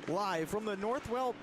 Live from the Northwell.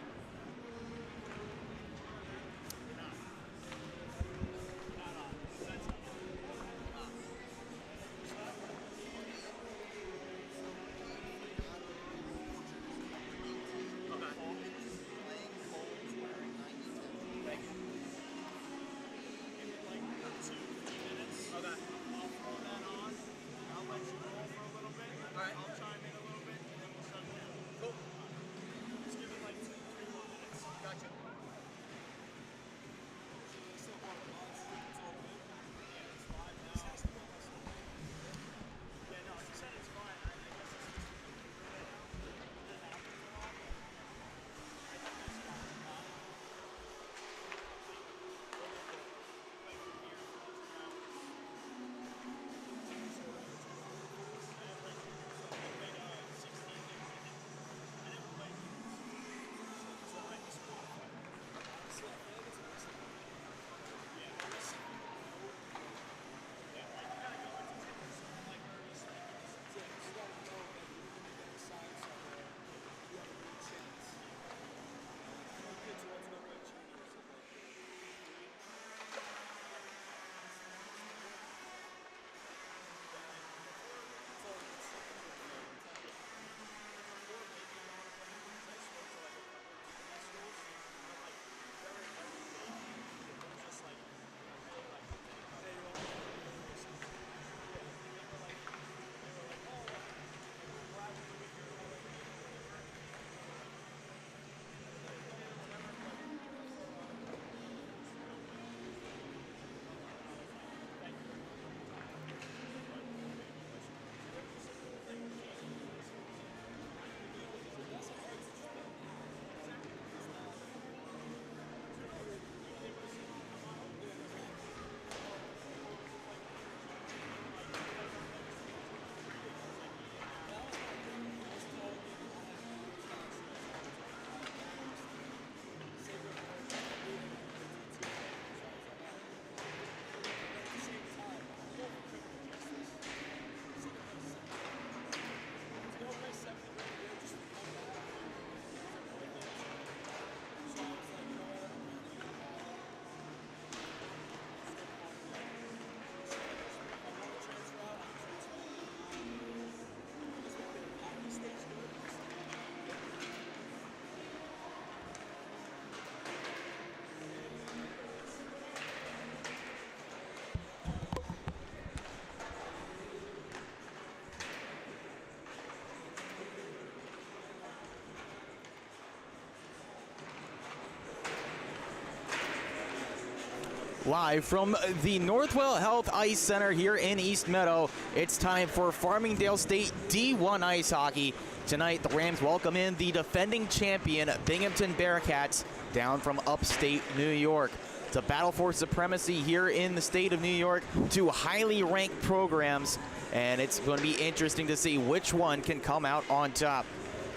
Live from the Northwell Health Ice Center here in East Meadow, it's time for Farmingdale State D1 Ice Hockey. Tonight, the Rams welcome in the defending champion Binghamton Bearcats down from upstate New York. It's a battle for supremacy here in the state of New York, two highly ranked programs, and it's going to be interesting to see which one can come out on top.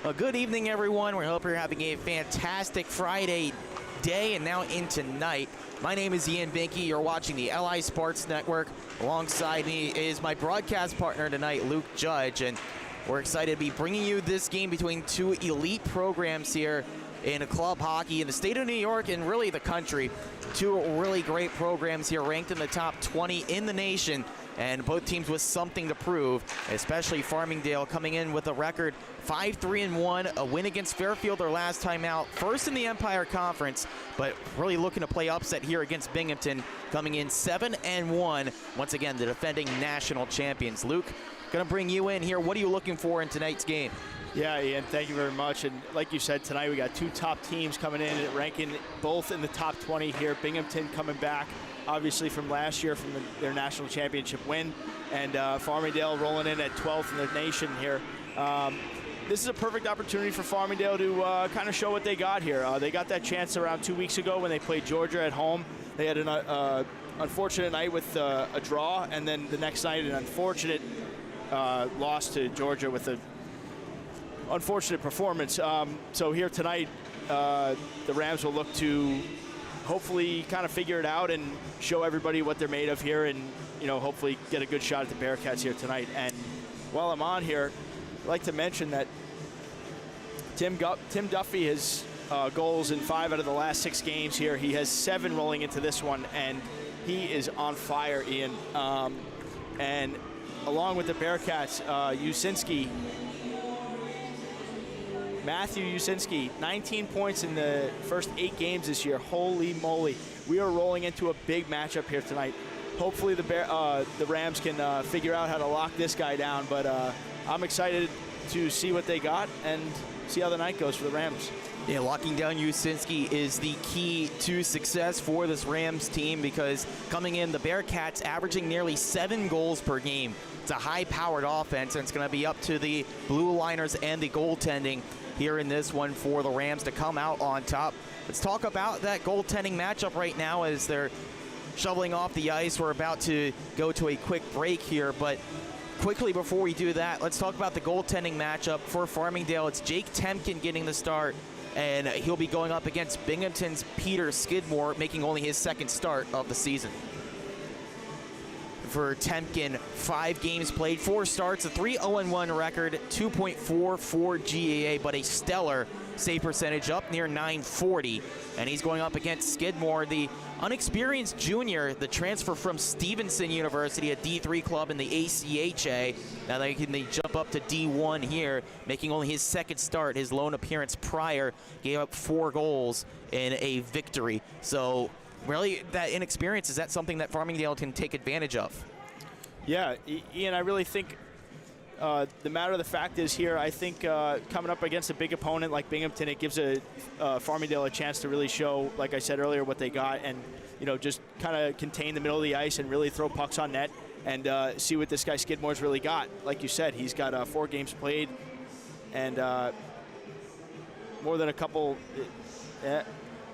Well, good evening, everyone. We hope you're having a fantastic Friday day and now into night. My name is Ian Binky. You're watching the LI Sports Network. Alongside me is my broadcast partner tonight, Luke Judge, and we're excited to be bringing you this game between two elite programs here in club hockey in the state of New York and really the country. Two really great programs here ranked in the top 20 in the nation, and both teams with something to prove, especially Farmingdale coming in with a record 5-3-1, a win against Fairfield their last time out, first in the Empire Conference, but really looking to play upset here against Binghamton, coming in 7-1, once again the defending national champions. Luke, going to bring you in here. What are you looking for in tonight's game? Yeah, Ian, thank you very much. And like you said, tonight we got two top teams coming in, ranking both in the top 20 here. Binghamton coming back, obviously, from last year from their national championship win, and Farmingdale rolling in at 12th in the nation here. this is a perfect opportunity for Farmingdale to kind of show what they got here. They got that chance around 2 weeks ago when they played Georgia at home. They had an unfortunate night with a draw, and then the next night an unfortunate loss to Georgia with an unfortunate performance. So here tonight, the Rams will look to hopefully kind of figure it out and show everybody what they're made of here, and hopefully get a good shot at the Bearcats here tonight. And while I'm on here, I'd like to mention that Tim Duffy has goals in 5 out of the last 6 games here. He has 7 rolling into this one, and he is on fire, Ian. And along with the Bearcats, Matthew Usinski, 19 points in the first 8 games this year. Holy moly. We are rolling into a big matchup here tonight. Hopefully the Rams can figure out how to lock this guy down, but I'm excited to see what they got and see how the night goes for the Rams. Yeah, locking down Usinski is the key to success for this Rams team, because coming in, the Bearcats averaging nearly 7 goals per game. It's a high-powered offense, and it's going to be up to the Blue Liners and the goaltending here in this one for the Rams to come out on top. Let's talk about that goaltending matchup right now as they're shoveling off the ice. We're about to go to a quick break here, but quickly before we do that, let's talk about the goaltending matchup for Farmingdale. It's Jake Temkin getting the start, and he'll be going up against Binghamton's Peter Skidmore, making only his 2nd start of the season. For Temkin, 5 games played, 4 starts, a 3-0-1 record, 2.44 GAA, but a stellar save percentage up near .940. And he's going up against Skidmore, the unexperienced junior, the transfer from Stevenson University, a D3 club in the ACHA. Now they can jump up to D1 here, making only his 2nd start. His lone appearance prior gave up 4 goals in a victory. So really, that inexperience, is that something that Farmingdale can take advantage of? Yeah, Ian, I really think the matter of the fact is here, I think coming up against a big opponent like Binghamton, it gives Farmingdale a chance to really show, like I said earlier, what they got, and just kind of contain the middle of the ice and really throw pucks on net and see what this guy Skidmore's really got. Like you said, he's got 4 games played and more than a couple.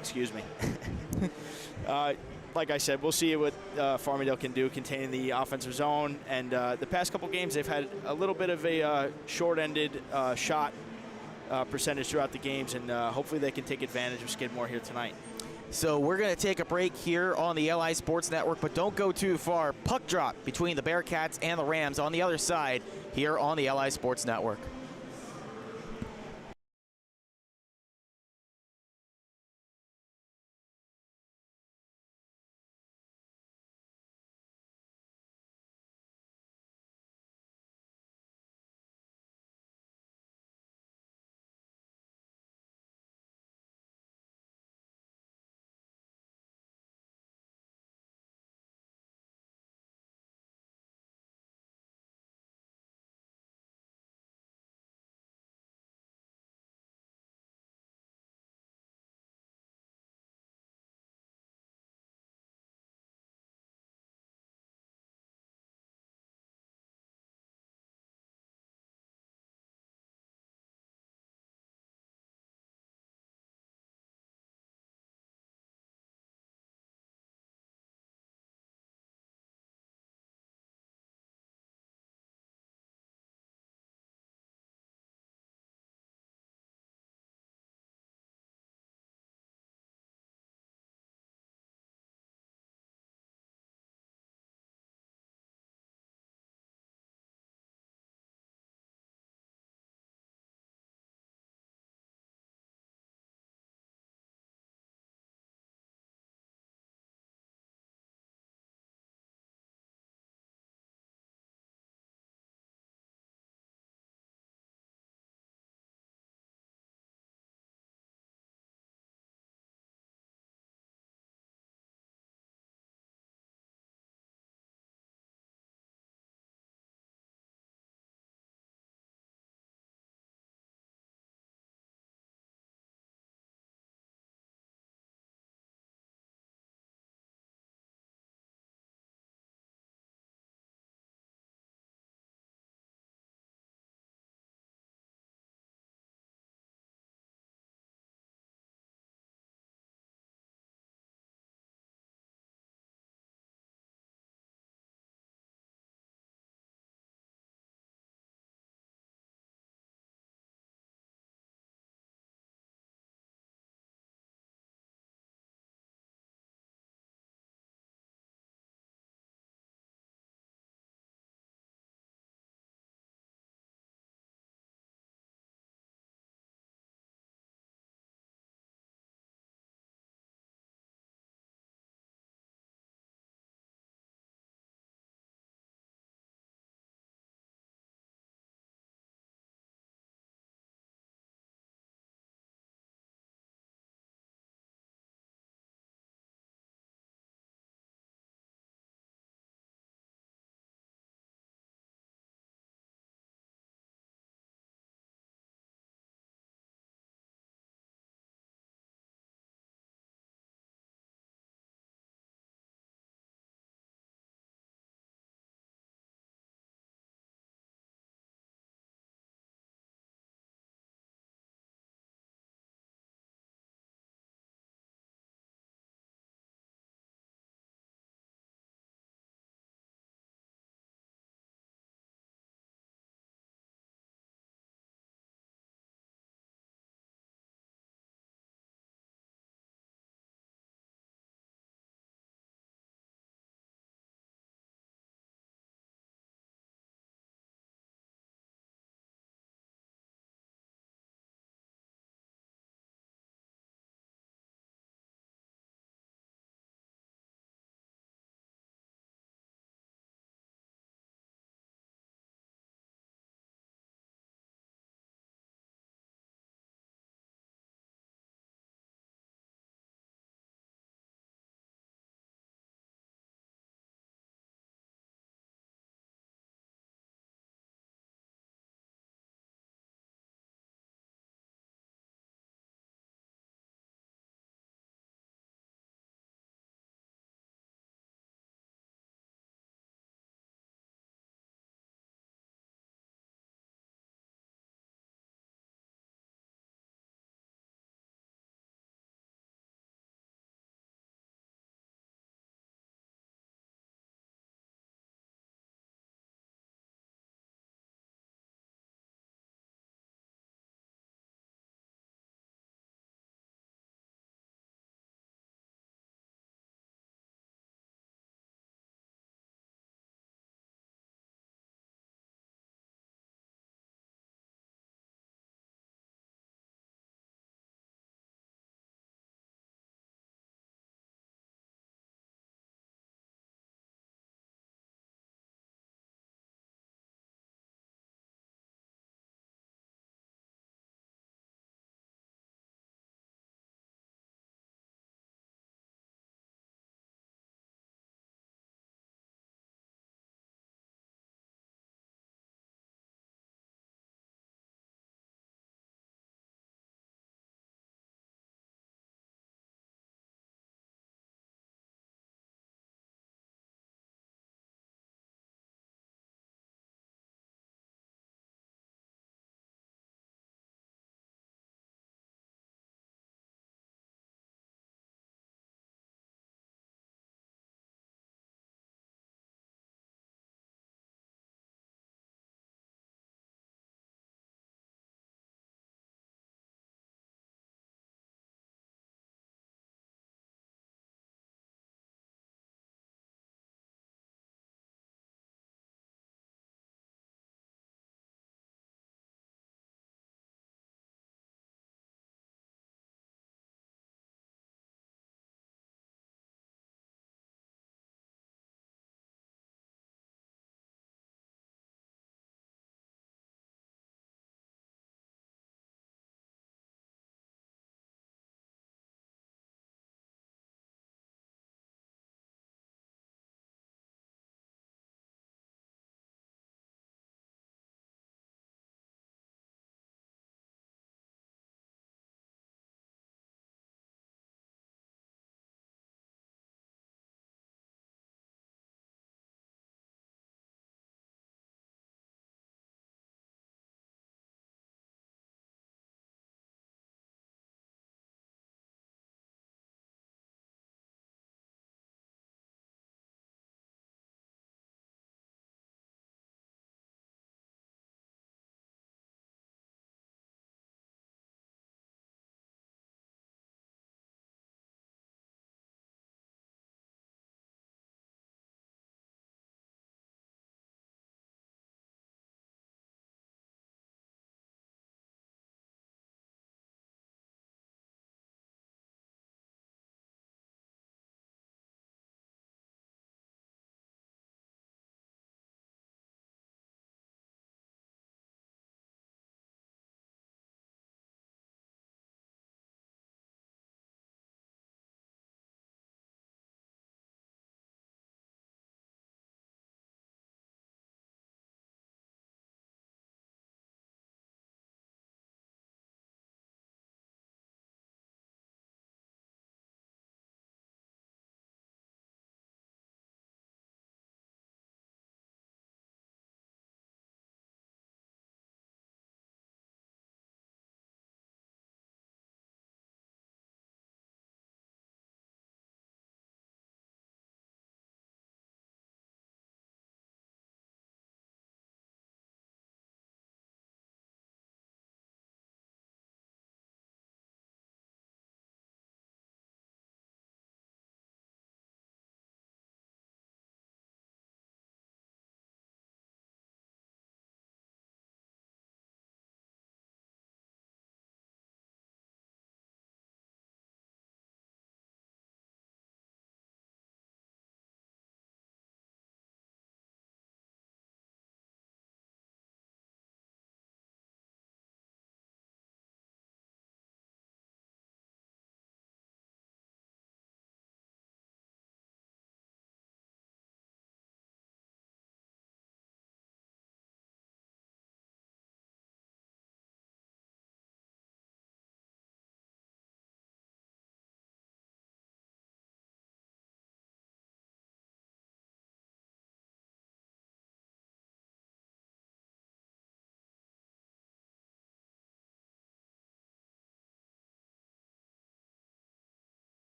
Excuse me. Like I said, we'll see what Farmingdale can do containing the offensive zone. And the past couple games, they've had a little bit of a short-ended shot percentage throughout the games, and hopefully they can take advantage of Skidmore here tonight. So we're going to take a break here on the LI Sports Network, but don't go too far. Puck drop between the Bearcats and the Rams on the other side here on the LI Sports Network.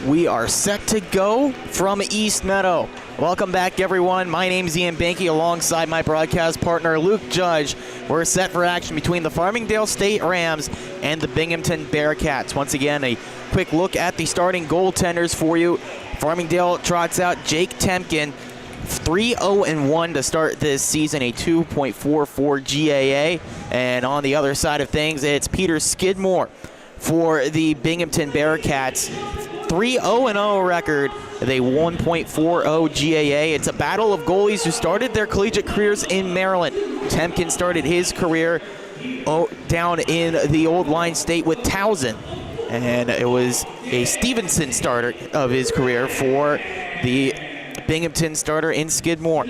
We are set to go from East Meadow. Welcome back, everyone. My name's Ian Banky alongside my broadcast partner, Luke Judge. We're set for action between the Farmingdale State Rams and the Binghamton Bearcats. Once again, a quick look at the starting goaltenders for you. Farmingdale trots out Jake Temkin, 3-0-1 to start this season, a 2.44 GAA. And on the other side of things, it's Peter Skidmore for the Binghamton Bearcats. 3-0-0 record, with a 1.40 GAA. It's a battle of goalies who started their collegiate careers in Maryland. Temkin started his career down in the Old Line State with Towson, and it was a Stevenson starter of his career for the Binghamton starter in Skidmore.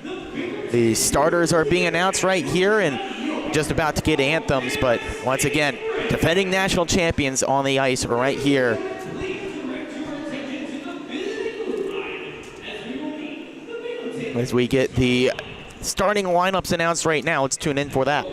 The starters are being announced right here and just about to get anthems, but once again, defending national champions on the ice right here. As we get the starting lineups announced right now, let's tune in for that.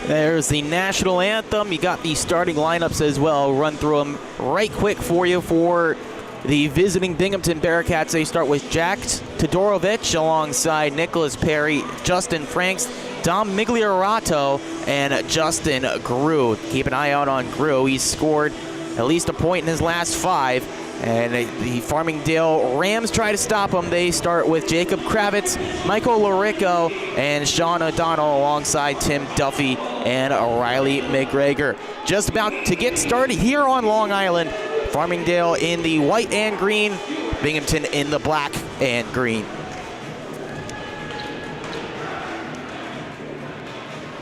There's the national anthem. You got the starting lineups as well. Run through them right quick for you for the visiting Binghamton Bearcats. They start with Jack Todorovic alongside Nicholas Perry, Justin Franks, Dom Migliorato, and Justin Grew. Keep an eye out on Grew. He's scored at least a point in his last 5. And the Farmingdale Rams try to stop him. They start with Jacob Kravitz, Michael Lorico, and Sean O'Donnell alongside Tim Duffy and Riley McGregor. Just about to get started here on Long Island. Farmingdale in the white and green, Binghamton in the black and green.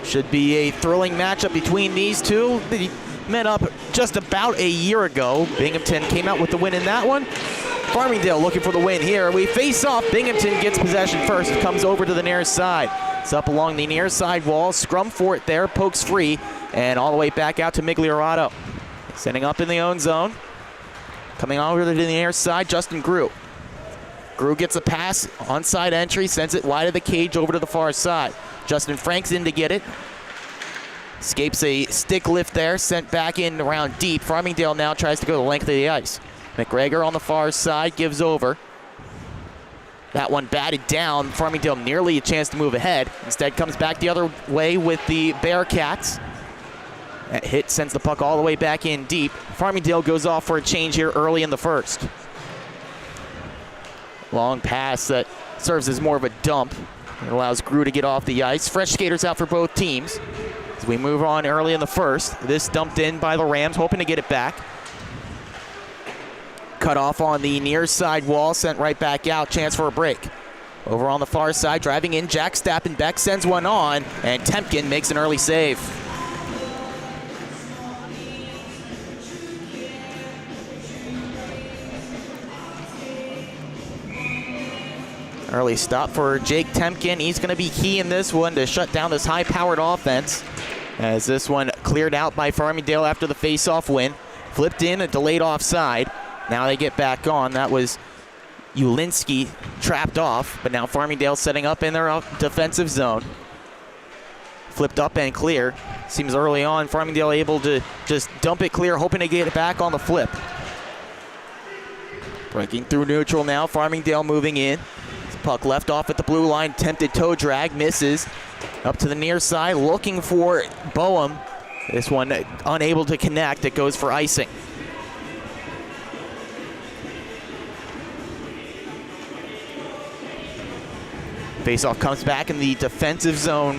Should be a thrilling matchup between these two. They met up just about a year ago. Binghamton came out with the win in that one. Farmingdale looking for the win here. We face off. Binghamton gets possession first. Comes over to the near side. It's up along the near side wall. Scrum for it there. Pokes free. And all the way back out to Migliorato. Setting up in the own zone. Coming over to the near side, Justin Grew. Grew gets a pass. Onside entry. Sends it wide of the cage over to the far side. Justin Franks in to get it. Escapes a stick lift there, sent back in around deep. Farmingdale now tries to go the length of the ice. McGregor on the far side gives over. That one batted down. Farmingdale nearly a chance to move ahead. Instead comes back the other way with the Bearcats. That hit sends the puck all the way back in deep. Farmingdale goes off for a change here early in the first. Long pass that serves as more of a dump. It allows Grew to get off the ice. Fresh skaters out for both teams. As we move on early in the first, this dumped in by the Rams, hoping to get it back. Cut off on the near side wall, sent right back out, chance for a break. Over on the far side, driving in, Jack Stappenbeck sends one on, and Temkin makes an early save. Early stop for Jake Temkin. He's going to be key in this one to shut down this high-powered offense. As this one cleared out by Farmingdale after the face-off win. Flipped in, a delayed offside. Now they get back on. That was Ulinski trapped off, but now Farmingdale setting up in their defensive zone. Flipped up and clear. Seems early on, Farmingdale able to just dump it clear, hoping to get it back on the flip. Breaking through neutral now, Farmingdale moving in. Puck left off at the blue line, tempted toe drag, misses. Up to the near side, looking for Boehm. This one unable to connect, it goes for icing. Faceoff comes back in the defensive zone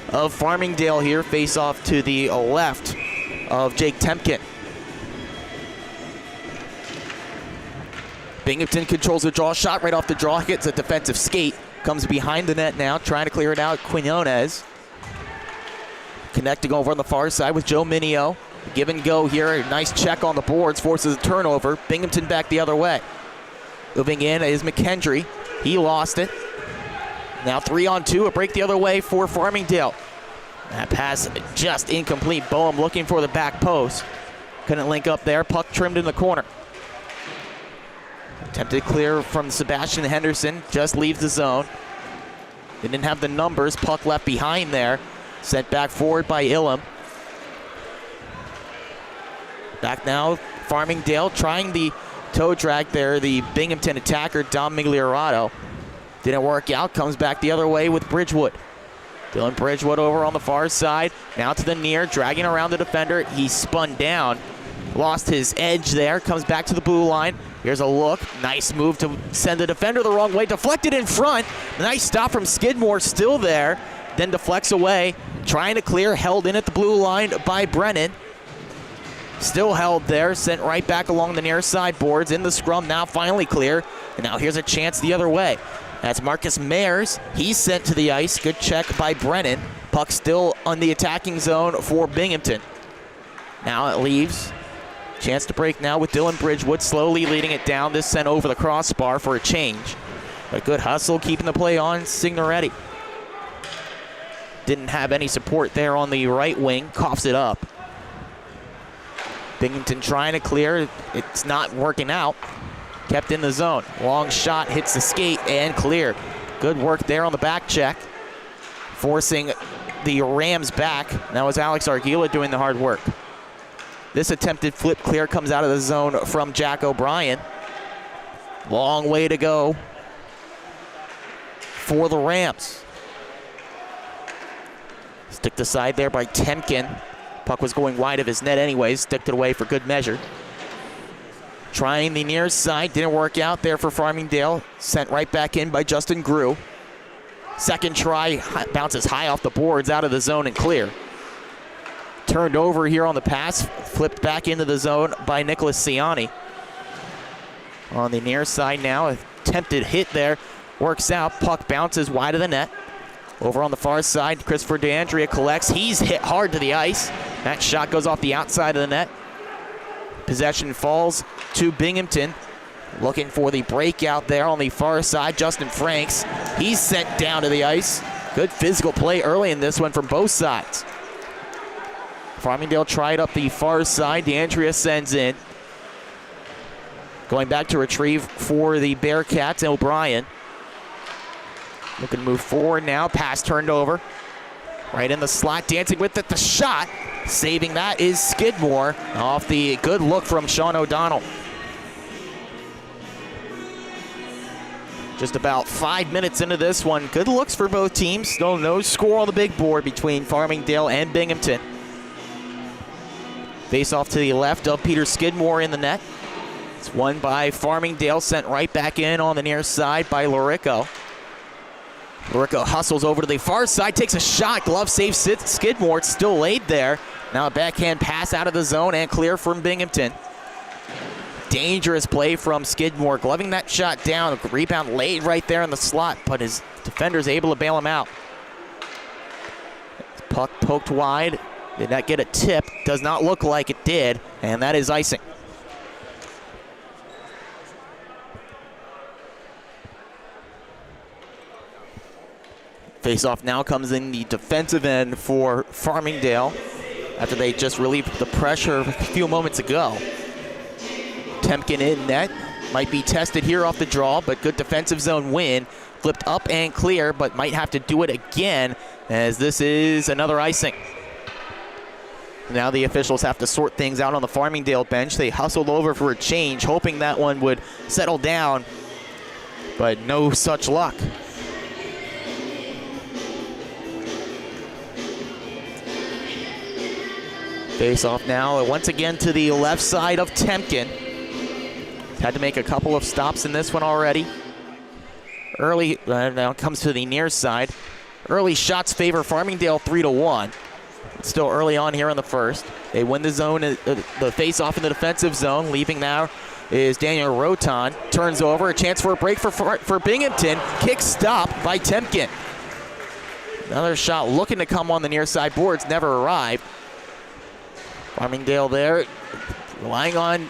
of Farmingdale here. Faceoff to the left of Jake Temkin. Binghamton controls the draw, shot right off the draw, gets a defensive skate, comes behind the net now, trying to clear it out. Quinones connecting over on the far side with Joe Minio. Give and go here, a nice check on the boards, forces a turnover. Binghamton back the other way. Moving in is McKendry. He lost it. Now 3-on-2, a break the other way for Farmingdale. That pass just incomplete. Boehm looking for the back post. Couldn't link up there, puck trimmed in the corner. Attempted clear from Sebastian Henderson, just leaves the zone. They didn't have the numbers, puck left behind there. Sent back forward by Illam. Back now, Farmingdale trying the toe drag there, the Binghamton attacker, Dom Migliorato. Didn't work out, comes back the other way with Bridgewood. Dylan Bridgewood over on the far side, now to the near, dragging around the defender. He spun down, lost his edge there, comes back to the blue line. Here's a look, nice move to send the defender the wrong way, deflected in front. Nice stop from Skidmore, still there, then deflects away. Trying to clear, held in at the blue line by Brennan. Still held there, sent right back along the near side boards in the scrum, now finally clear. And now here's a chance the other way. That's Marcus Mayers, he's sent to the ice, good check by Brennan. Puck still on the attacking zone for Binghamton. Now it leaves. Chance to break now with Dylan Bridgewood, slowly leading it down. This sent over the crossbar for a change. A good hustle, keeping the play on, Signoretti. Didn't have any support there on the right wing, coughs it up. Binghamton trying to clear, it's not working out. Kept in the zone, long shot, hits the skate and clear. Good work there on the back check, forcing the Rams back. That was Alex Arguila doing the hard work. This attempted flip clear comes out of the zone from Jack O'Brien. Long way to go for the Rams. Sticked aside there by Temkin. Puck was going wide of his net anyways. Sticked it away for good measure. Trying the near side. Didn't work out there for Farmingdale. Sent right back in by Justin Grew. Second try. Bounces high off the boards, out of the zone and clear. Turned over here on the pass. Flipped back into the zone by Nicholas Ciani. On the near side now. Attempted hit there. Works out. Puck bounces wide of the net. Over on the far side, Christopher DeAndrea collects. He's hit hard to the ice. That shot goes off the outside of the net. Possession falls to Binghamton. Looking for the breakout there on the far side. Justin Franks. He's sent down to the ice. Good physical play early in this one from both sides. Farmingdale tried up the far side. DeAndrea sends in. Going back to retrieve for the Bearcats, O'Brien. Looking to move forward now. Pass turned over. Right in the slot, dancing with it. The shot. Saving that is Skidmore. Off the good look from Sean O'Donnell. Just about 5 minutes into this one. Good looks for both teams. Still no score on the big board between Farmingdale and Binghamton. Face off to the left of Peter Skidmore in the net. It's won by Farmingdale, sent right back in on the near side by Lorico. Lorico hustles over to the far side, takes a shot, glove saves Skidmore. It's still laid there. Now a backhand pass out of the zone and clear from Binghamton. Dangerous play from Skidmore, gloving that shot down. Rebound laid right there in the slot, but his defender's able to bail him out. Puck poked wide. Did not get a tip. Does not look like it did, and that is icing. Face-off now comes in the defensive end for Farmingdale after they just relieved the pressure a few moments ago. Temkin in net. Might be tested here off the draw, but good defensive zone win. Flipped up and clear, but might have to do it again as this is another icing. Now the officials have to sort things out on the Farmingdale bench. They hustled over for a change, hoping that one would settle down, but no such luck. Face off now, once again to the left side of Temkin. Had to make a couple of stops in this one already. Early, now it comes to the near side. Early shots favor Farmingdale 3-1. It's still early on here in the first. They win the zone, the face-off in the defensive zone. Leaving now is Daniel Rotan. Turns over, a chance for a break for Binghamton. Kick stop by Temkin. Another shot looking to come on the near side boards, never arrived. Farmingdale there, relying on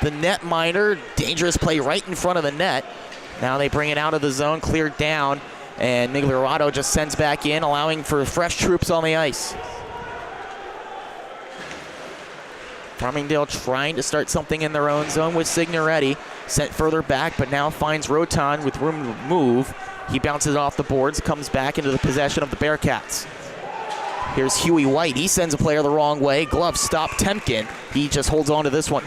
the netminder. Dangerous play right in front of the net. Now they bring it out of the zone, cleared down, and Migliorato just sends back in, allowing for fresh troops on the ice. Farmingdale trying to start something in their own zone with Signoretti. Sent further back, but now finds Rotan with room to move. He bounces off the boards, comes back into the possession of the Bearcats. Here's Huey White. He sends a player the wrong way. Glove stop Temkin. He just holds on to this one.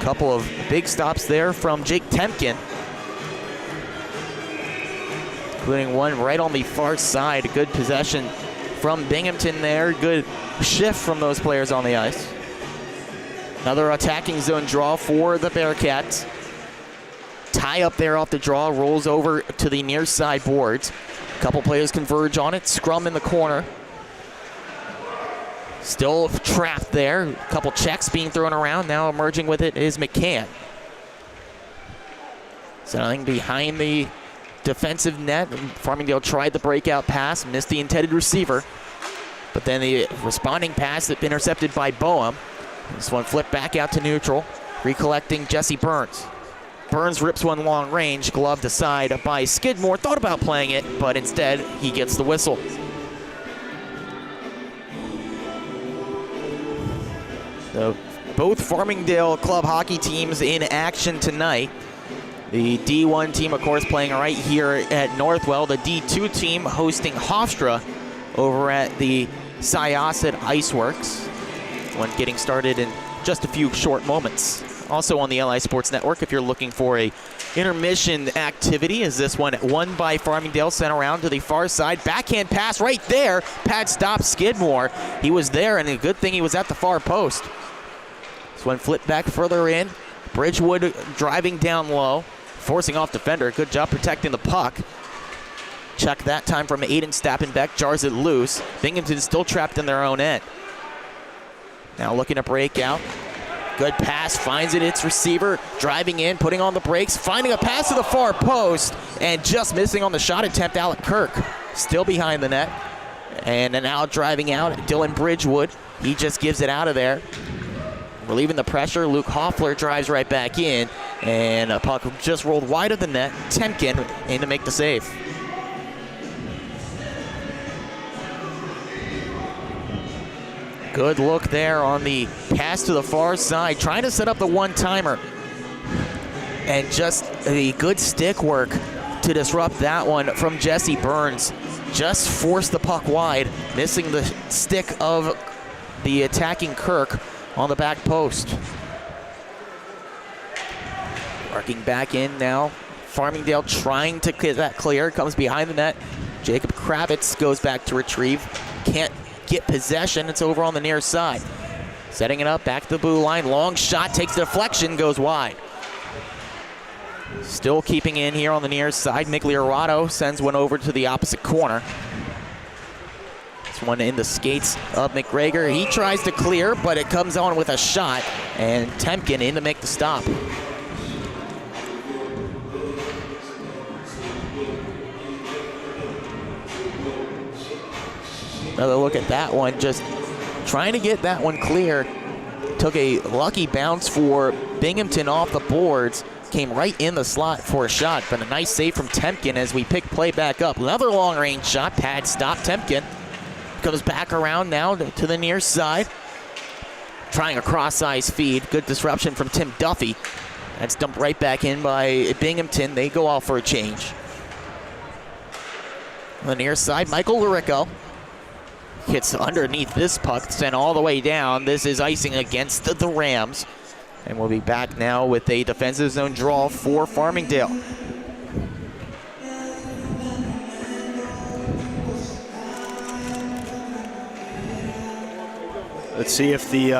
Couple of big stops there from Jake Temkin, including one right on the far side. A good possession from Binghamton there. Good shift from those players on the ice. Another attacking zone draw for the Bearcats. Tie up there off the draw, rolls over to the near side boards. A couple players converge on it. Scrum in the corner. Still trapped there. A couple checks being thrown around. Now emerging with it is McCann. Something behind the defensive net. Farmingdale tried the breakout pass, missed the intended receiver. But then the responding pass that intercepted by Boehm. This one flipped back out to neutral. Recollecting Jesse Burns. Burns rips one long range, gloved aside by Skidmore. Thought about playing it, but instead he gets the whistle. So both Farmingdale club hockey teams in action tonight. The D1 team, of course, playing right here at Northwell. The D2 team hosting Hofstra over at the Syosset Iceworks. one getting started in just a few short moments. Also on the LI Sports Network, if you're looking for a intermission activity, is this one won by Farmingdale, sent around to the far side. Backhand pass right there. Pad stop Skidmore. He was there, and a good thing he was at the far post. This one flipped back further in. Bridgewood driving down low, forcing off defender. Good job protecting the puck. Check that time from Aiden Stappenbeck, jars it loose. Binghamton still trapped in their own end. Now looking to break out. Good pass, finds its receiver, driving in, putting on the brakes, finding a pass to the far post, and just missing on the shot attempt, Alec Kirk. Still behind the net. And then now driving out, Dylan Bridgewood. He just gives it out of there. Relieving the pressure, Luke Hoffler drives right back in, and a puck just rolled wide of the net. Temkin in to make the save. Good look there on the pass to the far side, trying to set up the one-timer. And just a good stick work to disrupt that one from Jesse Burns. Just forced the puck wide, missing the stick of the attacking Kirk on the back post. Working back in now. Farmingdale trying to get that clear, comes behind the net. Jacob Kravitz goes back to retrieve. Can't get possession, it's over on the near side. Setting it up, back to the blue line, long shot, takes the deflection, goes wide. Still keeping in here on the near side, Migliorato sends one over to the opposite corner. This one in the skates of McGregor. He tries to clear, but it comes on with a shot, and Temkin in to make the stop. Another look at that one, just trying to get that one clear. Took a lucky bounce for Binghamton off the boards. Came right in the slot for a shot, but a nice save from Temkin as we pick play back up. Another long-range shot, pad stop. Temkin comes back around now to the near side. Trying a cross-ice feed. Good disruption from Tim Duffy. That's dumped right back in by Binghamton. They go out for a change. On the near side, Michael Larico hits underneath this puck, sent all the way down. This is icing against the Rams. And we'll be back now with a defensive zone draw for Farmingdale. Let's see if the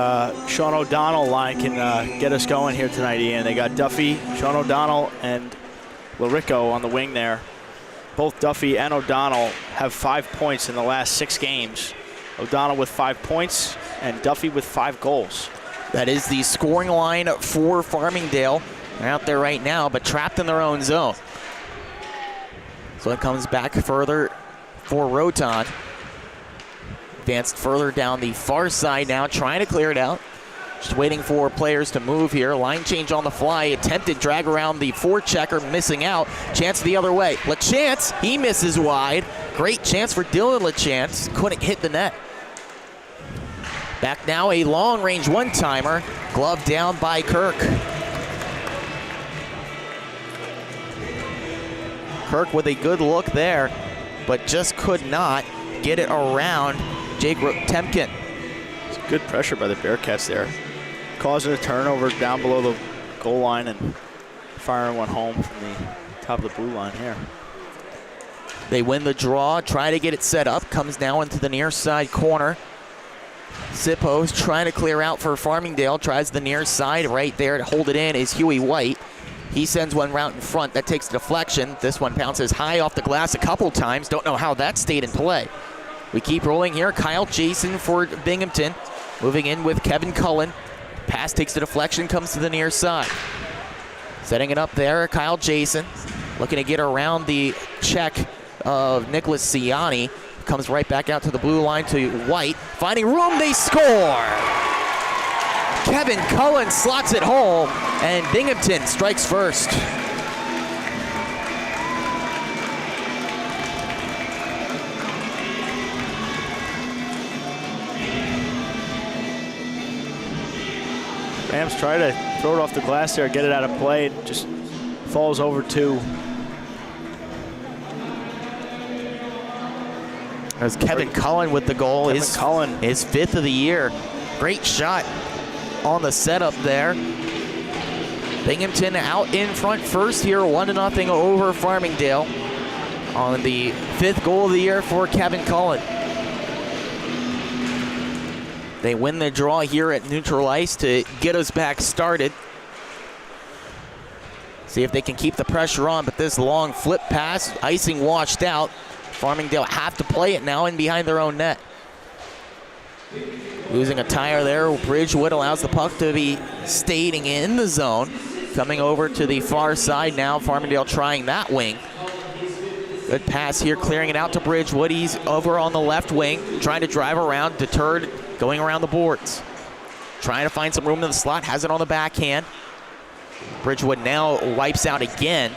Sean O'Donnell line can get us going here tonight, Ian. They got Duffy, Sean O'Donnell, and Larico on the wing there. Both Duffy and O'Donnell have 5 points in the last 6 games. O'Donnell with 5 points and Duffy with 5 goals. That is the scoring line for Farmingdale. They're out there right now, but trapped in their own zone. So it comes back further for Roton. Advanced further down the far side now, trying to clear it out. Just waiting for players to move here. Line change on the fly. Attempted drag around the forechecker, missing out. Chance the other way. LaChance, he misses wide. Great chance for Dylan LaChance. Couldn't hit the net. Back now, a long-range one-timer. Glove down by Kirk. Kirk with a good look there, but just could not get it around Jake Temkin. It's good pressure by the Bearcats there. Causing a turnover down below the goal line and firing one home from the top of the blue line here. They win the draw, try to get it set up. Comes now into the near side corner. Zippos trying to clear out for Farmingdale. Tries the near side. Right there to hold it in is Huey White. He sends one route in front. That takes a deflection. This one bounces high off the glass a couple times. Don't know how that stayed in play. We keep rolling here. Kyle Jason for Binghamton. Moving in with Kevin Cullen. Pass takes the deflection, comes to the near side. Setting it up there, Kyle Jason. Looking to get around the check of Nicholas Ciani. Comes right back out to the blue line to White. Finding room, they score! Kevin Cullen slots it home, and Binghamton strikes first. Rams try to throw it off the glass there, get it out of play. It just falls over to. There's Kevin Cullen with the goal. His 5th of the year Great shot on the setup there. Binghamton out in front first here, 1-0 over Farmingdale on the 5th goal of the year for Kevin Cullen. They win the draw here at neutral ice to get us back started. See if they can keep the pressure on, but this long flip pass, icing washed out. Farmingdale have to play it now in behind their own net. Losing a tire there, Bridgewood allows the puck to be staying in the zone. Coming over to the far side now, Farmingdale trying that wing. Good pass here, clearing it out to Bridgewood. He's over on the left wing, trying to drive around, deterred, going around the boards. Trying to find some room in the slot, has it on the backhand. Bridgewood now wipes out again.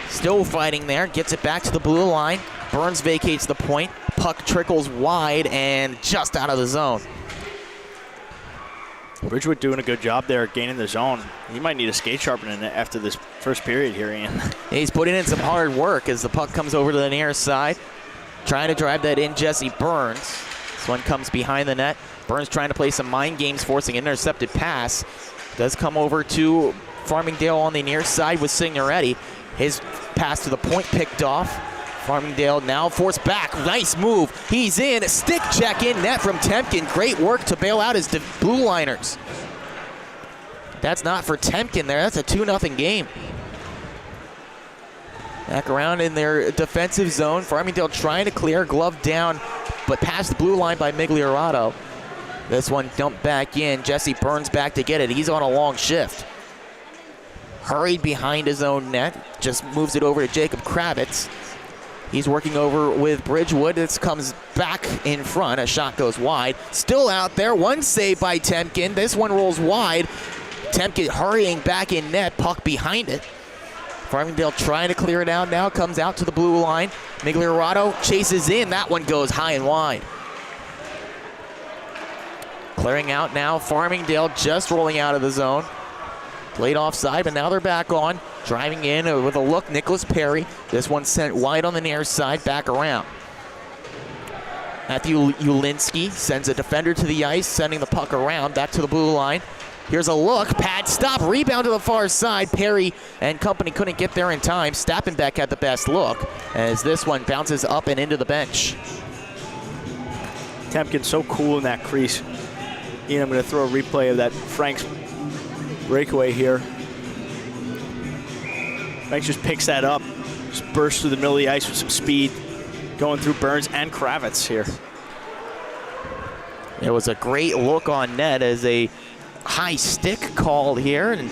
Still fighting there, gets it back to the blue line. Burns vacates the point. Puck trickles wide and just out of the zone. Bridgewood doing a good job there gaining the zone. He might need a skate sharpening after this first period here, Ian. He's putting in some hard work as the puck comes over to the near side. Trying to drive that in, Jesse Burns. This one comes behind the net. Burns trying to play some mind games, forcing an intercepted pass. Does come over to Farmingdale on the near side with Signoretti. His pass to the point picked off. Farmingdale now forced back. Nice move. He's in. Stick check in net from Temkin. Great work to bail out his blue liners. That's not for Temkin there. That's a 2-0 game. Back around in their defensive zone. Farmingdale trying to clear, glove down, but past the blue line by Migliorato. This one dumped back in. Jesse Burns back to get it. He's on a long shift. Hurried behind his own net. Just moves it over to Jacob Kravitz. He's working over with Bridgewood. This comes back in front. A shot goes wide. Still out there. One save by Temkin. This one rolls wide. Temkin hurrying back in net. Puck behind it. Farmingdale trying to clear it out now. Comes out to the blue line. Migliorato chases in. That one goes high and wide. Clearing out now. Farmingdale just rolling out of the zone. Played offside, but now they're back on. Driving in with a look, Nicholas Perry. This one sent wide on the near side, back around. Matthew Ulinski sends a defender to the ice, sending the puck around, back to the blue line. Here's a look, pad stop, rebound to the far side. Perry and company couldn't get there in time. Stappenbeck had the best look as this one bounces up and into the bench. Temkin so cool in that crease. Ian, I'm going to throw a replay of that Frank's breakaway here. Franks just picks that up, just bursts through the middle of the ice with some speed, going through Burns and Kravitz here. It was a great look on net as a high stick called here. And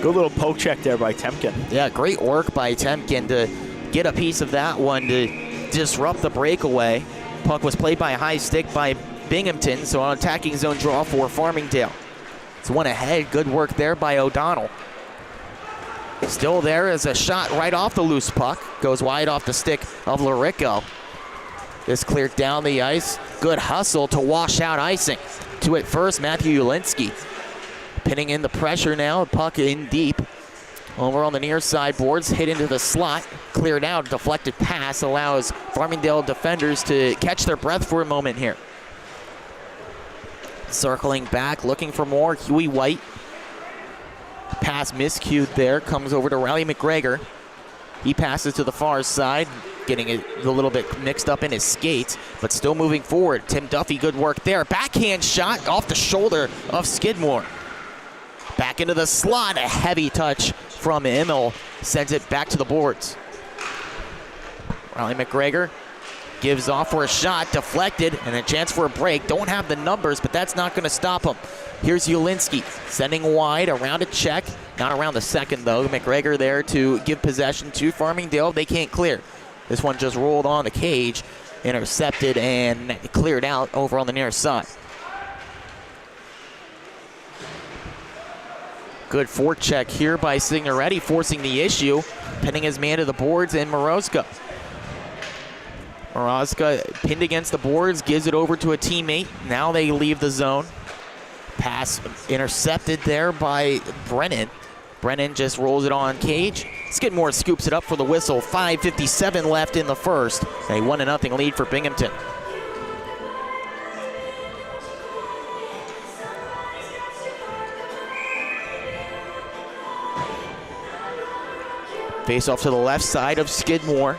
good little poke check there by Temkin. Yeah, great work by Temkin to get a piece of that one to disrupt the breakaway. Puck was played by a high stick by Binghamton, so an attacking zone draw for Farmingdale. It's one ahead. Good work there by O'Donnell. Still there is a shot right off the loose puck. Goes wide off the stick of Larico. This cleared down the ice. Good hustle to wash out icing. To it first, Matthew Ulinski. Pinning in the pressure now. Puck in deep. Over on the near side boards. Hit into the slot. Cleared out. Deflected pass allows Farmingdale defenders to catch their breath for a moment here. Circling back, looking for more. Huey White. Pass miscued there. Comes over to Riley McGregor. He passes to the far side, getting it a little bit mixed up in his skates, but still moving forward. Tim Duffy, good work there. Backhand shot off the shoulder of Skidmore. Back into the slot. A heavy touch from Immel. Sends it back to the boards. Riley McGregor gives off for a shot, deflected, and a chance for a break. Don't have the numbers, but that's not going to stop him. Here's Ulinski sending wide around a check. Not around the second, though. McGregor there to give possession to Farmingdale. They can't clear. This one just rolled on the cage, intercepted, and cleared out over on the near side. Good forecheck here by Signoretti, forcing the issue, pinning his man to the boards, and Morozka. Morozka pinned against the boards, gives it over to a teammate. Now they leave the zone. Pass intercepted there by Brennan. Brennan just rolls it on cage. Skidmore scoops it up for the whistle. 5:57 left in the first. A 1-0 lead for Binghamton. Face off to the left side of Skidmore.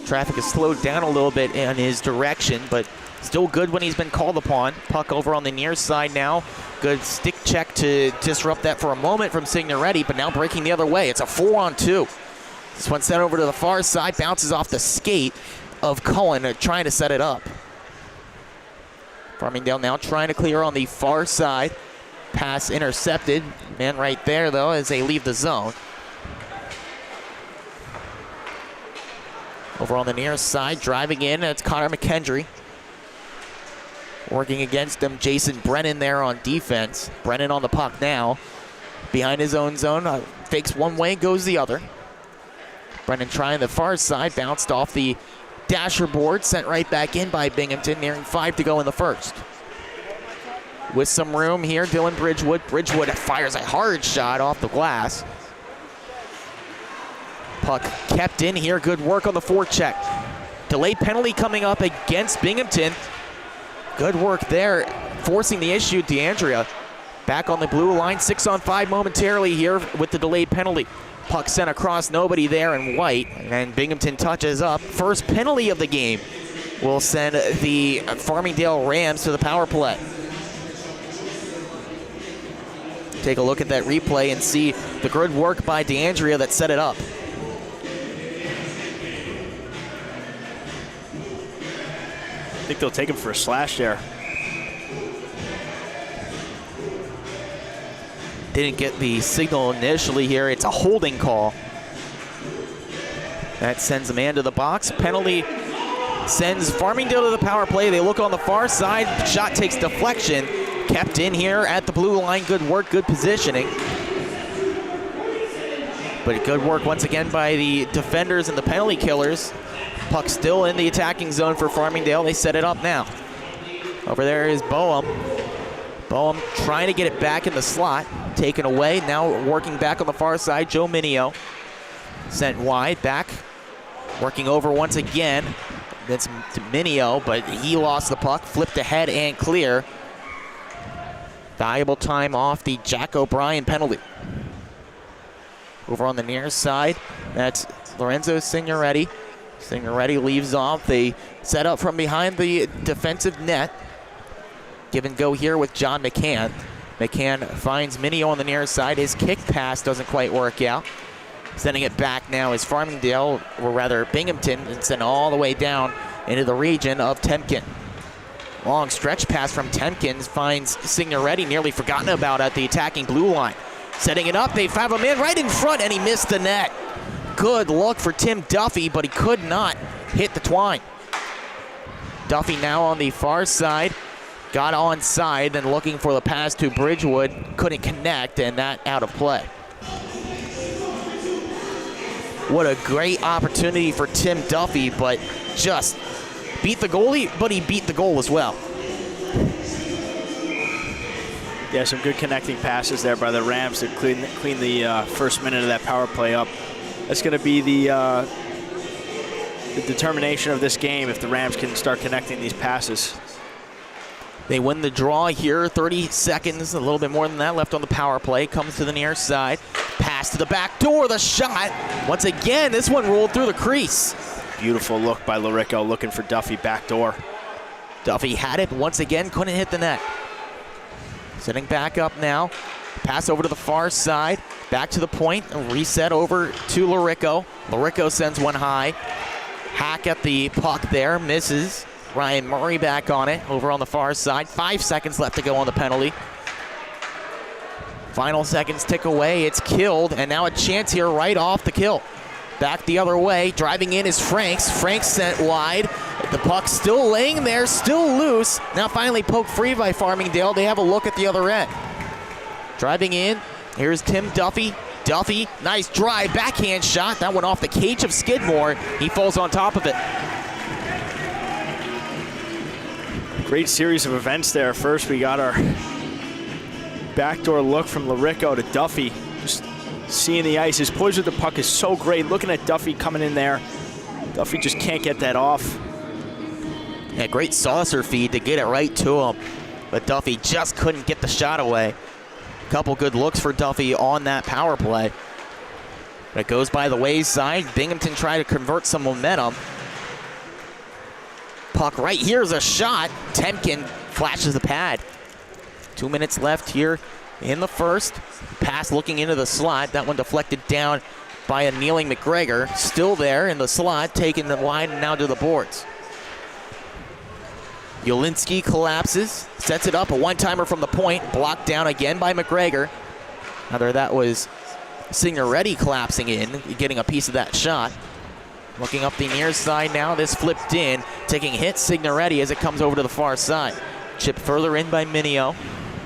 Traffic has slowed down a little bit in his direction, but still good when he's been called upon. Puck over on the near side now. Good stick check to disrupt that for a moment from Signoretti, but now breaking the other way. It's a 4-on-2. This one sent over to the far side, bounces off the skate of Cullen, trying to set it up. Farmingdale now trying to clear on the far side. Pass intercepted. Man right there, though, as they leave the zone. Over on the near side, driving in, it's Connor McKendry. Working against him, Jason Brennan there on defense. Brennan on the puck now. Behind his own zone, fakes one way, goes the other. Brennan trying the far side, bounced off the dasher board, sent right back in by Binghamton, nearing 5 to go in the first. With some room here, Dylan Bridgewood. Bridgewood fires a hard shot off the glass. Puck kept in here, good work on the forecheck. Delayed penalty coming up against Binghamton. Good work there, forcing the issue. DeAndrea back on the blue line, 6-on-5 momentarily here with the delayed penalty. Puck sent across, nobody there in white, and Binghamton touches up. First penalty of the game will send the Farmingdale Rams to the power play. Take a look at that replay and see the good work by DeAndrea that set it up. I think they'll take him for a slash there. Didn't get the signal initially here. It's a holding call. That sends a man to the box. Penalty sends Farmingdale to the power play. They look on the far side. Shot takes deflection. Kept in here at the blue line. Good work, good positioning. But good work once again by the defenders and the penalty killers. Puck still in the attacking zone for Farmingdale. They set it up now. Over there is Boehm. Boehm trying to get it back in the slot. Taken away. Now working back on the far side, Joe Minio. Sent wide, back. Working over once again. That's to Minio, but he lost the puck. Flipped ahead and clear. Valuable time off the Jack O'Brien penalty. Over on the near side, that's Lorenzo Signoretti. Signoretti leaves off. They set up from behind the defensive net. Give and go here with John McCann. McCann finds Minio on the near side. His kick pass doesn't quite work out. Sending it back now is Farmingdale, or rather Binghamton, and sent all the way down into the region of Temkin. Long stretch pass from Temkins finds Signoretti, nearly forgotten about at the attacking blue line. Setting it up, they have him in right in front, and he missed the net. Good look for Tim Duffy, but he could not hit the twine. Duffy now on the far side, got onside, then looking for the pass to Bridgewood, couldn't connect, and that out of play. What a great opportunity for Tim Duffy, but just beat the goalie, but he beat the goal as well. Yeah, some good connecting passes there by the Rams to clean the first minute of that power play up. That's going to be the determination of this game if the Rams can start connecting these passes. They win the draw here, 30 seconds, a little bit more than that left on the power play. Comes to the near side, pass to the back door, the shot. Once again, this one rolled through the crease. Beautiful look by Larico, looking for Duffy back door. Duffy had it once again, couldn't hit the net. Sitting back up now, pass over to the far side, back to the point, and reset over to Larico. Larico sends one high. Hack at the puck there, misses. Ryan Murray back on it, over on the far side. 5 seconds left to go on the penalty. Final seconds tick away, it's killed, and now a chance here right off the kill. Back the other way, driving in is Franks. Franks sent wide. The puck still laying there, still loose. Now finally poked free by Farmingdale. They have a look at the other end. Driving in, here's Tim Duffy. Duffy, nice drive, backhand shot. That went off the cage of Skidmore. He falls on top of it. Great series of events there. First, we got our backdoor look from Larico to Duffy. Just seeing the ice. His poise with the puck is so great. Looking at Duffy coming in there. Duffy just can't get that off. Yeah, great saucer feed to get it right to him. But Duffy just couldn't get the shot away. Couple good looks for Duffy on that power play. But it goes by the wayside. Binghamton trying to convert some momentum. Puck right here is a shot. Temkin flashes the pad. 2 minutes left here in the first. Pass looking into the slot. That one deflected down by a kneeling McGregor. Still there in the slot, taking the line now to the boards. Yolinski collapses, sets it up, a one-timer from the point, blocked down again by McGregor. Rather, that was Signoretti collapsing in, getting a piece of that shot. Looking up the near side now, this flipped in, taking hit Signoretti as it comes over to the far side. Chipped further in by Minio.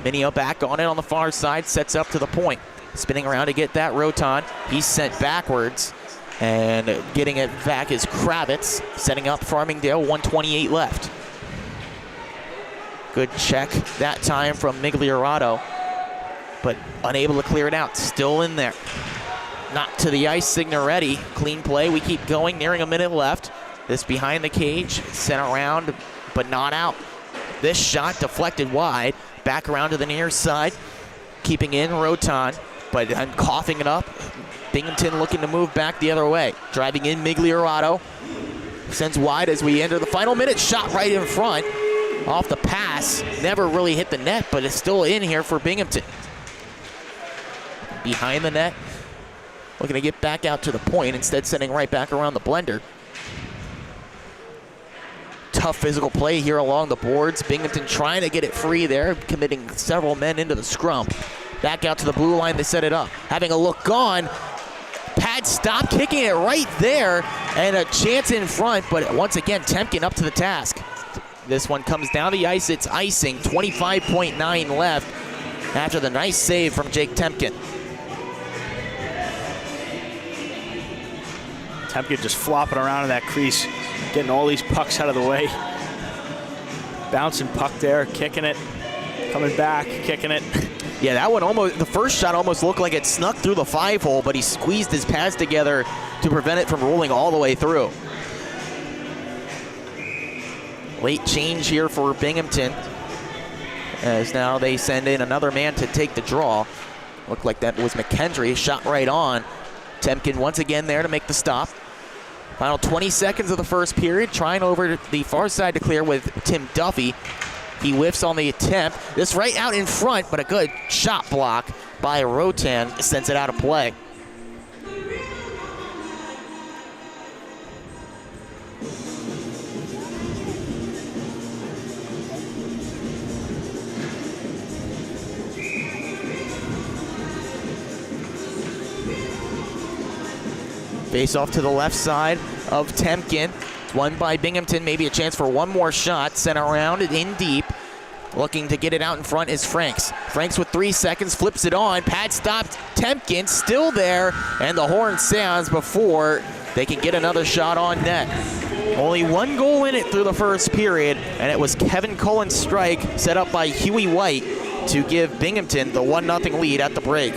Minio back on it on the far side, sets up to the point. Spinning around to get that Roton. He's sent backwards, and getting it back is Kravitz, setting up Farmingdale, 1:28 left. Good check that time from Migliorato, but unable to clear it out. Still in there. Not to the ice, Signoretti. Clean play. We keep going, nearing a minute left. This behind the cage, sent around, but not out. This shot deflected wide. Back around to the near side. Keeping in Roton, but I'm coughing it up. Binghamton looking to move back the other way. Driving in Migliorato. Sends wide as we enter the final minute. Shot right in front. Off the pass, never really hit the net, but it's still in here for Binghamton. Behind the net, looking to get back out to the point, instead sending right back around the blender. Tough physical play here along the boards. Binghamton trying to get it free there, committing several men into the scrum. Back out to the blue line, they set it up. Having a look on, pad stop, kicking it right there, and a chance in front, but once again, Temkin up to the task. This one comes down the ice, it's icing, 25.9 left after the nice save from Jake Temkin. Temkin just flopping around in that crease, getting all these pucks out of the way. Bouncing puck there, kicking it, coming back, kicking it. Yeah, that one almost, the first shot almost looked like it snuck through the 5-hole, but he squeezed his pads together to prevent it from rolling all the way through. Late change here for Binghamton, as now they send in another man to take the draw. Looked like that was McKendry, shot right on. Temkin once again there to make the stop. Final 20 seconds of the first period, trying over the far side to clear with Tim Duffy. He whiffs on the attempt. This right out in front, but a good shot block by Rotan sends it out of play. Face off to the left side of Temkin. Won by Binghamton, maybe a chance for one more shot. Sent around it in deep. Looking to get it out in front is Franks. Franks with 3 seconds, flips it on. Pad stopped. Temkin still there, and the horn sounds before they can get another shot on net. Only one goal in it through the first period, and it was Kevin Cullen's strike set up by Huey White to give Binghamton the 1-0 lead at the break.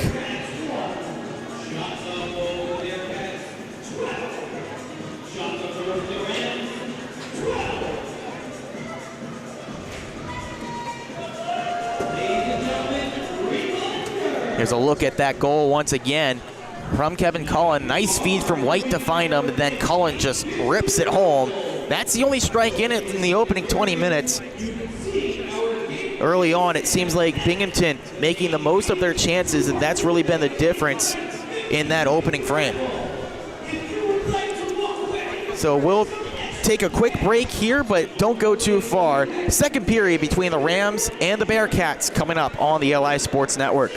Here's a look at that goal once again from Kevin Cullen. Nice feed from White to find him, and then Cullen just rips it home. That's the only strike in it in the opening 20 minutes. Early on, it seems like Binghamton making the most of their chances, and that's really been the difference in that opening frame. So we'll take a quick break here, but don't go too far. Second period between the Rams and the Bearcats coming up on the LI Sports Network.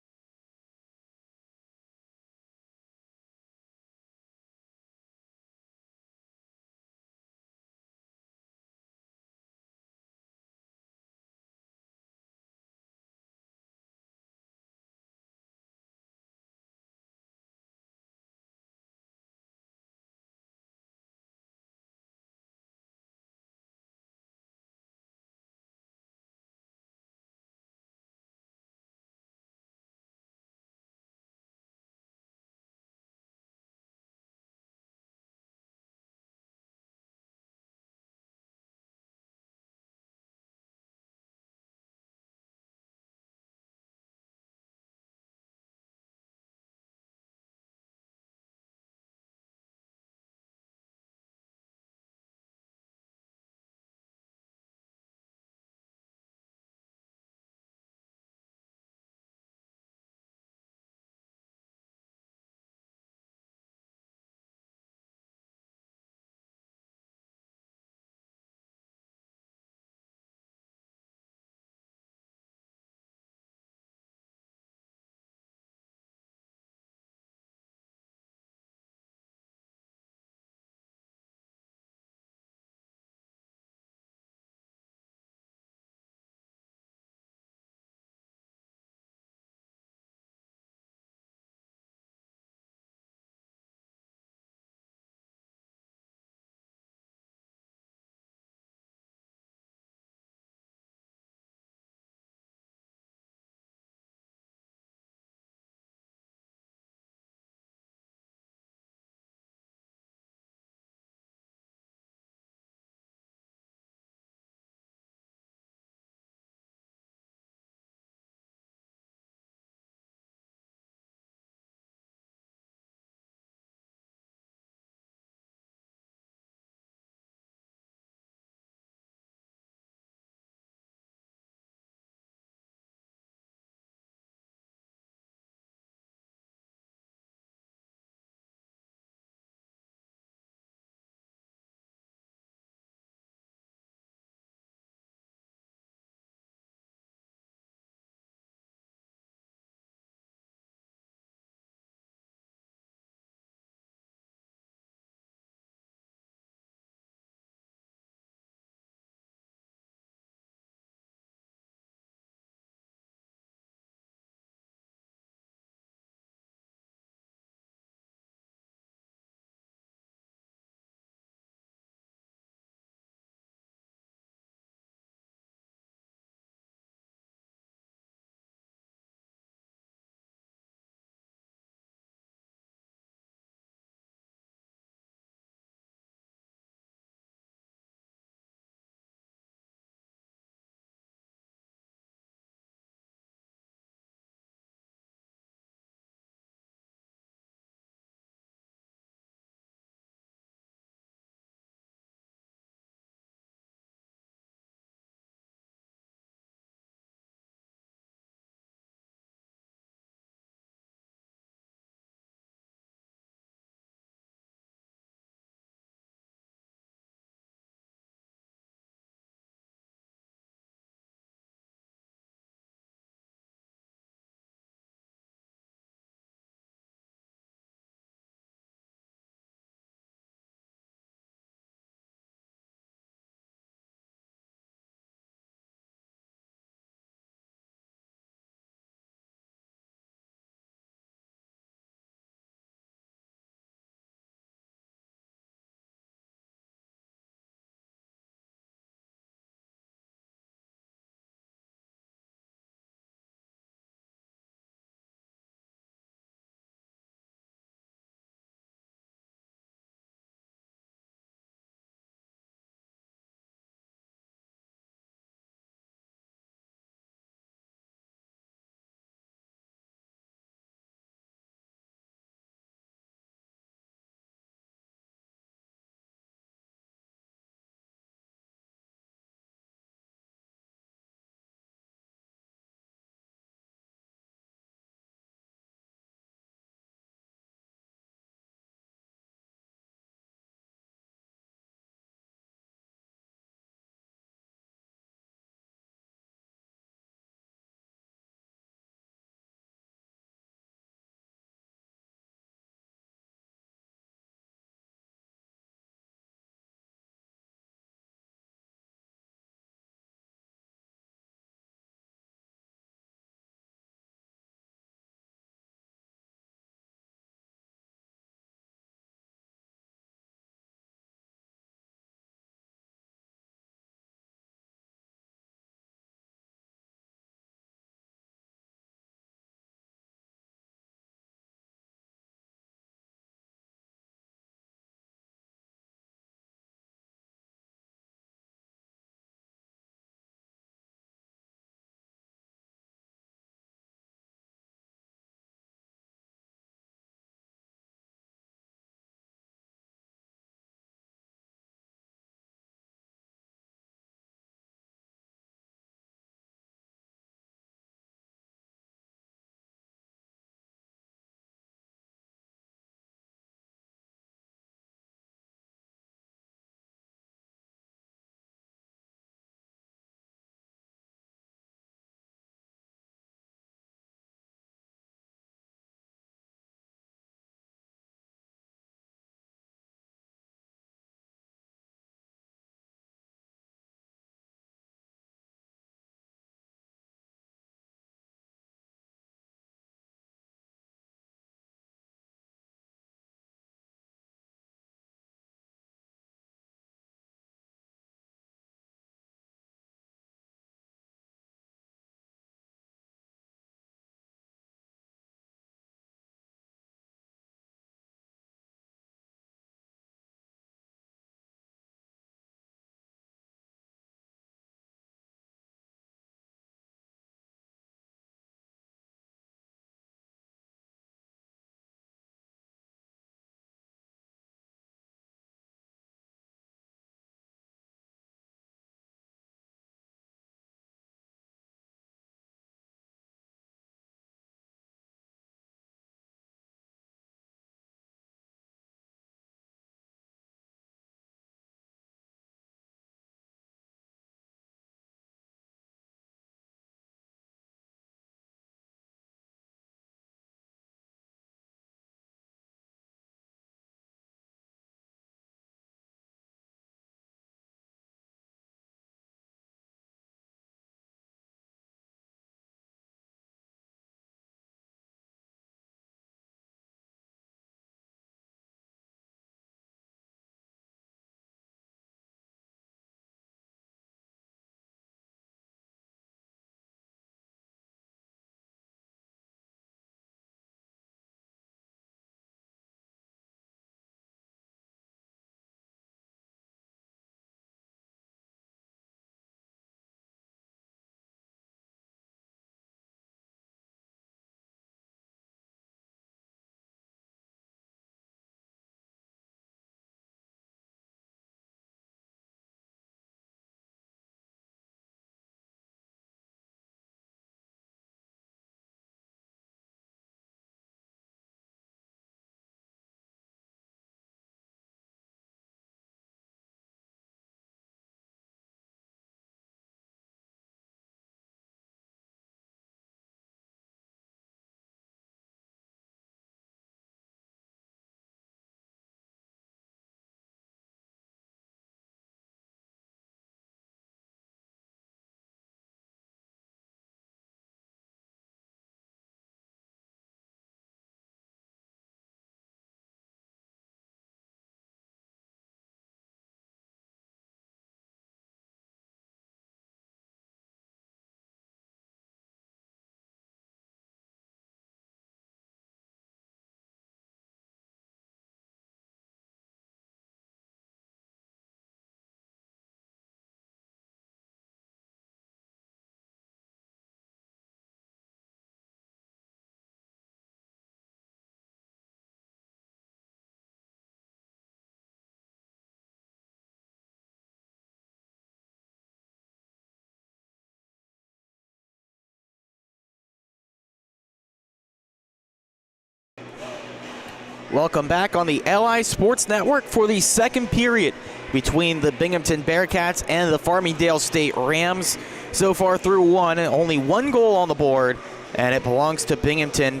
Welcome back on the LI Sports Network for the second period between the Binghamton Bearcats and the Farmingdale State Rams. So far through one, only one goal on the board, and it belongs to Binghamton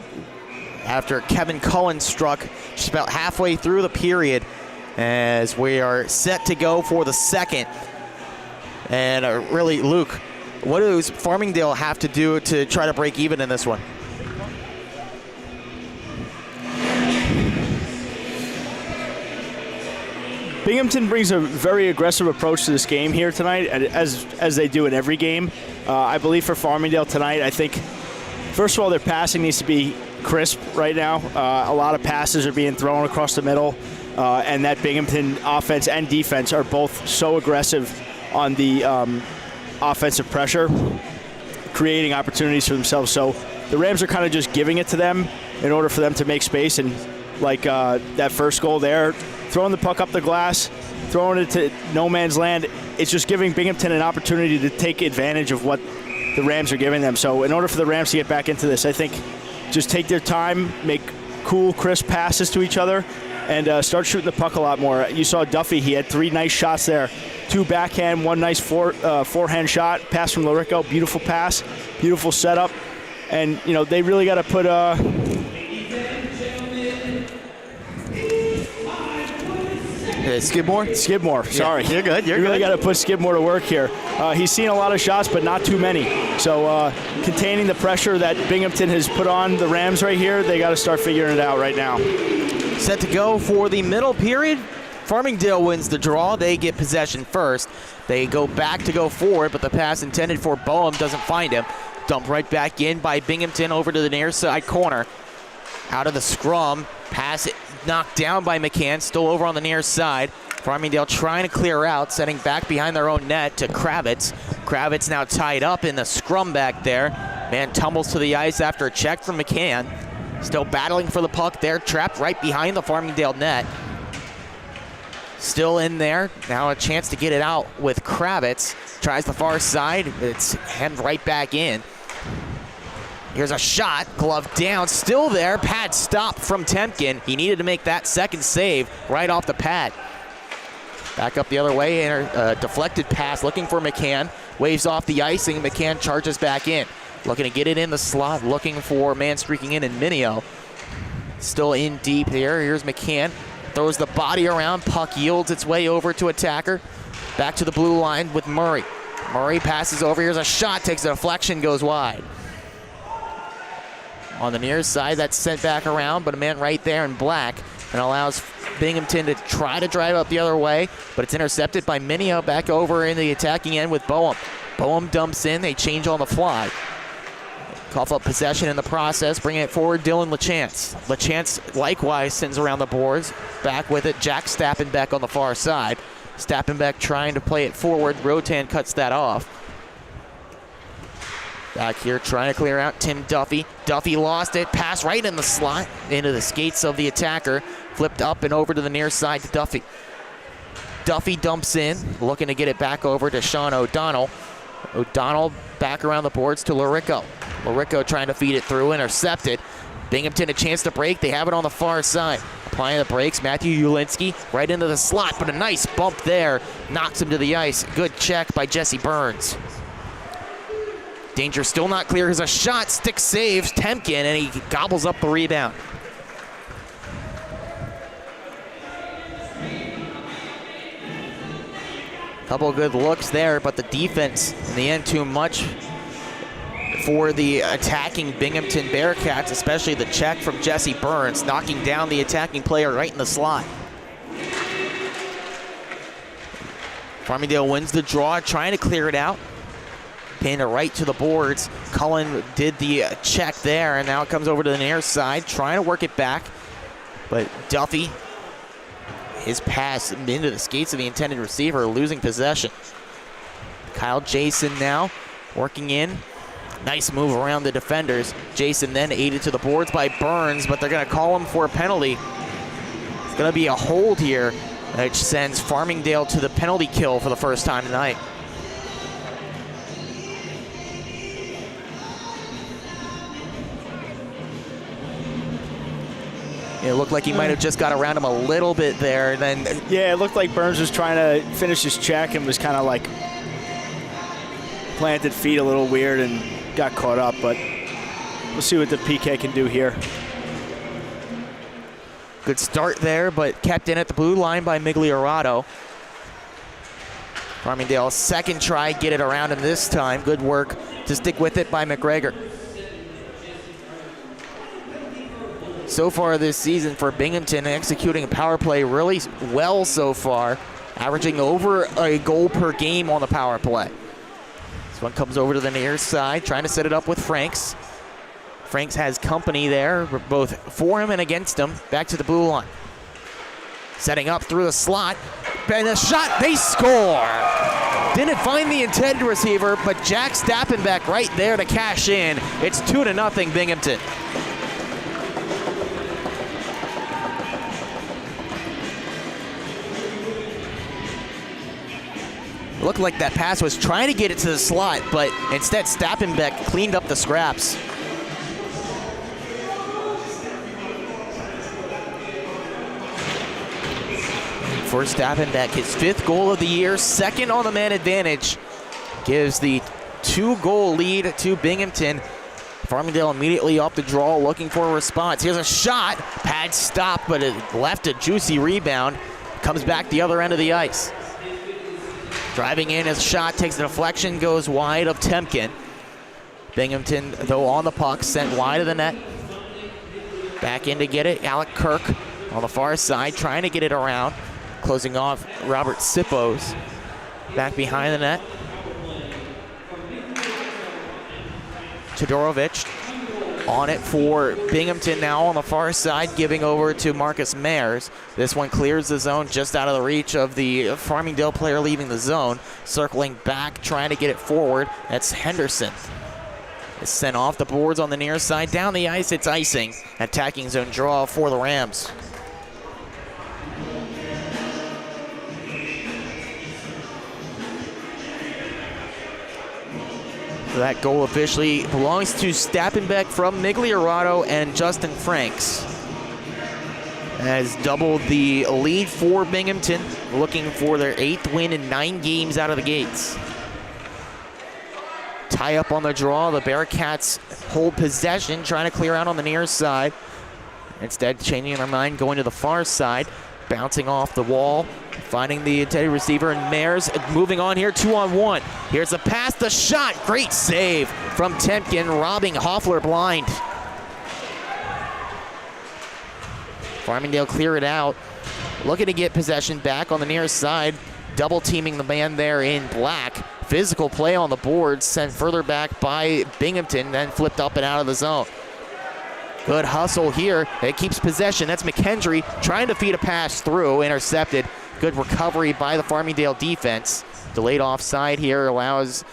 after Kevin Cullen struck just about halfway through the period, as we are set to go for the second. And really, Luke, what does Farmingdale have to do to try to break even in this one? Binghamton brings a very aggressive approach to this game here tonight, as they do in every game. I believe for Farmingdale tonight, I think, first of all, their passing needs to be crisp right now. A lot of passes are being thrown across the middle, and that Binghamton offense and defense are both so aggressive on the offensive pressure, creating opportunities for themselves. So the Rams are kind of just giving it to them in order for them to make space, and like that first goal there, throwing the puck up the glass, throwing it to no man's land, it's just giving Binghamton an opportunity to take advantage of what the Rams are giving them. So in order for the Rams to get back into this, I think just take their time, make cool, crisp passes to each other, and start shooting the puck a lot more. You saw Duffy, he had 3 nice shots there. 2 backhand, 1 nice forehand shot, pass from Larico, beautiful pass, beautiful setup. And, you know, they really got to put Skidmore, sorry. Yeah, you're good. You really got to put Skidmore to work here. He's seen a lot of shots, but not too many. So containing the pressure that Binghamton has put on the Rams right here, they got to start figuring it out right now. Set to go for the middle period. Farmingdale wins the draw. They get possession first. They go back to go forward, but the pass intended for Boehm doesn't find him. Dumped right back in by Binghamton over to the near side corner. Out of the scrum. Pass knocked down by McCann, still over on the near side. Farmingdale trying to clear out, setting back behind their own net to Kravitz. Kravitz now tied up in the scrum back there. Man tumbles to the ice after a check from McCann. Still battling for the puck there, trapped right behind the Farmingdale net. Still in there, now a chance to get it out with Kravitz. Tries the far side, it's hemmed right back in. Here's a shot, glove down, still there. Pad stop from Temkin. He needed to make that second save right off the pad. Back up the other way, and a deflected pass looking for McCann. Waves off the icing, McCann charges back in. Looking to get it in the slot, looking for man streaking in Minio. Still in deep here, here's McCann. Throws the body around, puck yields its way over to attacker. Back to the blue line with Murray. Murray passes over, here's a shot, takes a deflection, goes wide. On the near side, that's sent back around, but a man right there in black, and allows Binghamton to try to drive up the other way, but it's intercepted by Minio back over in the attacking end with Boehm. Boehm dumps in, they change on the fly. Cough up possession in the process, bringing it forward, Dylan LaChance. LaChance likewise sends around the boards, back with it, Jack Stappenbeck on the far side. Stappenbeck trying to play it forward, Rotan cuts that off. Back here trying to clear out Tim Duffy. Duffy lost it, pass right in the slot, into the skates of the attacker. Flipped up and over to the near side to Duffy. Duffy dumps in, looking to get it back over to Sean O'Donnell. O'Donnell back around the boards to Larico. Larico trying to feed it through, intercepted. Binghamton a chance to break, they have it on the far side. Applying the brakes, Matthew Ulinski right into the slot, but a nice bump there. Knocks him to the ice. Good check by Jesse Burns. Danger still not clear. Here's a shot, stick saves Temkin, and he gobbles up the rebound. Couple of good looks there, but the defense in the end too much for the attacking Binghamton Bearcats, especially the check from Jesse Burns, knocking down the attacking player right in the slot. Farmingdale wins the draw, trying to clear it out. Pinned it right to the boards. Cullen did the check there, and now it comes over to the near side, trying to work it back. But Duffy, his pass into the skates of the intended receiver, losing possession. Kyle Jason now working in. Nice move around the defenders. Jason then aided to the boards by Burns, but they're going to call him for a penalty. It's going to be a hold here, which sends Farmingdale to the penalty kill for the first time tonight. It looked like he might have just got around him a little bit there. Then yeah, it looked like Burns was trying to finish his check and was kind of like planted feet a little weird and got caught up, but we'll see what the PK can do here. Good start there, but kept in at the blue line by Migliorato. Farmingdale, second try, get it around him this time. Good work to stick with it by McGregor. So far this season for Binghamton, executing a power play really well so far, averaging over a goal per game on the power play. This one comes over to the near side, trying to set it up with Franks. Franks has company there, both for him and against him. Back to the blue line. Setting up through the slot, and a shot, they score! Didn't find the intended receiver, but Jack Stappenbeck right there to cash in. It's 2-0 Binghamton. Looked like that pass was trying to get it to the slot, but instead Stappenbeck cleaned up the scraps. For Stappenbeck, his 5th goal of the year, 2nd on the man advantage, gives the 2-goal lead to Binghamton. Farmingdale immediately off the draw, looking for a response. Here's a shot, pad stop, but it left a juicy rebound. Comes back the other end of the ice. Driving in, his shot takes a deflection, goes wide of Temkin. Binghamton, though, on the puck, sent wide of the net. Back in to get it, Alec Kirk on the far side, trying to get it around. Closing off Robert Sippos. Back behind the net. Todorovic on it for Binghamton now on the far side, giving over to Marcus Mayers. This one clears the zone just out of the reach of the Farmingdale player leaving the zone. Circling back, trying to get it forward. That's Henderson. It's sent off the boards on the near side. Down the ice, it's icing. Attacking zone draw for the Rams. That goal officially belongs to Stappenbeck from Migliorato and Justin Franks. Has doubled the lead for Binghamton, looking for their 8th win in 9 games out of the gates. Tie up on the draw, the Bearcats hold possession, trying to clear out on the near side. Instead, changing their mind, going to the far side, bouncing off the wall, finding the intended receiver, and Mayers moving on here, 2-on-1. Here's a pass, the shot, great save from Temkin, robbing Hoffler blind. Farmingdale clear it out, looking to get possession back on the near side, double teaming the man there in black. Physical play on the board, sent further back by Binghamton, then flipped up and out of the zone. Good hustle here, it keeps possession. That's McKendry trying to feed a pass through, intercepted. Good recovery by the Farmingdale defense. Delayed offside here allows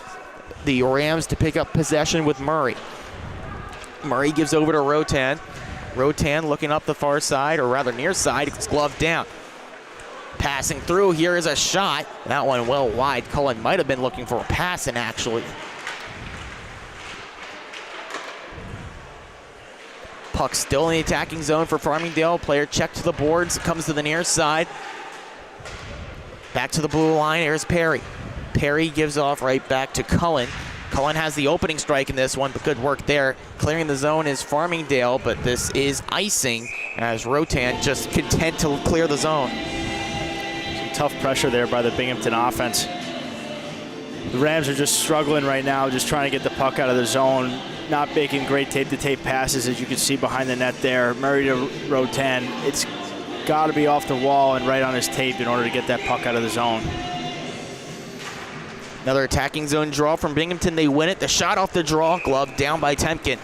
the Rams to pick up possession with Murray. Murray gives over to Rotan. Rotan looking up the far side, or rather near side, it's gloved down. Passing through, here is a shot. That one well wide. Cullen might have been looking for a pass in actually. Puck still in the attacking zone for Farmingdale. Player check to the boards, comes to the near side. Back to the blue line, here's Perry. Perry gives off right back to Cullen. Cullen has the opening strike in this one, but good work there. Clearing the zone is Farmingdale, but this is icing as Rotan just content to clear the zone. Some tough pressure there by the Binghamton offense. The Rams are just struggling right now, just trying to get the puck out of the zone. Not making great tape-to-tape passes, as you can see behind the net there. Murray to Rotan. It's got to be off the wall and right on his tape in order to get that puck out of the zone. Another attacking zone draw from Binghamton. They win it. The shot off the draw, glove down by Temkin.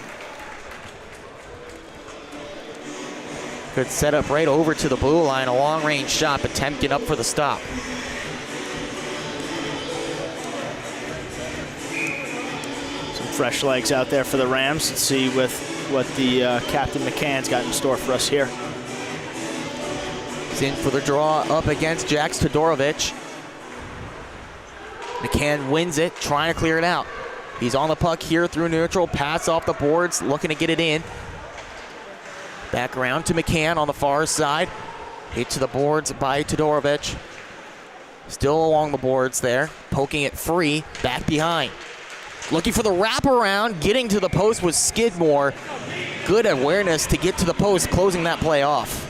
Good setup right over to the blue line. A long-range shot, but Temkin up for the stop. Fresh legs out there for the Rams. Let's see with what the Captain McCann's got in store for us here. He's in for the draw up against Jax Todorovic. McCann wins it, trying to clear it out. He's on the puck here through neutral, pass off the boards, looking to get it in. Back around to McCann on the far side. Hit to the boards by Todorovic. Still along the boards there. Poking it free. Back behind. Looking for the wraparound. Getting to the post was Skidmore. Good awareness to get to the post, closing that play off.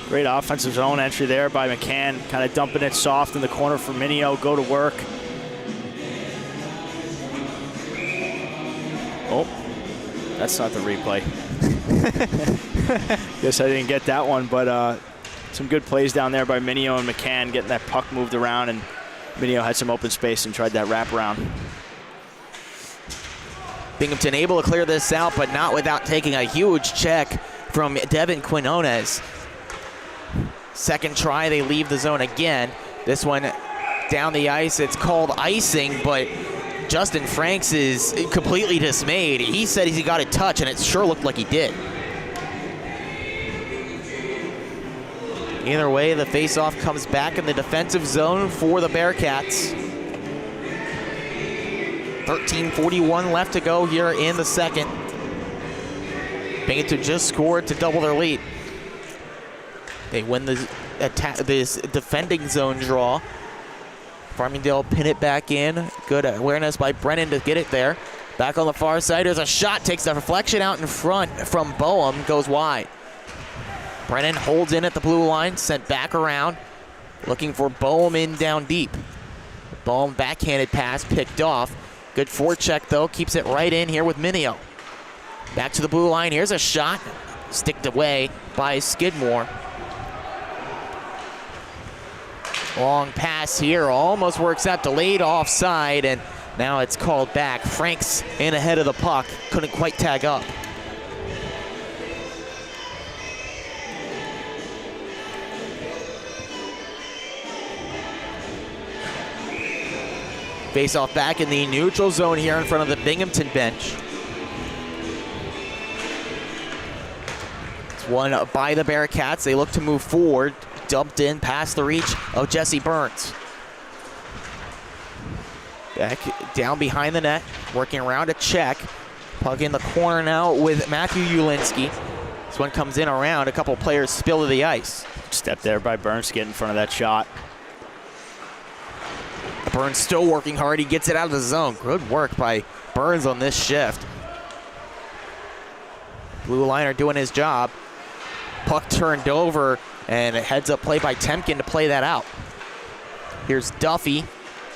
Great offensive zone entry there by McCann. Kind of dumping it soft in the corner for Minio. Go to work. Oh, that's not the replay. Guess I didn't get that one, but some good plays down there by Minio and McCann, getting that puck moved around, and Minio had some open space and tried that wraparound. Binghamton able to clear this out, but not without taking a huge check from Devin Quinones. Second try, they leave the zone again. This one down the ice, it's called icing, but Justin Franks is completely dismayed. He said he got a touch, and it sure looked like he did. Either way, the faceoff comes back in the defensive zone for the Bearcats. 13:41 left to go here in the second. Binghamton just scored to double their lead. They win this defending zone draw. Farmingdale pin it back in. Good awareness by Brennan to get it there. Back on the far side, there's a shot, takes the reflection out in front from Boehm, goes wide. Brennan holds in at the blue line, sent back around, looking for Boehm in down deep. Boehm backhanded pass, picked off. Good forecheck though, keeps it right in here with Minio. Back to the blue line, here's a shot, sticked away by Skidmore. Long pass here, almost works out, delayed offside, and now it's called back. Franks in ahead of the puck, couldn't quite tag up. Face off back in the neutral zone here in front of the Binghamton bench. It's won by the Bearcats. They look to move forward. Dumped in past the reach of Jesse Burns. Back down behind the net, working around a check. Puck in the corner now with Matthew Ulinski. This one comes in around, a couple players spill to the ice. Step there by Burns to get in front of that shot. Burns still working hard, he gets it out of the zone. Good work by Burns on this shift. Blue liner doing his job. Puck turned over, and a heads-up play by Temkin to play that out. Here's Duffy.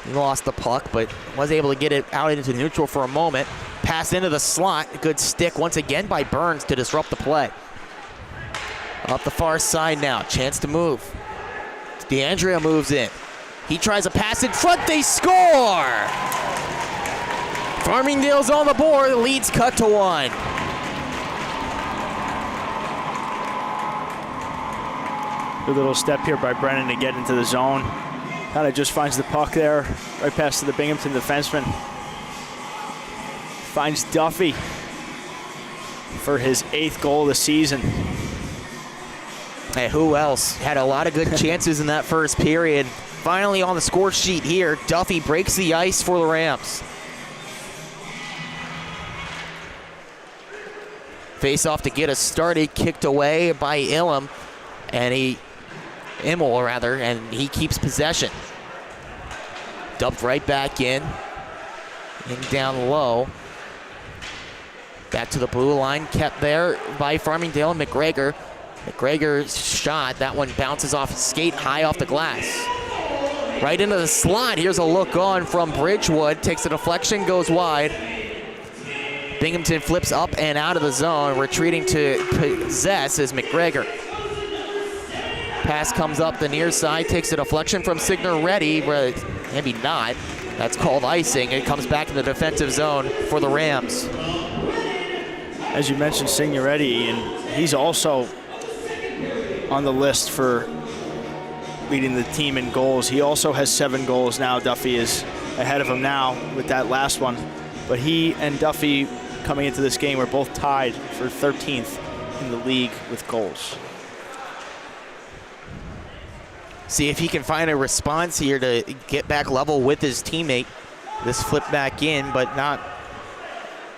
He lost the puck, but was able to get it out into neutral for a moment. Pass into the slot. A good stick once again by Burns to disrupt the play. Up the far side now. Chance to move. DeAndrea moves in. He tries a pass in front. They score! Farmingdale's on the board. The lead's cut to 1. Good little step here by Brennan to get into the zone. Kind of just finds the puck there, right past to the Binghamton defenseman. Finds Duffy for his 8th goal of the season. Hey, who else? Had a lot of good chances in that first period. Finally on the score sheet here, Duffy breaks the ice for the Rams. Face off to get us started, kicked away by Immel, and he keeps possession. Dumped right back in down low. Back to the blue line, kept there by Farmingdale and McGregor. McGregor's shot, that one bounces off his skate high off the glass. Right into the slot, here's a look on from Bridgewood, takes a deflection, goes wide. Binghamton flips up and out of the zone, retreating to possess is McGregor. Pass comes up the near side, takes a deflection from Signoretti, maybe not. That's called icing. It comes back in the defensive zone for the Rams. As you mentioned, Signoretti, and he's also on the list for leading the team in goals. He also has 7 goals now. Duffy is ahead of him now with that last one. But he and Duffy coming into this game are both tied for 13th in the league with goals. See if he can find a response here to get back level with his teammate. This flip back in, but not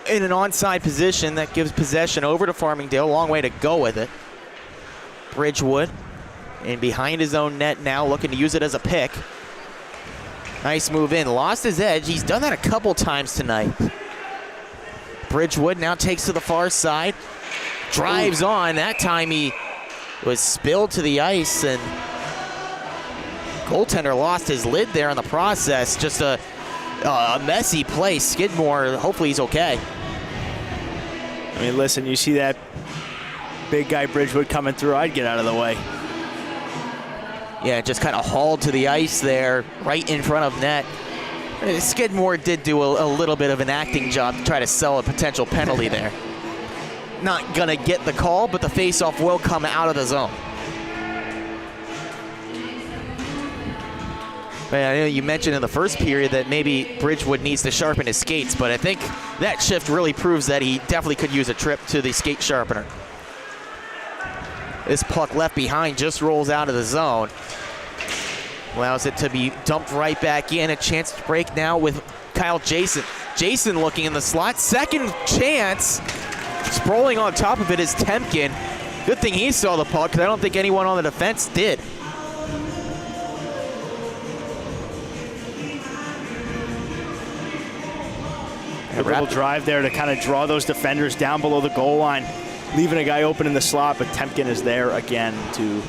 in an onside position that gives possession over to Farmingdale. A long way to go with it. Bridgewood and behind his own net now, looking to use it as a pick. Nice move in, lost his edge. He's done that a couple times tonight. Bridgewood now takes to the far side, drives on. That time he was spilled to the ice, and goaltender lost his lid there in the process. Just a messy play. Skidmore, hopefully he's okay. I mean, listen, you see that big guy Bridgewood coming through, I'd get out of the way. Yeah, just kind of hauled to the ice there, right in front of net. Skidmore did do a little bit of an acting job to try to sell a potential penalty there. Not gonna get the call, but the faceoff will come out of the zone. Man, I know you mentioned in the first period that maybe Bridgewood needs to sharpen his skates, but I think that shift really proves that he definitely could use a trip to the skate sharpener. This puck left behind just rolls out of the zone. Allows it to be dumped right back in. A chance to break now with Kyle Jason. Jason looking in the slot. Second chance. Sprawling on top of it is Temkin. Good thing he saw the puck, because I don't think anyone on the defense did. A little drive there to kind of draw those defenders down below the goal line, leaving a guy open in the slot, but Temkin is there again to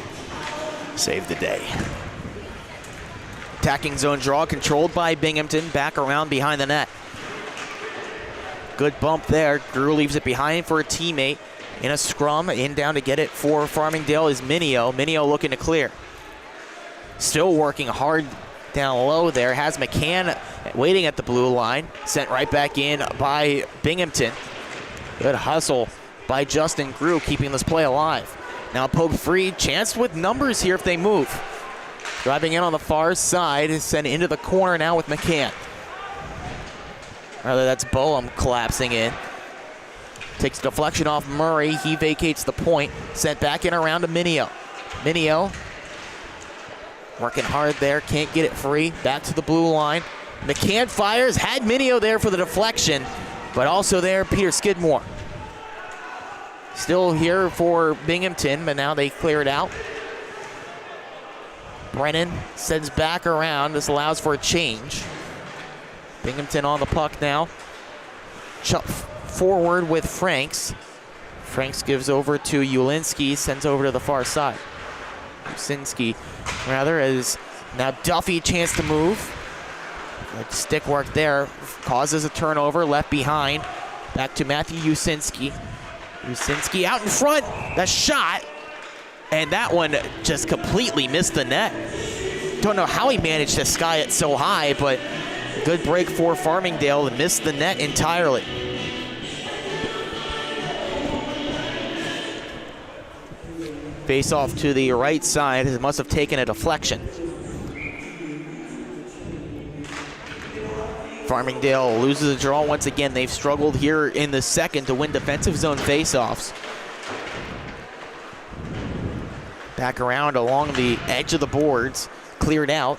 save the day. Attacking zone draw controlled by Binghamton, back around behind the net. Good bump there. Drew leaves it behind for a teammate. In a scrum, in down to get it for Farmingdale is Minio. Minio looking to clear. Still working hard down low there. Has McCann waiting at the blue line. Sent right back in by Binghamton. Good hustle by Justin Grew, keeping this play alive. Now poke free, chance with numbers here if they move. Driving in on the far side, is sent into the corner now with McCann. Rather, that's Boehm collapsing in. Takes deflection off Murray. He vacates the point. Sent back in around to Minio. Minio working hard there. Can't get it free. Back to the blue line. McCann fires. Had Minio there for the deflection, but also there Peter Skidmore. Still here for Binghamton, but now they clear it out. Brennan sends back around. This allows for a change. Binghamton on the puck now. Chuck forward with Franks. Franks gives over to Ulinski, sends over to the far side. Usinski, rather, as now Duffy chance to move. Good stick work there. Causes a turnover, left behind. Back to Matthew Usinski. Usinski out in front. The shot. And that one just completely missed the net. Don't know how he managed to sky it so high, but good break for Farmingdale and missed the net entirely. Face off to the right side. It must have taken a deflection. Farmingdale loses the draw once again. They've struggled here in the second to win defensive zone faceoffs. Back around along the edge of the boards, cleared out.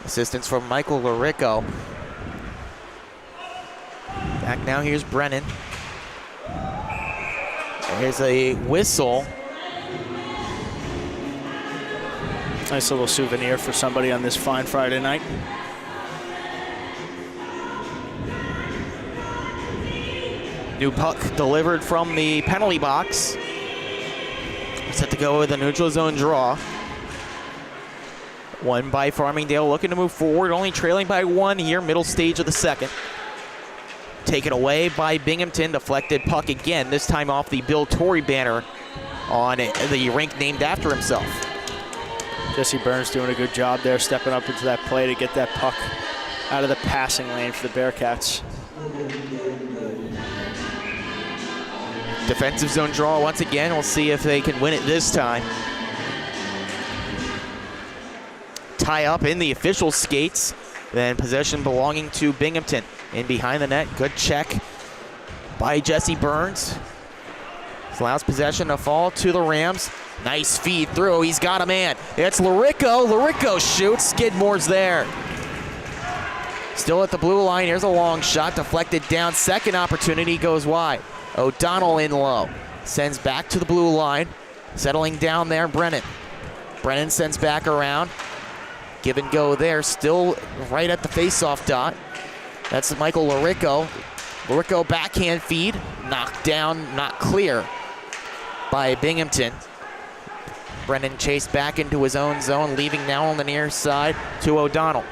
Assistance from Michael Larico. Back now, here's Brennan. There's a whistle. Nice little souvenir for somebody on this fine Friday night. New puck delivered from the penalty box. Set to go with a neutral zone draw. One by Farmingdale, looking to move forward, only trailing by one here, middle stage of the second. Taken away by Binghamton, deflected puck again, this time off the Bill Torrey banner on the rink named after himself. Jesse Burns doing a good job there, stepping up into that play to get that puck out of the passing lane for the Bearcats. Defensive zone draw once again. We'll see if they can win it this time. Tie up in the official skates. Then possession belonging to Binghamton. In behind the net. Good check by Jesse Burns. This allows possession to fall to the Rams. Nice feed through. He's got a man. It's Larico. Larico shoots. Skidmore's there. Still at the blue line. Here's a long shot, deflected down. Second opportunity goes wide. O'Donnell in low. Sends back to the blue line. Settling down there, Brennan. Brennan sends back around. Give and go there, still right at the face-off dot. That's Michael Larico. Larico backhand feed, knocked down, not clear by Binghamton. Brennan chased back into his own zone, leaving now on the near side to O'Donnell.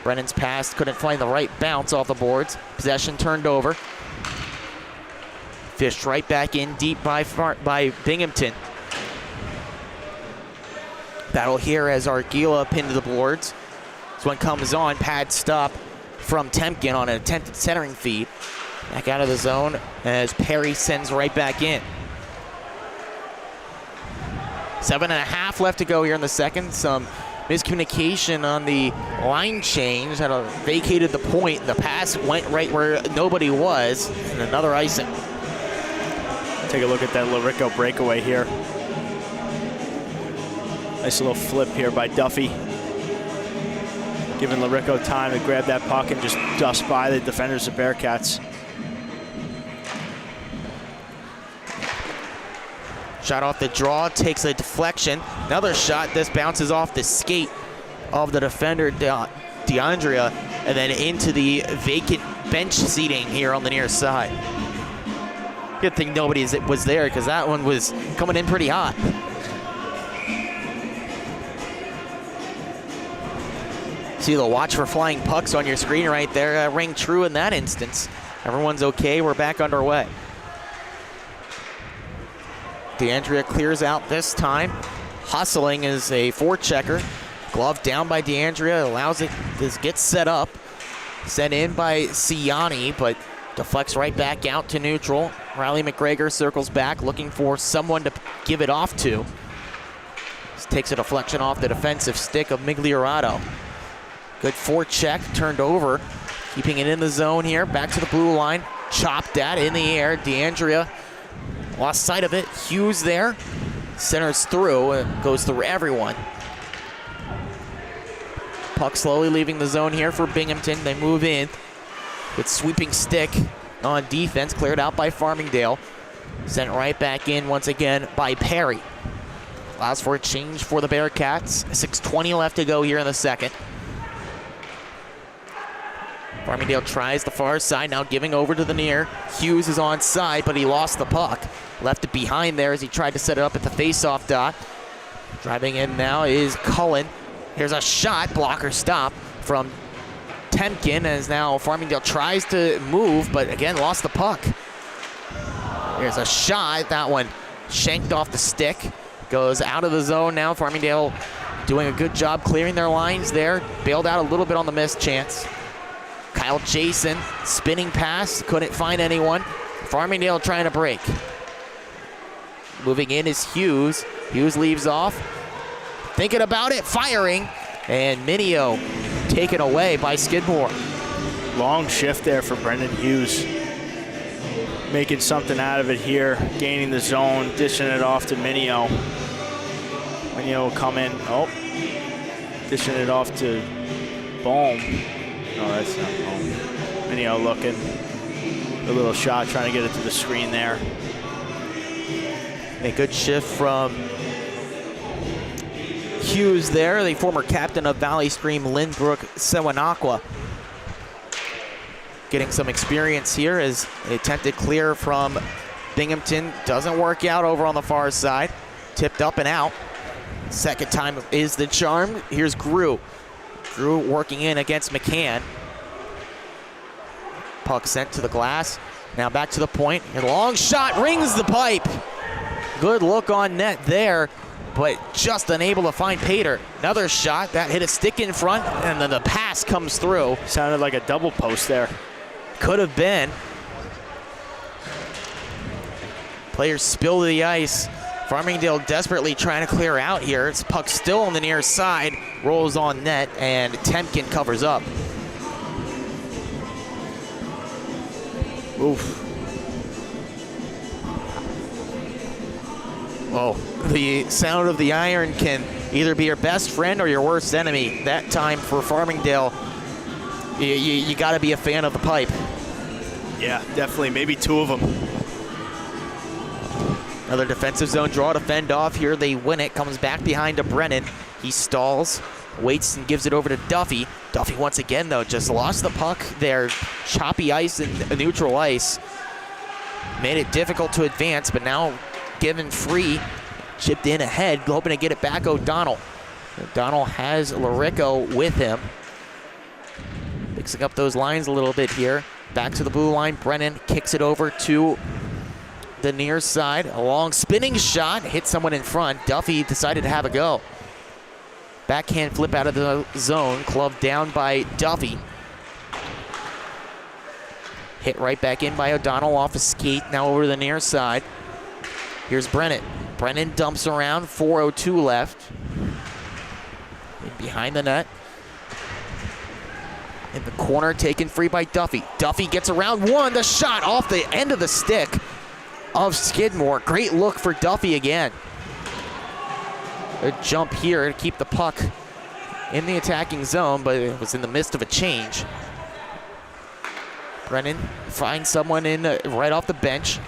Brennan's pass couldn't find the right bounce off the boards. Possession turned over. Fished right back in deep by Binghamton. Battle here as Argila pinned to the boards. This one comes on, pad stop from Temkin on an attempted centering feed. Back out of the zone as Perry sends right back in. 7.5 left to go here in the second. Some miscommunication on the line change that vacated the point. The pass went right where nobody was, and another icing. Take a look at that Larico breakaway here. Nice little flip here by Duffy. Giving Larico time to grab that puck and just dust by the defenders of Bearcats. Shot off the draw, takes a deflection. Another shot, this bounces off the skate of the defender, DeAndrea, and then into the vacant bench seating here on the near side. Good thing nobody was there, because that one was coming in pretty hot. See the watch for flying pucks on your screen right there. Rang true in that instance. Everyone's okay, we're back underway. DeAndrea clears out this time. Hustling is a forechecker. Glove down by DeAndrea, allows it to get set up. Sent in by Ciani, but deflects right back out to neutral. Riley McGregor circles back, looking for someone to give it off to. This takes a deflection off the defensive stick of Migliorato. Good forecheck, turned over. Keeping it in the zone here, back to the blue line. Chopped at in the air. DeAndrea lost sight of it. Hughes there. Centers through, goes through everyone. Puck slowly leaving the zone here for Binghamton. They move in. Good sweeping stick on defense, cleared out by Farmingdale. Sent right back in once again by Perry. Allows for a change for the Bearcats. 6:20 left to go here in the second. Farmingdale tries the far side, now giving over to the near. Hughes is on side, but he lost the puck. Left it behind there as he tried to set it up at the face-off dot. Driving in now is Cullen. Here's a shot, blocker stop from Temkin, as now Farmingdale tries to move, but again, lost the puck. Here's a shot, that one shanked off the stick. Goes out of the zone now. Farmingdale doing a good job clearing their lines there. Bailed out a little bit on the missed chance. Kyle Jason, spinning pass, couldn't find anyone. Farmingdale trying to break. Moving in is Hughes. Hughes leaves off. Thinking about it, firing. And Minio taken away by Skidmore. Long shift there for Brendan Hughes. Making something out of it here. Gaining the zone, dishing it off to Minio. Minio will come in. Oh, dishing it off to Bohm. No, that's not home. Minio looking. A little shot, trying to get it to the screen there. A good shift from Hughes there, the former captain of Valley Stream, Lynbrook Sewanakwa. Getting some experience here as the attempted clear from Binghamton doesn't work out over on the far side. Tipped up and out. Second time is the charm. Here's Grew. Drew working in against McCann. Puck sent to the glass. Now back to the point. A long shot rings the pipe. Good look on net there, but just unable to find Pater. Another shot that hit a stick in front, and then the pass comes through. Sounded like a double post there. Could have been. Players spill to the ice. Farmingdale desperately trying to clear out here. It's puck still on the near side, rolls on net, and Temkin covers up. Oof. Oh, the sound of the iron can either be your best friend or your worst enemy. That time for Farmingdale, you got to be a fan of the pipe. Yeah, definitely. Maybe two of them. Another defensive zone draw to fend off here. They win it. Comes back behind to Brennan. He stalls, waits, and gives it over to Duffy. Duffy once again, though, just lost the puck there. Choppy ice and neutral ice. Made it difficult to advance, but now given free. Chipped in ahead, hoping to get it back O'Donnell. O'Donnell has Larico with him. Mixing up those lines a little bit here. Back to the blue line. Brennan kicks it over to the near side. A long spinning shot. Hit someone in front. Duffy decided to have a go. Backhand flip out of the zone. Clubbed down by Duffy. Hit right back in by O'Donnell off a skate. Now over to the near side. Here's Brennan. Brennan dumps around. 4:02 left. Behind the net. In the corner, taken free by Duffy. Duffy gets around one. The shot off the end of the stick of Skidmore. Great look for Duffy again. A jump here to keep the puck in the attacking zone, but it was in the midst of a change. Brennan finds someone in right off the bench.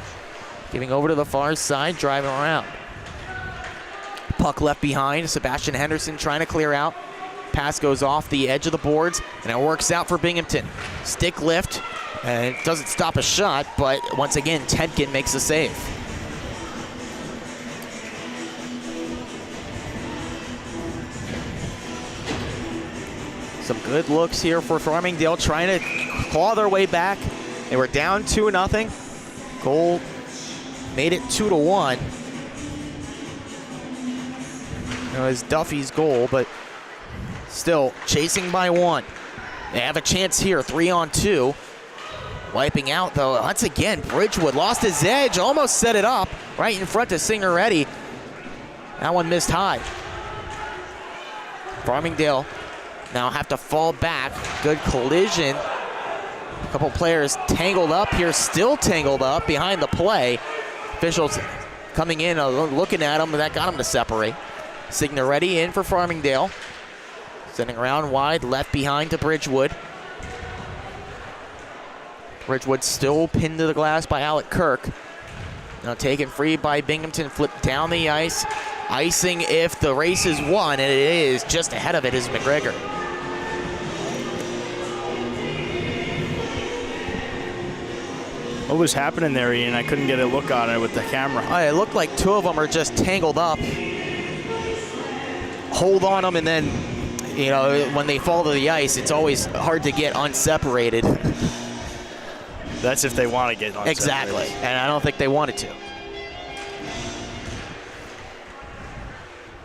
Giving over to the far side, driving around. Puck left behind. Sebastian Henderson trying to clear out. Pass goes off the edge of the boards, and it works out for Binghamton. Stick lift, and it doesn't stop a shot, but once again, Tedkin makes a save. Some good looks here for Farmingdale, trying to claw their way back. They were down 2-0. Goal made it 2-1. It was Duffy's goal, but still chasing by one. They have a chance here, 3-on-2. Wiping out, though, once again, Bridgewood lost his edge, almost set it up right in front to Signoretti. That one missed high. Farmingdale now have to fall back. Good collision. A couple players tangled up here, still tangled up behind the play. Officials coming in, looking at them, but that got them to separate. Signoretti in for Farmingdale. Sending around wide, left behind to Bridgewood. Bridgewood still pinned to the glass by Alec Kirk. Now taken free by Binghamton, flipped down the ice. Icing if the race is won, and it is. Just ahead of it is McGregor. What was happening there, Ian? I couldn't get a look on it with the camera. It looked like two of them are just tangled up. Hold on them, and then, you know, when they fall to the ice, it's always hard to get unseparated. That's if they want to get unseparated. Exactly, and I don't think they wanted to.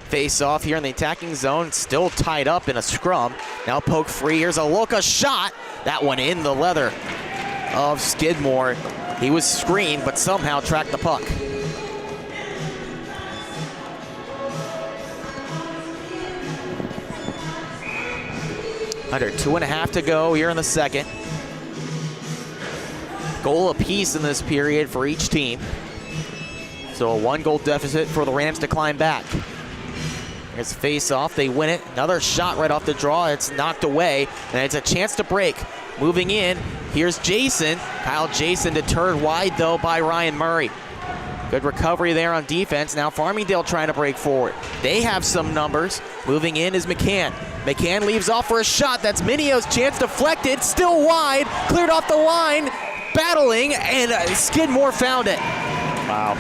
Face off here in the attacking zone, still tied up in a scrum. Now poke free, here's a look, a shot. That one in the leather of Skidmore. He was screened, but somehow tracked the puck. Under 2.5 to go here in the second. Goal apiece in this period for each team. So a 1-goal deficit for the Rams to climb back. Here's a face-off, they win it. Another shot right off the draw, it's knocked away, and it's a chance to break. Moving in, here's Jason. Kyle Jason deterred wide, though, by Ryan Murray. Good recovery there on defense. Now Farmingdale trying to break forward. They have some numbers. Moving in is McCann. McCann leaves off for a shot. That's Minio's chance, deflected, still wide, cleared off the line, battling, and Skidmore found it. Wow.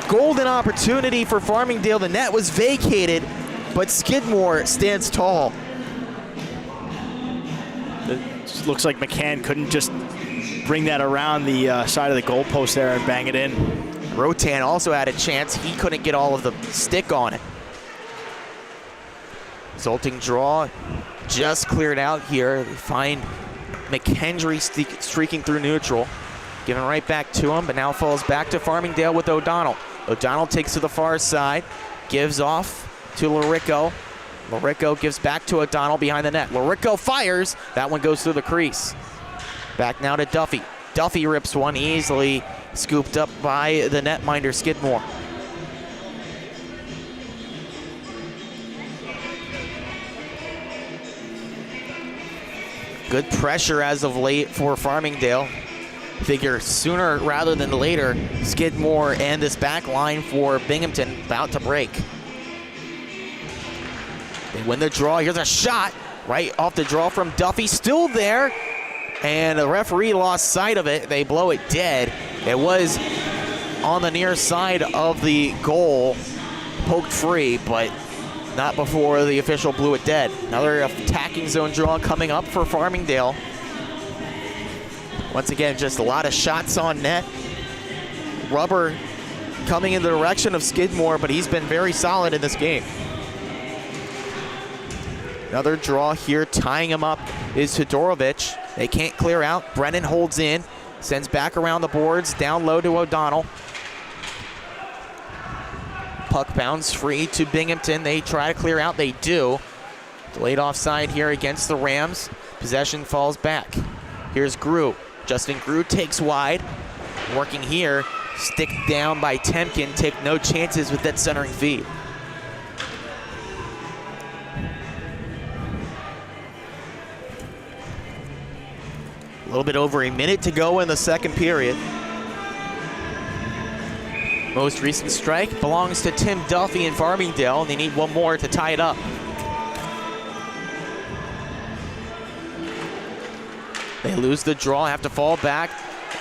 Golden opportunity for Farmingdale. The net was vacated, but Skidmore stands tall. It just looks like McCann couldn't just bring that around the side of the goalpost there and bang it in. Rotan also had a chance. He couldn't get all of the stick on it. Resulting draw just cleared out here. They find McHenry streaking through neutral. Giving right back to him, but now falls back to Farmingdale with O'Donnell. O'Donnell takes to the far side, gives off to Larico. Larico gives back to O'Donnell behind the net. Larico fires. That one goes through the crease. Back now to Duffy. Duffy rips one easily, scooped up by the netminder Skidmore. Good pressure as of late for Farmingdale. Figure sooner rather than later, Skidmore and this back line for Binghamton about to break. They win the draw. Here's a shot right off the draw from Duffy. Still there. And the referee lost sight of it. They blow it dead. It was on the near side of the goal, poked free, but not before the official blew it dead. Another attacking zone draw coming up for Farmingdale. Once again, just a lot of shots on net. Rubber coming in the direction of Skidmore, but he's been very solid in this game. Another draw here, tying him up is Todorovic. They can't clear out. Brennan holds in, sends back around the boards, down low to O'Donnell. Puck bounds free to Binghamton. They try to clear out, they do. Delayed offside here against the Rams. Possession falls back. Here's Grew. Justin Grew takes wide. Working here, stick down by Temkin. Take no chances with that centering feed. A little bit over a minute to go in the second period. Most recent strike belongs to Tim Duffy in Farmingdale. They need one more to tie it up. They lose the draw, have to fall back.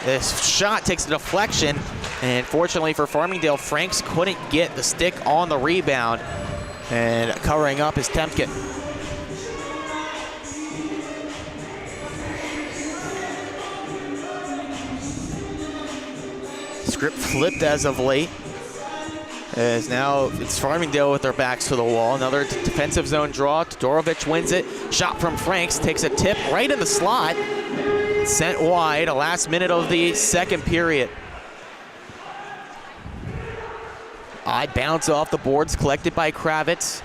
This shot takes a deflection, and fortunately for Farmingdale, Franks couldn't get the stick on the rebound, and covering up is Temkin. Script flipped as of late, as now it's Farmingdale with their backs to the wall. Another defensive zone draw. Todorovic wins it. Shot from Franks, takes a tip right in the slot. Sent wide, a last minute of the second period. Odd bounce off the boards, collected by Kravitz.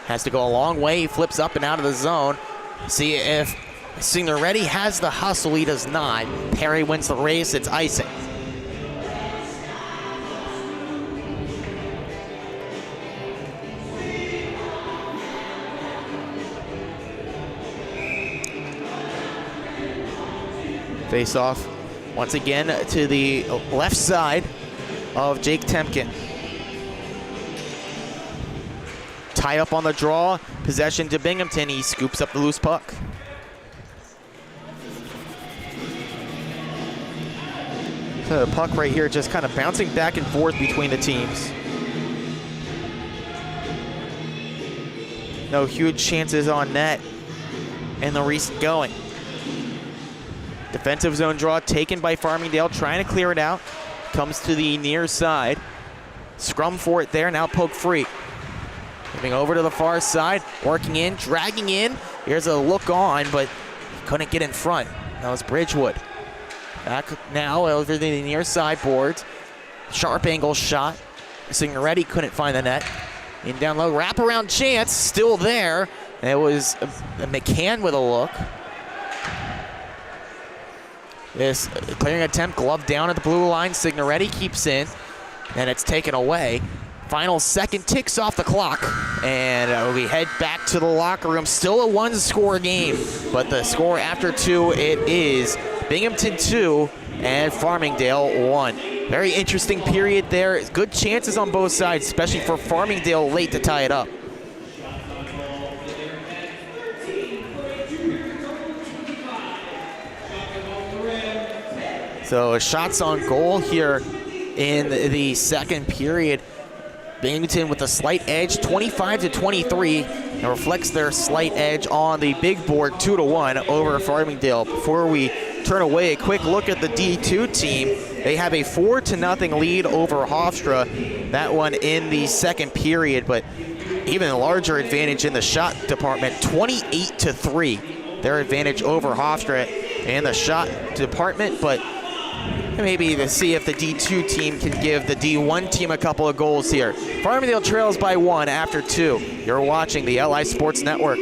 Has to go a long way, he flips up and out of the zone. See if Signoretti has the hustle, he does not. Perry wins the race, it's icing. Face off once again to the left side of Jake Temkin. Tied up on the draw, possession to Binghamton. He scoops up the loose puck. So the puck right here just kind of bouncing back and forth between the teams. No huge chances on net in the recent going. Defensive zone draw taken by Farmingdale, trying to clear it out. Comes to the near side. Scrum for it there, now poke free. Moving over to the far side, working in, dragging in. Here's a look on, but couldn't get in front. That was Bridgewood. Back now over the near side boards. Sharp angle shot. Signoretti couldn't find the net. In down low, wraparound chance, still there. And it was McCann with a look. This clearing attempt, glove down at the blue line. Signoretti keeps in, and it's taken away. Final second ticks off the clock, and we head back to the locker room. Still a one-score game, but the score after two, it is Binghamton 2 and Farmingdale 1. Very interesting period there. Good chances on both sides, especially for Farmingdale late to tie it up. So shots on goal here in the second period. Binghamton with a slight edge, 25-23. It reflects their slight edge on the big board, 2-1 over Farmingdale. Before we turn away, a quick look at the D2 team. They have a 4-0 lead over Hofstra. That one in the second period, but even a larger advantage in the shot department, 28-3. Their advantage over Hofstra in the shot department, but maybe to see if the D2 team can give the D1 team a couple of goals here. Farmingdale trails by 1 after 2. You're watching the LI Sports Network.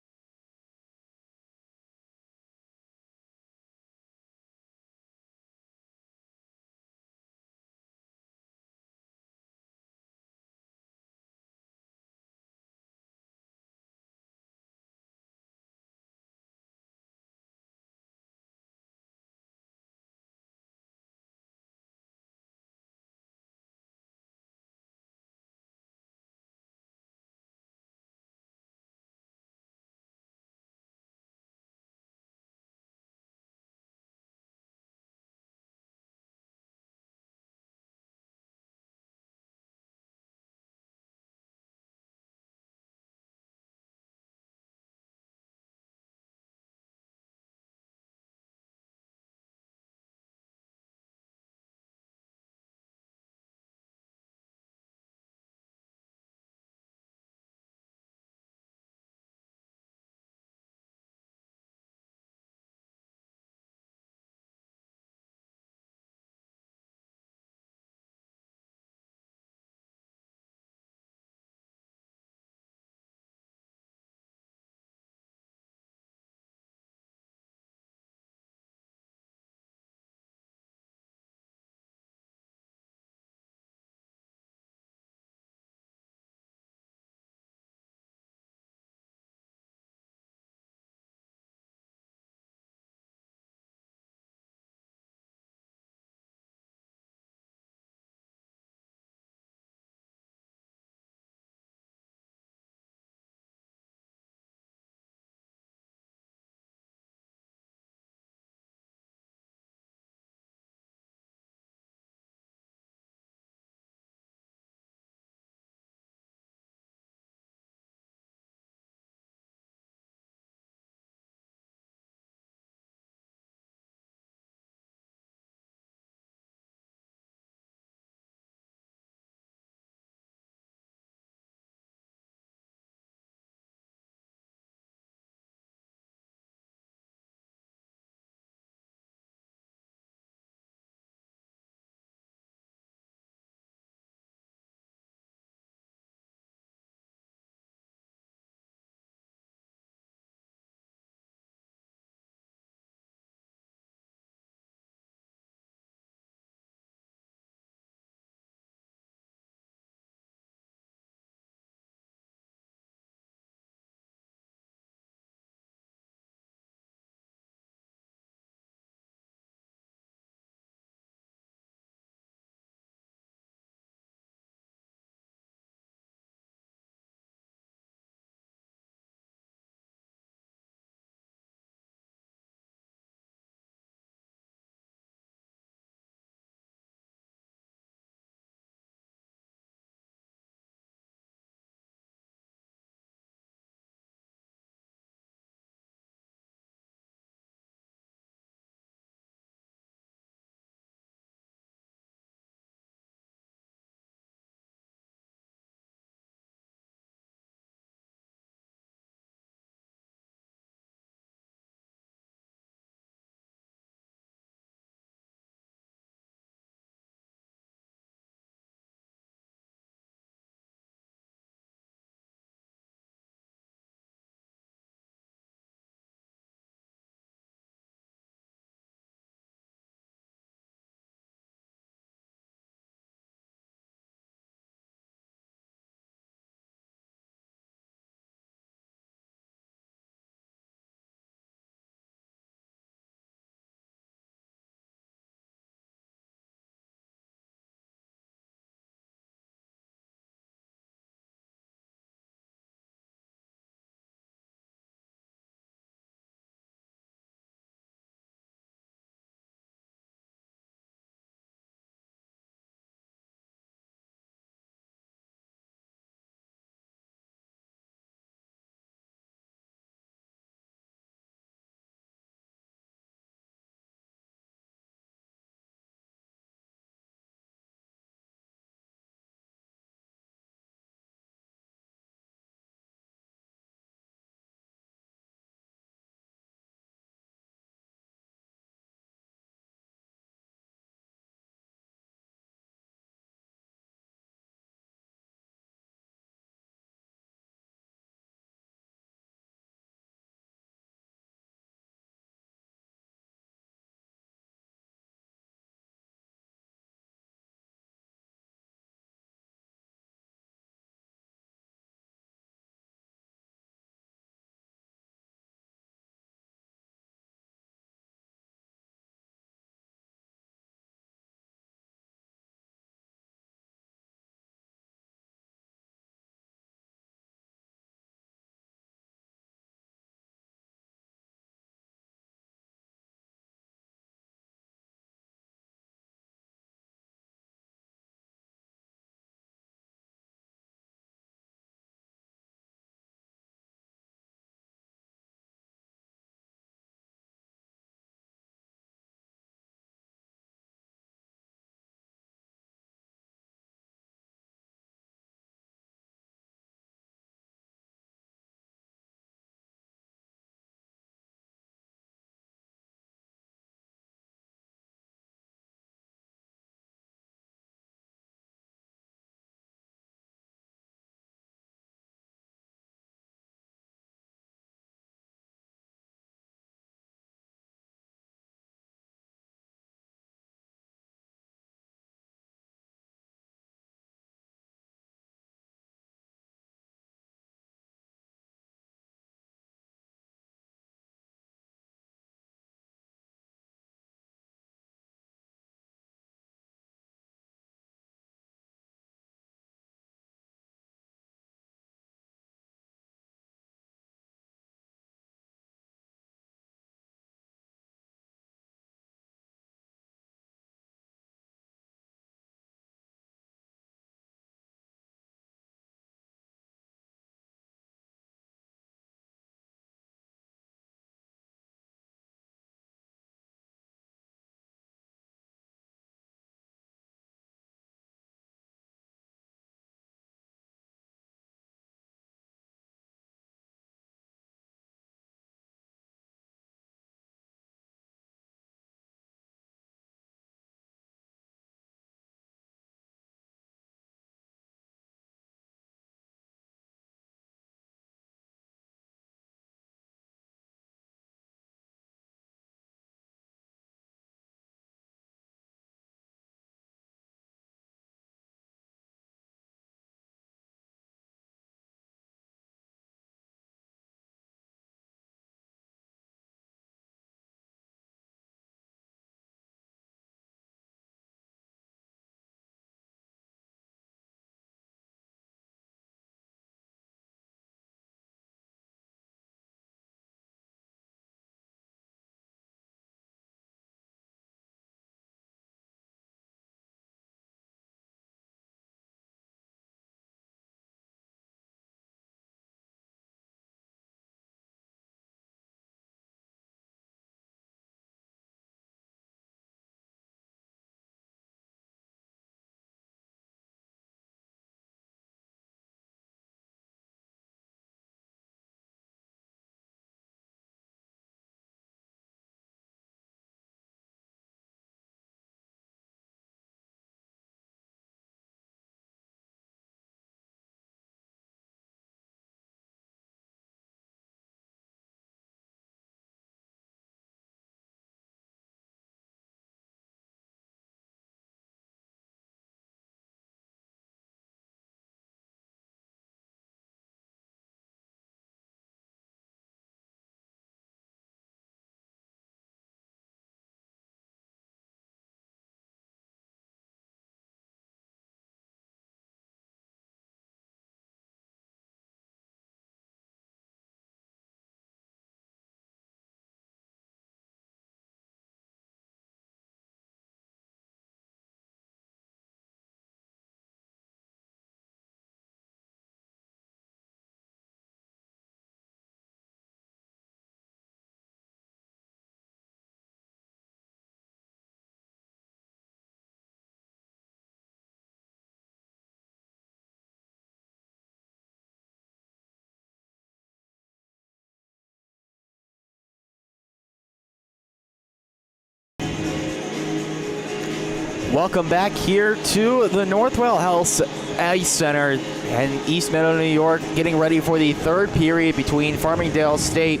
Welcome back here to the Northwell Health Ice Center in East Meadow, New York, getting ready for the third period between Farmingdale State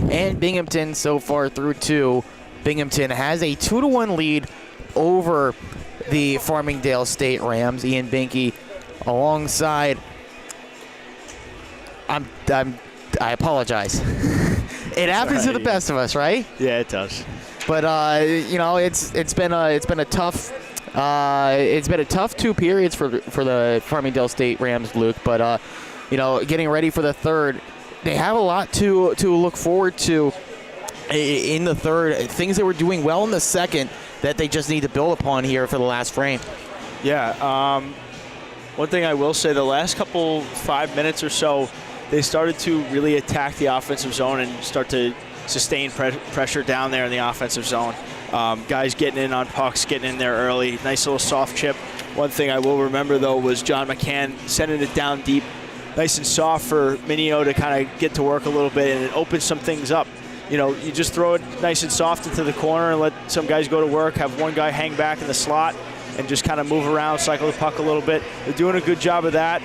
and Binghamton so far through two. Binghamton has a 2-1 lead over the Farmingdale State Rams. Ian Binky alongside, I apologize. It happens to the best of us, right? Yeah, it does. But it's been a tough 2 periods for the Farmingdale State Rams, Luke. But getting ready for the third, they have a lot to look forward to in the third. Things they were doing well in the second that they just need to build upon here for the last frame. Yeah. One thing I will say, the last 5 minutes or so, they started to really attack the offensive zone and start to sustain pressure down there in the offensive zone. Guys getting in on pucks, getting in there early. Nice little soft chip. One thing I will remember, though, was John McCann sending it down deep, nice and soft for Minio to kind of get to work a little bit, and it opens some things up. You just throw it nice and soft into the corner and let some guys go to work, have one guy hang back in the slot and just kind of move around, cycle the puck a little bit. They're doing a good job of that.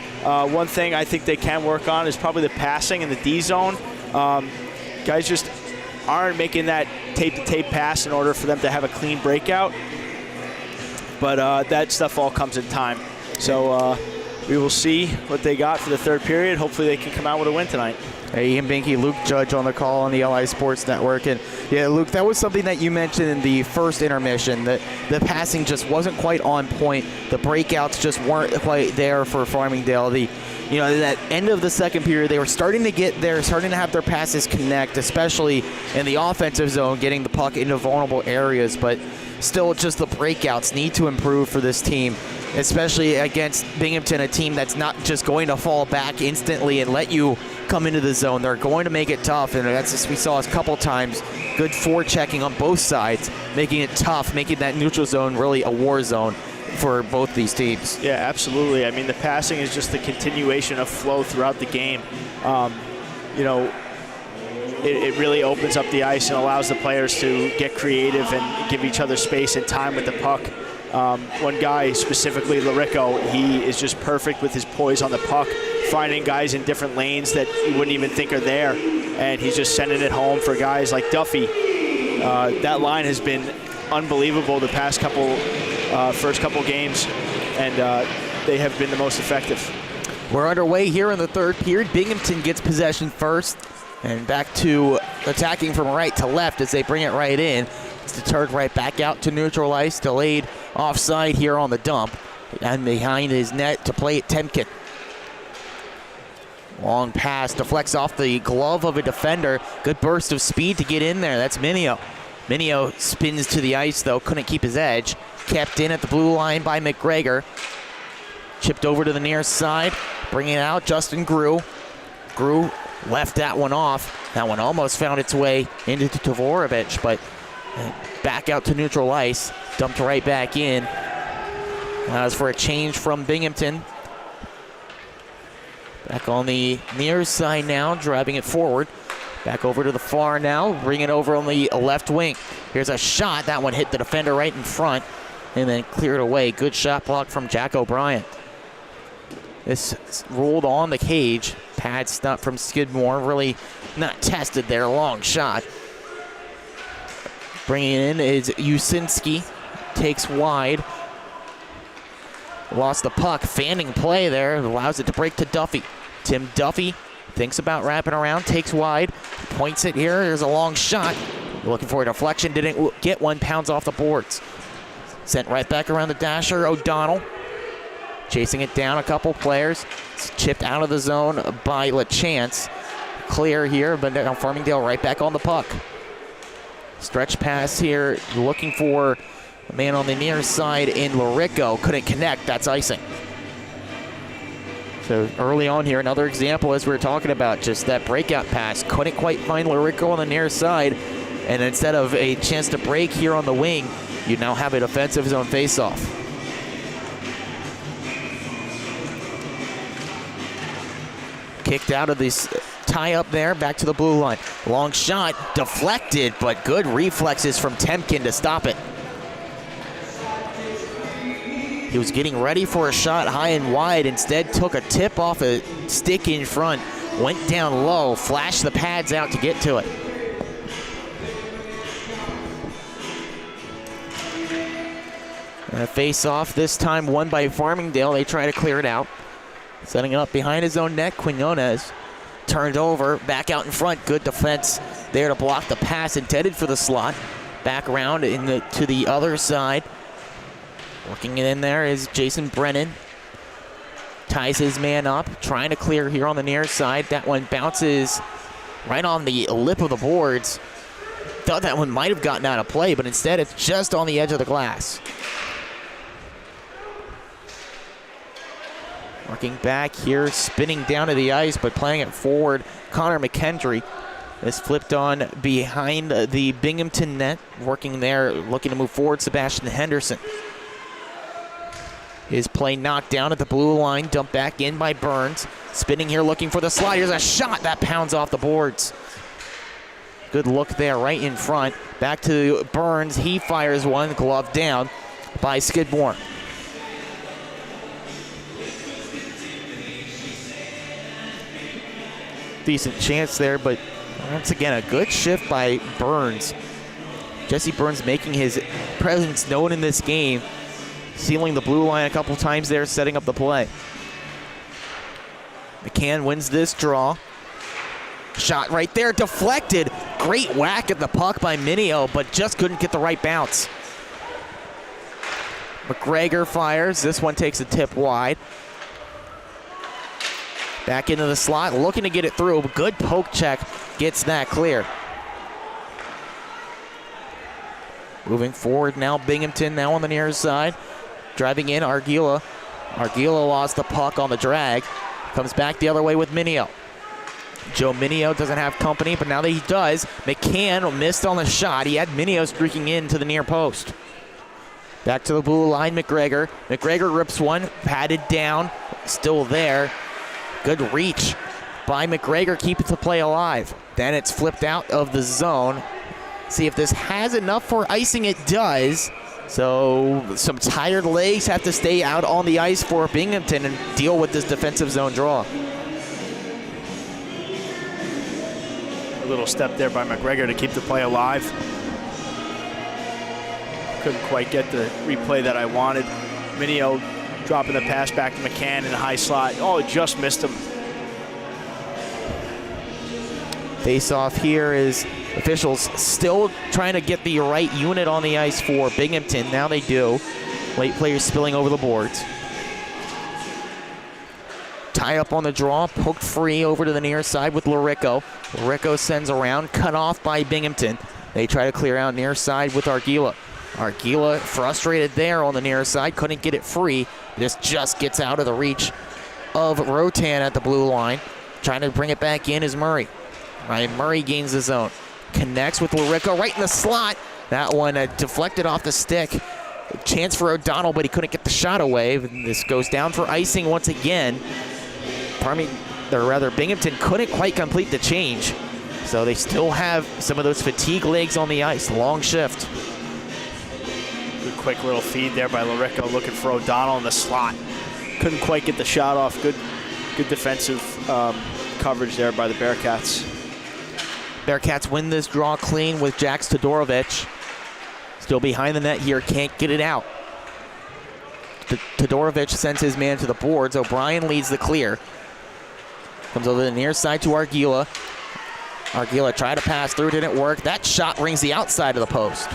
One thing I think they can work on is probably the passing in the D zone. Guys just aren't making that tape-to-tape pass in order for them to have a clean breakout. But that stuff all comes in time. So we will see what they got for the third period. Hopefully they can come out with a win tonight. Hey, Ian Binky, Luke Judge on the call on the LI Sports Network. And yeah, Luke, that was something that you mentioned in the first intermission, that the passing just wasn't quite on point. The breakouts just weren't quite there for Farmingdale. That end of the second period, they were starting to get there, starting to have their passes connect, especially in the offensive zone, getting the puck into vulnerable areas. But still, just the breakouts need to improve for this team, especially against Binghamton, a team that's not just going to fall back instantly and let you come into the zone. They're going to make it tough, and that's just, we saw a couple times. Good forechecking on both sides, making it tough, making that neutral zone really a war zone for both these teams. Yeah, absolutely. I mean, the passing is just the continuation of flow throughout the game. It really opens up the ice and allows the players to get creative and give each other space and time with the puck. One guy, specifically Larico, he is just perfect with his poise on the puck, finding guys in different lanes that you wouldn't even think are there, and he's just sending it home for guys like Duffy. That line has been unbelievable the past first couple games, and they have been the most effective. We're underway here in the third period. Binghamton gets possession first, and back to attacking from right to left as they bring it right in. It's deterred right back out to neutral ice, delayed offside here on the dump, and behind his net to play it Temkin. Long pass deflects off the glove of a defender. Good burst of speed to get in there. That's Minio. Minio spins to the ice, though, couldn't keep his edge. Kept in at the blue line by McGregor. Chipped over to the near side, bringing it out Justin Grew. Grew left that one off. That one almost found its way into Tavorovich, but back out to neutral ice. Dumped right back in. That was for a change from Binghamton. Back on the near side now, driving it forward. Back over to the far now, bring it over on the left wing. Here's a shot. That one hit the defender right in front and then cleared away. Good shot block from Jack O'Brien. This rolled on the cage. Pad stop from Skidmore. Really not tested there. Long shot. Bringing in is Usinski. Takes wide. Lost the puck. Fanning play there. Allows it to break to Duffy. Tim Duffy thinks about wrapping around. Takes wide. Points it here. There's a long shot. Looking for a deflection. Didn't get one. Pounds off the boards. Sent right back around the dasher. O'Donnell chasing it down a couple players. It's chipped out of the zone by LaChance. Clear here, but now Farmingdale right back on the puck. Stretch pass here, looking for a man on the near side in Larico. Couldn't connect, that's icing. So early on here, another example as we were talking about, just that breakout pass. Couldn't quite find Larico on the near side, and instead of a chance to break here on the wing, you now have a defensive zone faceoff. Kicked out of this tie up there, back to the blue line. Long shot, deflected, but good reflexes from Temkin to stop it. He was getting ready for a shot high and wide. Instead, took a tip off a stick in front. Went down low, flashed the pads out to get to it. And a face-off, this time won by Farmingdale. They try to clear it out. Setting it up behind his own net, Quinones. Turned over, back out in front. Good defense there to block the pass intended for the slot. Back around to the other side. Working it in there is Jason Brennan. Ties his man up, trying to clear here on the near side. That one bounces right on the lip of the boards. Thought that one might have gotten out of play, but instead it's just on the edge of the glass. Working back here, spinning down to the ice, but playing it forward. Connor McKendry is flipped on behind the Binghamton net. Working there, looking to move forward, Sebastian Henderson. His play knocked down at the blue line, dumped back in by Burns. Spinning here, looking for the slide. Here's a shot that pounds off the boards. Good look there, right in front. Back to Burns, he fires one, glove down by Skidmore. Decent chance there, but once again, a good shift by Burns. Jesse Burns making his presence known in this game, sealing the blue line a couple times there, setting up the play. McCann wins this draw. Shot right there, deflected. Great whack at the puck by Minio, but just couldn't get the right bounce. McGregor fires. This one takes a tip wide. Back into the slot, looking to get it through. Good poke check, gets that clear. Moving forward now, Binghamton now on the near side. Driving in, Arguila. Arguila lost the puck on the drag. Comes back the other way with Minio. Joe Minio doesn't have company, but now that he does, McCann missed on the shot. He had Minio streaking into the near post. Back to the blue line, McGregor. McGregor rips one, padded down, still there. Good reach by McGregor, keeping the play alive. Then it's flipped out of the zone. See if this has enough for icing. It does. So some tired legs have to stay out on the ice for Binghamton and deal with this defensive zone draw. A little step there by McGregor to keep the play alive. Couldn't quite get the replay that I wanted. Minio dropping the pass back to McCann in the high slot. Oh, it just missed him. Face-off here is officials still trying to get the right unit on the ice for Binghamton. Now they do. Late players spilling over the boards. Tie up on the draw, poked free over to the near side with Larico. Larico sends around, cut off by Binghamton. They try to clear out near side with Arguila. Arguila frustrated there on the near side, couldn't get it free. This just gets out of the reach of Rotan at the blue line. Trying to bring it back in is Murray. Ryan Murray gains the zone. Connects with Larico right in the slot. That one deflected off the stick. Chance for O'Donnell, but he couldn't get the shot away. This goes down for icing once again. Binghamton couldn't quite complete the change. So they still have some of those fatigue legs on the ice. Long shift. Good quick little feed there by Larico, looking for O'Donnell in the slot. Couldn't quite get the shot off. Good defensive coverage there by the Bearcats. Bearcats win this draw clean with Jax Todorovic. Still behind the net here, can't get it out. Todorovic sends his man to the boards. O'Brien leads the clear. Comes over the near side to Arguila. Arguila tried to pass through, didn't work. That shot rings the outside of the post.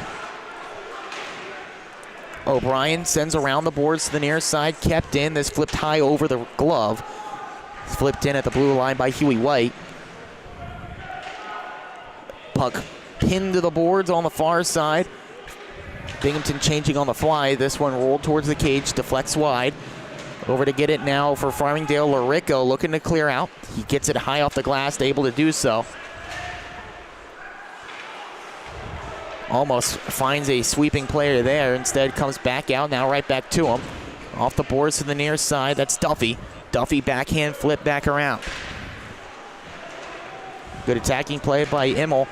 O'Brien sends around the boards to the near side, kept in. This flipped high over the glove. Flipped in at the blue line by Huey White. Puck pinned to the boards on the far side. Binghamton changing on the fly. This one rolled towards the cage, deflects wide. Over to get it now for Farmingdale. Larico looking to clear out. He gets it high off the glass, able to do so. Almost finds a sweeping player there. Instead comes back out, now right back to him. Off the boards to the near side, that's Duffy. Duffy backhand flip back around. Good attacking play by Immel.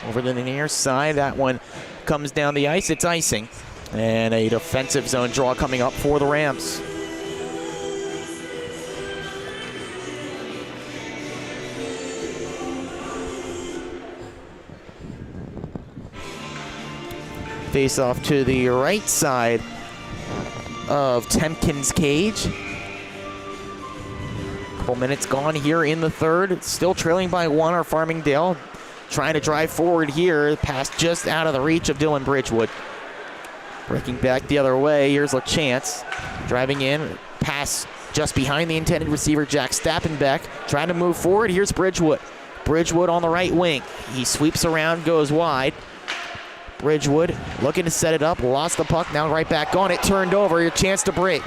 Over to the near side, that one comes down the ice. It's icing. And a defensive zone draw coming up for the Rams. Face off to the right side of Temkin's cage. Couple minutes gone here in the third. Still trailing by 1 are Farmingdale. Trying to drive forward here. Pass just out of the reach of Dylan Bridgewood. Breaking back the other way. Here's a chance. Driving in. Pass just behind the intended receiver, Jack Stappenbeck. Trying to move forward. Here's Bridgewood. Bridgewood on the right wing. He sweeps around, goes wide. Bridgewood looking to set it up. Lost the puck. Now right back on it. Turned over. Your chance to break.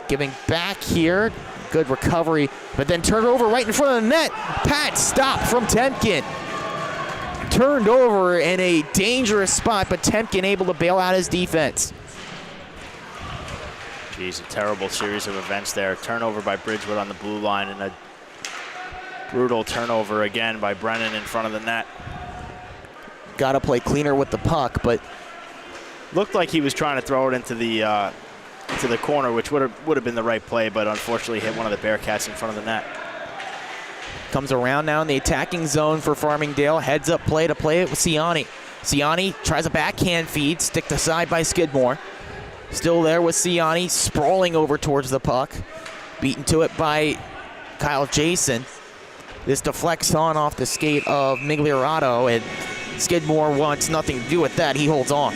Giving back here. Good recovery, but then turned over right in front of the net. Pat stop from Temkin. Turned over in a dangerous spot, but Temkin able to bail out his defense. Geez, a terrible series of events there. Turnover by Bridgewood on the blue line, and a brutal turnover again by Brennan in front of the net. Got to play cleaner with the puck, but looked like he was trying to throw it into the corner, which would have been the right play, but unfortunately hit one of the Bearcats in front of the net. Comes around now in the attacking zone for Farmingdale. Heads up play to play it with Ciani. Ciani tries a backhand feed, sticked aside by Skidmore. Still there with Ciani, sprawling over towards the puck. Beaten to it by Kyle Jason. This deflects on off the skate of Migliorato, and Skidmore wants nothing to do with that. He holds on.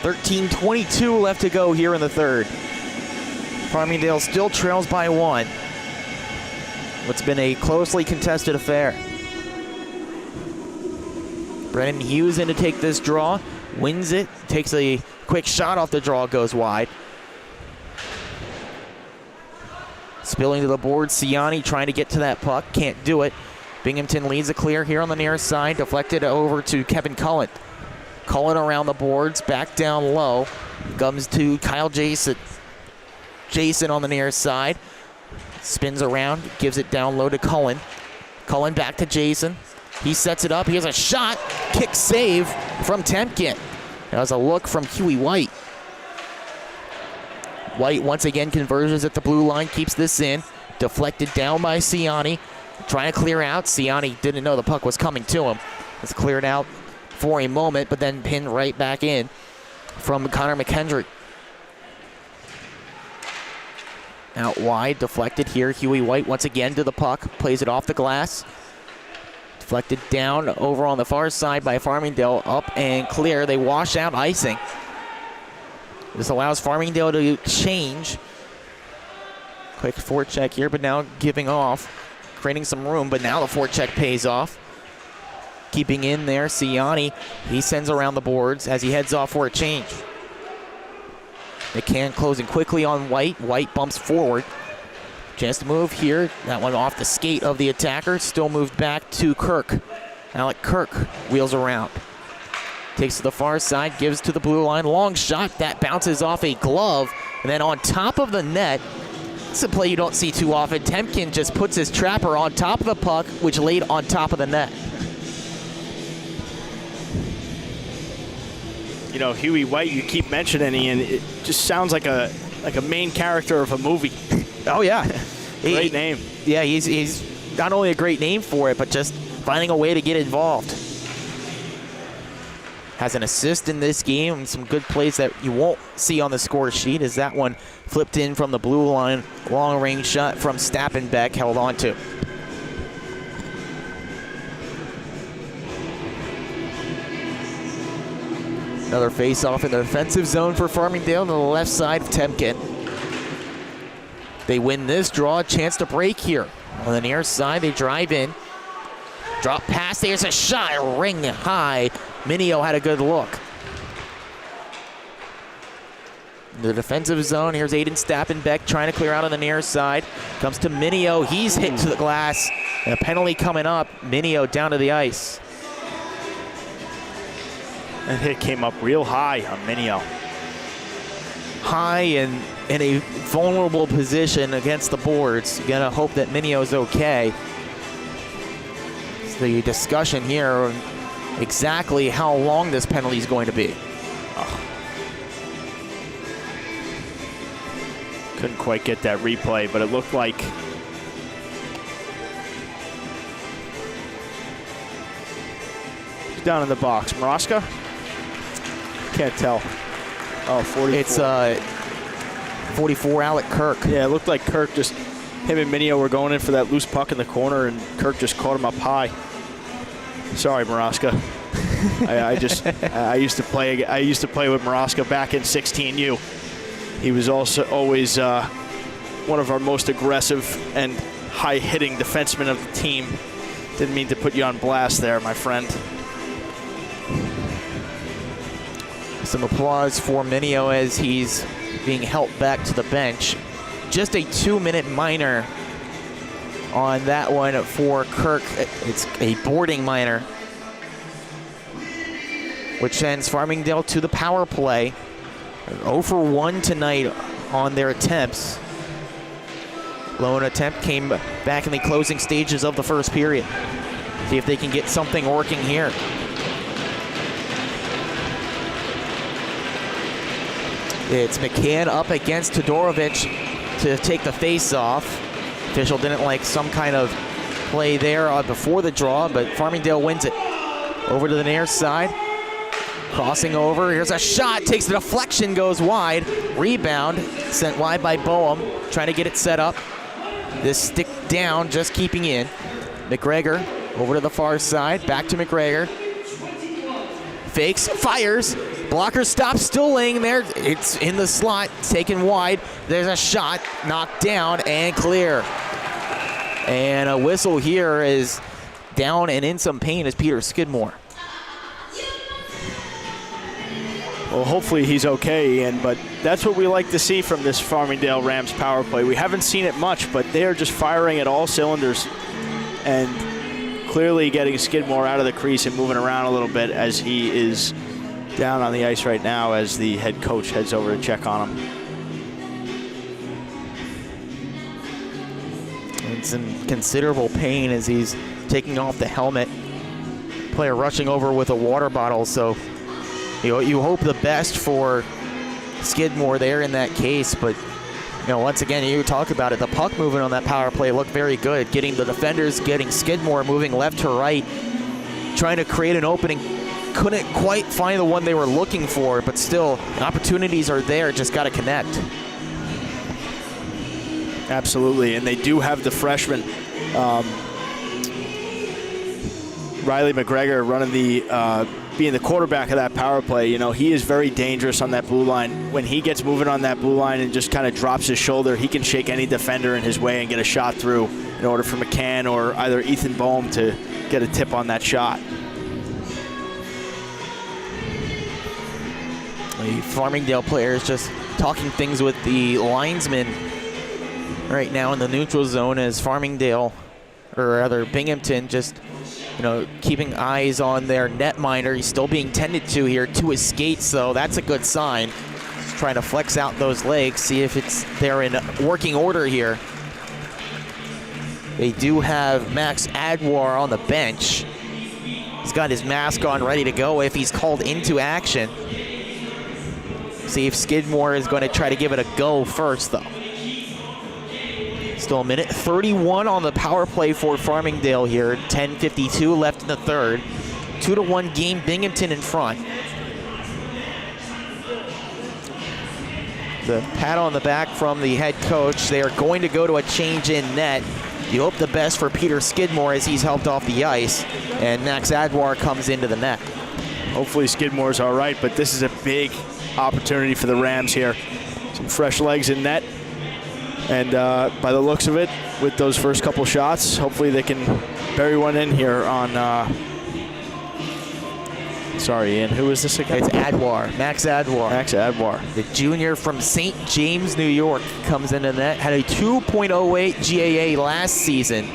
.13:22 left to go here in the third. Farmingdale still trails by 1. What's been a closely contested affair. Brennan Hughes in to take this draw. Wins it. Takes a quick shot off the draw. Goes wide. Spilling to the board. Ciani trying to get to that puck. Can't do it. Binghamton leads a clear here on the near side. Deflected over to Kevin Cullen. Cullen around the boards, back down low. Comes to Kyle Jason. Jason on the near side. Spins around, gives it down low to Cullen. Cullen back to Jason. He sets it up. He has a shot. Kick save from Temkin. That was a look from Huey White. White once again converges at the blue line, keeps this in. Deflected down by Ciani. Trying to clear out. Ciani didn't know the puck was coming to him. It's cleared out for a moment, but then pinned right back in from Connor McKendrick. Out wide, deflected here. Huey White once again to the puck, plays it off the glass. Deflected down over on the far side by Farmingdale, up and clear. They wash out icing. This allows Farmingdale to change. Quick forecheck here, but now giving off, creating some room, but now the forecheck pays off. Keeping in there, Ciani, he sends around the boards as he heads off for a change. McCann closing quickly on White. White bumps forward. Chance to move here. That one off the skate of the attacker. Still moved back to Kirk. Alec Kirk wheels around. Takes to the far side, gives to the blue line. Long shot, that bounces off a glove. And then on top of the net, it's a play you don't see too often. Temkin just puts his trapper on top of the puck, which laid on top of the net. You know, Huey White, you keep mentioning, and it just sounds like a main character of a movie. Oh, yeah. Great name. Yeah, he's not only a great name for it, but just finding a way to get involved. Has an assist in this game and some good plays that you won't see on the score sheet as that one flipped in from the blue line. Long range shot from Stappenbeck held on to. Another face-off in the defensive zone for Farmingdale to the left side of Temkin. They win this draw, a chance to break here. On the near side, they drive in. Drop pass, there's a shot, ring high. Minio had a good look. In the defensive zone, here's Aiden Stappenbeck trying to clear out on the near side. Comes to Minio, he's hit to the glass. And a penalty coming up, Minio down to the ice. That hit came up real high on Minio. high and in a vulnerable position against the boards. You gotta hope that Minio's okay. It's the discussion here on exactly how long this penalty is going to be. Couldn't quite get that replay, but it looked like he's down in the box. Maraska? Can't tell. Oh, 44. It's 44, Alec Kirk. Yeah, it looked like Kirk just, him and Minio were going in for that loose puck in the corner, and Kirk just caught him up high. Sorry, Maraska. I used to play with Maraska back in 16U. He was also always one of our most aggressive and high-hitting defensemen of the team. Didn't mean to put you on blast there, my friend. Some applause for Minio as he's being helped back to the bench. Just a 2-minute minor on that one for Kirk. It's a boarding minor, which sends Farmingdale to the power play. 0 for 1 tonight on their attempts. Lone attempt came back in the closing stages of the first period. See if they can get something working here. It's McCann up against Todorovic to take the face-off. Official didn't like some kind of play there before the draw, but Farmingdale wins it. Over to the near side. Crossing over, here's a shot, takes the deflection, goes wide. Rebound, sent wide by Boehm, trying to get it set up. This stick down, just keeping in. McGregor over to the far side, back to McGregor. Fakes, fires, blocker stops, still laying there. It's in the slot, taken wide. There's a shot, knocked down and clear. And a whistle here is down and in some pain is Peter Skidmore. Well, hopefully he's okay, Ian, but that's what we like to see from this Farmingdale Rams power play. We haven't seen it much, but they are just firing at all cylinders and clearly getting Skidmore out of the crease and moving around a little bit as he is down on the ice right now as the head coach heads over to check on him. It's in considerable pain as he's taking off the helmet. Player rushing over with a water bottle, so you hope the best for Skidmore there in that case, but once again, you talk about it, the puck movement on that power play looked very good, getting the defenders, getting Skidmore moving left to right, trying to create an opening. Couldn't quite find the one they were looking for, but still, opportunities are there, just got to connect. Absolutely, and they do have the freshman, Riley McGregor, running the being the quarterback of that power play. He is very dangerous on that blue line. When he gets moving on that blue line and just kind of drops his shoulder, he can shake any defender in his way and get a shot through in order for McCann or either Ethan Boehm to get a tip on that shot. The Farmingdale players just talking things with the linesmen right now in the neutral zone as Farmingdale, or rather Binghamton, just keeping eyes on their netminder. He's still being tended to here to his skates, so that's a good sign. Just trying to flex out those legs, see if they're in working order here. They do have Max Adwar on the bench. He's got his mask on, ready to go if he's called into action. See if Skidmore is going to try to give it a go first, though. Still a minute 31 on the power play for Farmingdale here. 10:52 left in the third. 2-1 game, Binghamton in front. The pat on the back from the head coach. They are going to go to a change in net. You hope the best for Peter Skidmore as he's helped off the ice, and Max Adwar comes into the net. Hopefully Skidmore's all right, but this is a big opportunity for the Rams here. Some fresh legs in net. And by the looks of it, with those first couple shots, hopefully they can bury one in here on, sorry, Ian, who is this again? It's Adwar, Max Adwar. Max Adwar. The junior from St. James, New York, comes into net. Had a 2.08 GAA last season.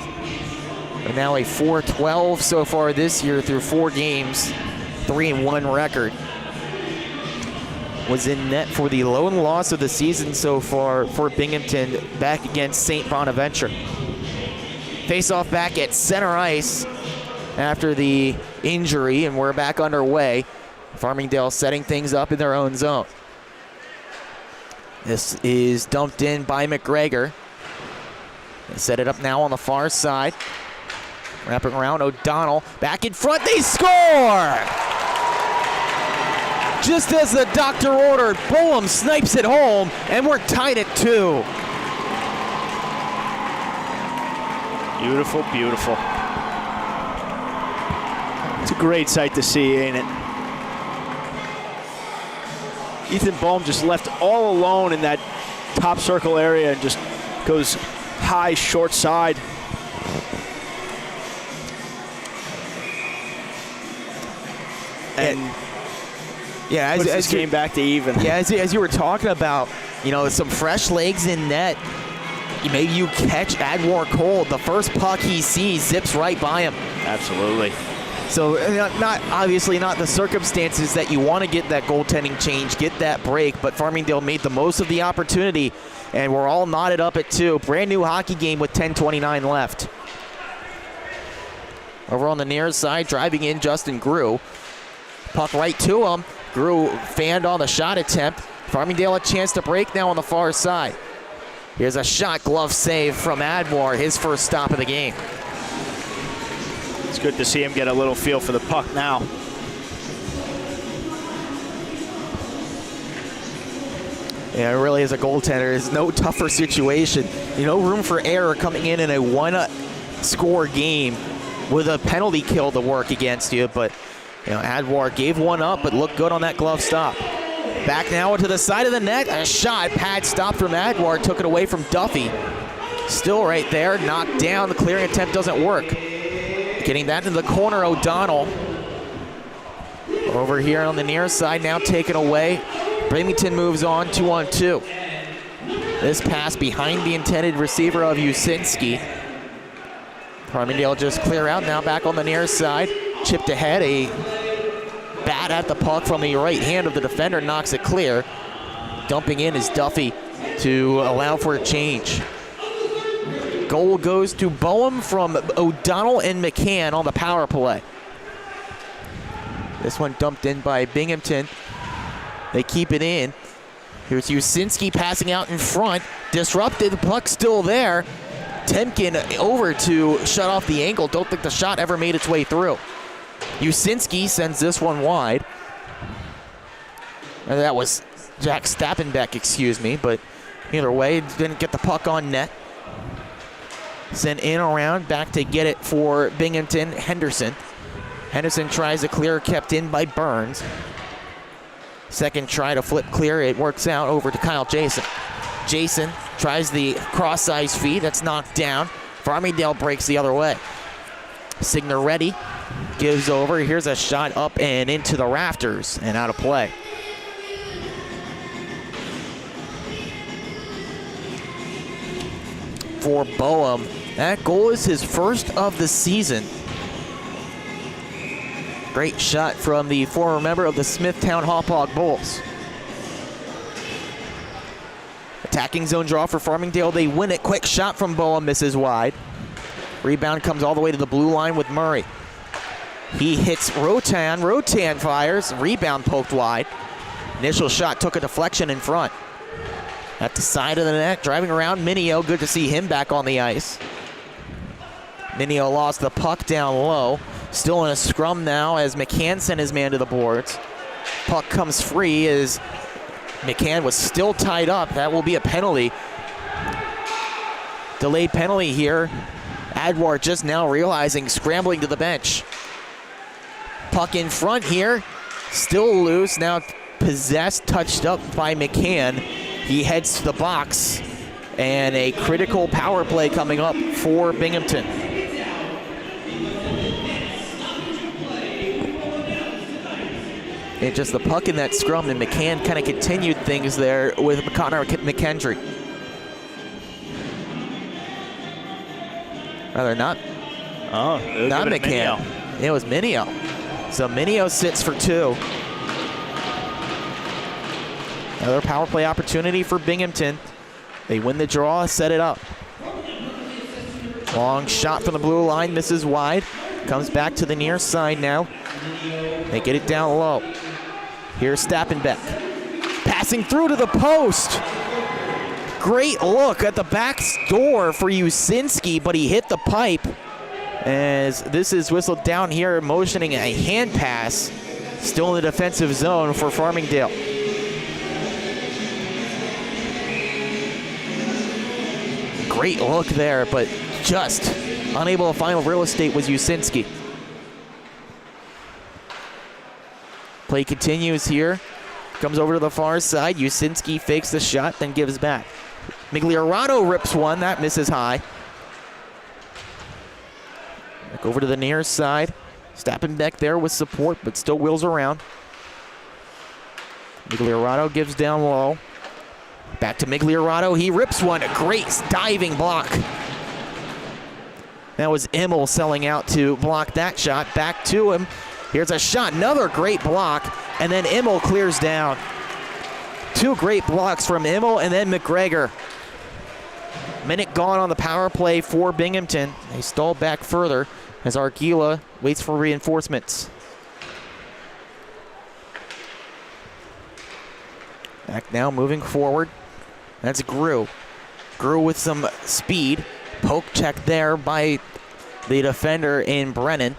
But now a 4.12 so far this year through 4 games, 3-1 record. was in net for the lone loss of the season so far for Binghamton back against St. Bonaventure. Face-off back at center ice after the injury, and we're back underway. Farmingdale setting things up in their own zone. This is dumped in by McGregor. They set it up now on the far side. Wrapping around O'Donnell. Back in front, they score! Just as the doctor ordered, Boehm snipes it home, and we're tied at 2. Beautiful, beautiful. It's a great sight to see, ain't it? Ethan Boehm just left all alone in that top circle area and just goes high, short side. And yeah, as came back to even. Yeah, as you were talking about, you know, some fresh legs in net. Maybe you catch Adwar cold. The first puck he sees zips right by him. Absolutely. So not obviously not the circumstances that you want to get that goaltending change, get that break, but Farmingdale made the most of the opportunity, and we're all knotted up at 2. Brand new hockey game with 10:29 left. Over on the near side, driving in Justin Grew. Puck right to him. Grew fanned on the shot attempt. Farmingdale a chance to break now on the far side. Here's a shot glove save from Adwar, his first stop of the game. It's good to see him get a little feel for the puck now. Yeah, it really is a goaltender. There's no tougher situation. You know, room for error coming in a one-score game with a penalty kill to work against you. But, you know, Adwar gave one up, but looked good on that glove stop. Back now to the side of the net. A shot, pad stop from Adwar, took it away from Duffy. Still right there, knocked down. The clearing attempt doesn't work. Getting that into the corner, O'Donnell. Over here on the near side, now taken away. Binghamton moves on, 2-on-2. This pass behind the intended receiver of Usinski. Farmingdale just clear out, now back on the near side. Chipped ahead, a bat at the puck from the right hand of the defender, knocks it clear. Dumping in is Duffy to allow for a change. Goal goes to Boehm from O'Donnell and McCann on the power play. This one dumped in by Binghamton. They keep it in. Here's Usinski passing out in front. Disrupted, the puck still there. Temkin over to shut off the angle. Don't think the shot ever made its way through. Usinski sends this one wide. And that was Jack Stappenbeck, excuse me, but either way, didn't get the puck on net. Sent in around, back to get it for Binghamton, Henderson. Henderson tries to clear, kept in by Burns. Second try to flip clear, it works out over to Kyle Jason. Jason tries the cross-ice feed, that's knocked down. Farmingdale breaks the other way. Signoretti gives over, here's a shot up and into the rafters and out of play. For Boehm, that goal is his first of the season. Great shot from the former member of the Smithtown Hauppauge Bulls. Attacking zone draw for Farmingdale, they win it. Quick shot from Boehm, misses wide. Rebound comes all the way to the blue line with Murray. He hits Rotan, Rotan fires, rebound poked wide. Initial shot took a deflection in front. At the side of the net, driving around Minio, good to see him back on the ice. Minio lost the puck down low. Still in a scrum now as McCann sent his man to the boards. Puck comes free as McCann was still tied up. That will be a penalty. Delayed penalty here. Adwar just now realizing, scrambling to the bench. Puck in front here. Still loose, now possessed, touched up by McCann. He heads to the box, and a critical power play coming up for Binghamton. And just the puck in that scrum, and McCann kind of continued things there with Connor McKendry. Rather not. Oh, not McCann. It was Minio. So Minio sits for 2. Another power play opportunity for Binghamton. They win the draw, set it up. Long shot from the blue line, misses wide. Comes back to the near side now. They get it down low. Here's Stappenbeck. Passing through to the post. Great look at the back door for Usinski, but he hit the pipe. As this is whistled down here, motioning a hand pass. Still in the defensive zone for Farmingdale. Great look there, but just unable to find real estate was Usinski. Play continues here. Comes over to the far side. Usinski fakes the shot, then gives back. Migliorano rips one. That misses high. Back over to the near side. Stappenbeck there with support, but still wheels around. Migliorano gives down low. Back to Migliorano. He rips one. A great diving block. That was Immel selling out to block that shot. Back to him. Here's a shot. Another great block. And then Immel clears down. Two great blocks from Immel and then McGregor. Minute gone on the power play for Binghamton. They stall back further as Argila waits for reinforcements. Back now, moving forward. That's Grew. Grew with some speed. Poke check there by the defender in Brennan.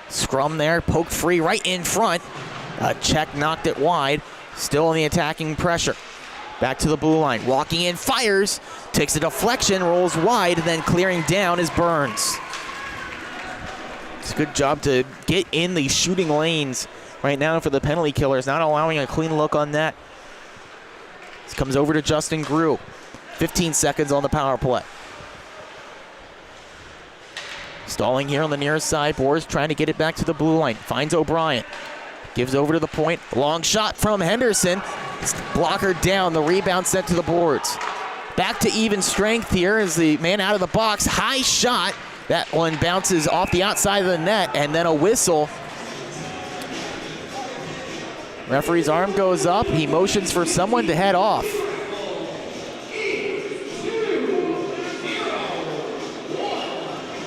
Scrum there, poke free right in front. Check knocked it wide. Still in the attacking pressure. Back to the blue line. Walking in, fires. Takes a deflection, rolls wide, then clearing down is Burns. It's a good job to get in the shooting lanes right now for the penalty killers, not allowing a clean look on that. This comes over to Justin Grew. 15 seconds on the power play. Stalling here on the near side. Boers trying to get it back to the blue line. Finds O'Brien. Gives over to the point. Long shot from Henderson. Blocker down. The rebound sent to the boards. Back to even strength here as the man out of the box. High shot. That one bounces off the outside of the net, and then a whistle. Referee's arm goes up. He motions for someone to head off.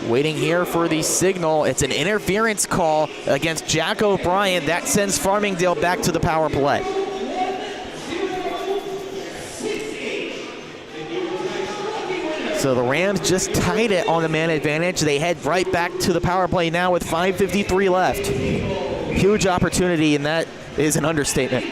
Waiting here for the signal. It's an interference call against Jack O'Brien. That sends Farmingdale back to the power play. So the Rams just tied it on the man advantage. They head right back to the power play now with 5:53 left. Huge opportunity, and that is an understatement.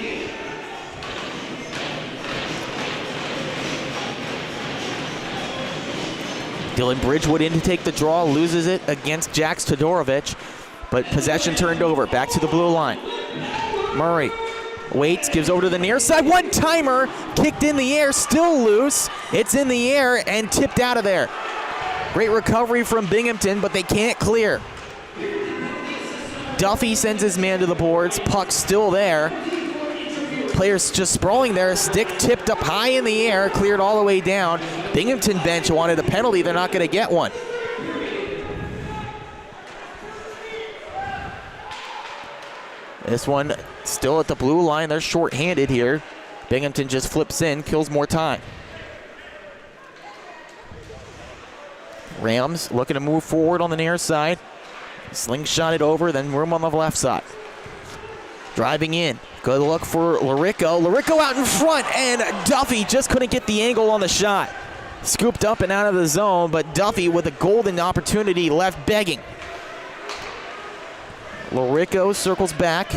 Dylan Bridgewood in to take the draw, loses it against Jax Todorovic, but possession turned over. Back to the blue line. Murray waits, gives over to the near side. One-timer, kicked in the air, still loose. It's in the air and tipped out of there. Great recovery from Binghamton, but they can't clear. Duffy sends his man to the boards. Puck still there. Players just sprawling there. Stick tipped up high in the air, cleared all the way down. Binghamton bench wanted a penalty. They're not going to get one. This one still at the blue line. They're short-handed here. Binghamton just flips in, kills more time. Rams looking to move forward on the near side. Slingshot it over, then room on the left side. Driving in. Good look for Larico. Larico out in front, and Duffy just couldn't get the angle on the shot. Scooped up and out of the zone, but Duffy with a golden opportunity left begging. Larico circles back.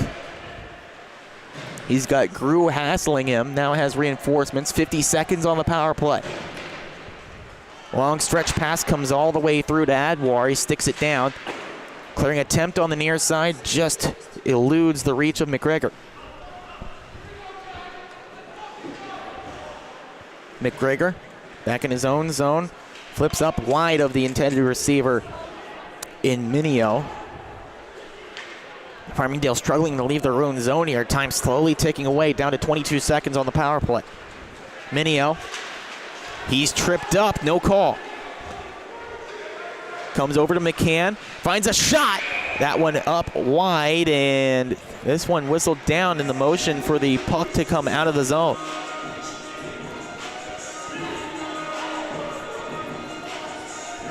He's got Grew hassling him. Now has reinforcements. 50 seconds on the power play. Long stretch pass comes all the way through to Adwar. He sticks it down. Clearing attempt on the near side just eludes the reach of McGregor. McGregor back in his own zone. Flips up wide of the intended receiver in Minio. Farmingdale struggling to leave their own zone here. Time slowly ticking away, down to 22 seconds on the power play. Minio, he's tripped up, no call. Comes over to McCann, finds a shot, That one up wide, and this one whistled down in the motion for the puck to come out of the zone.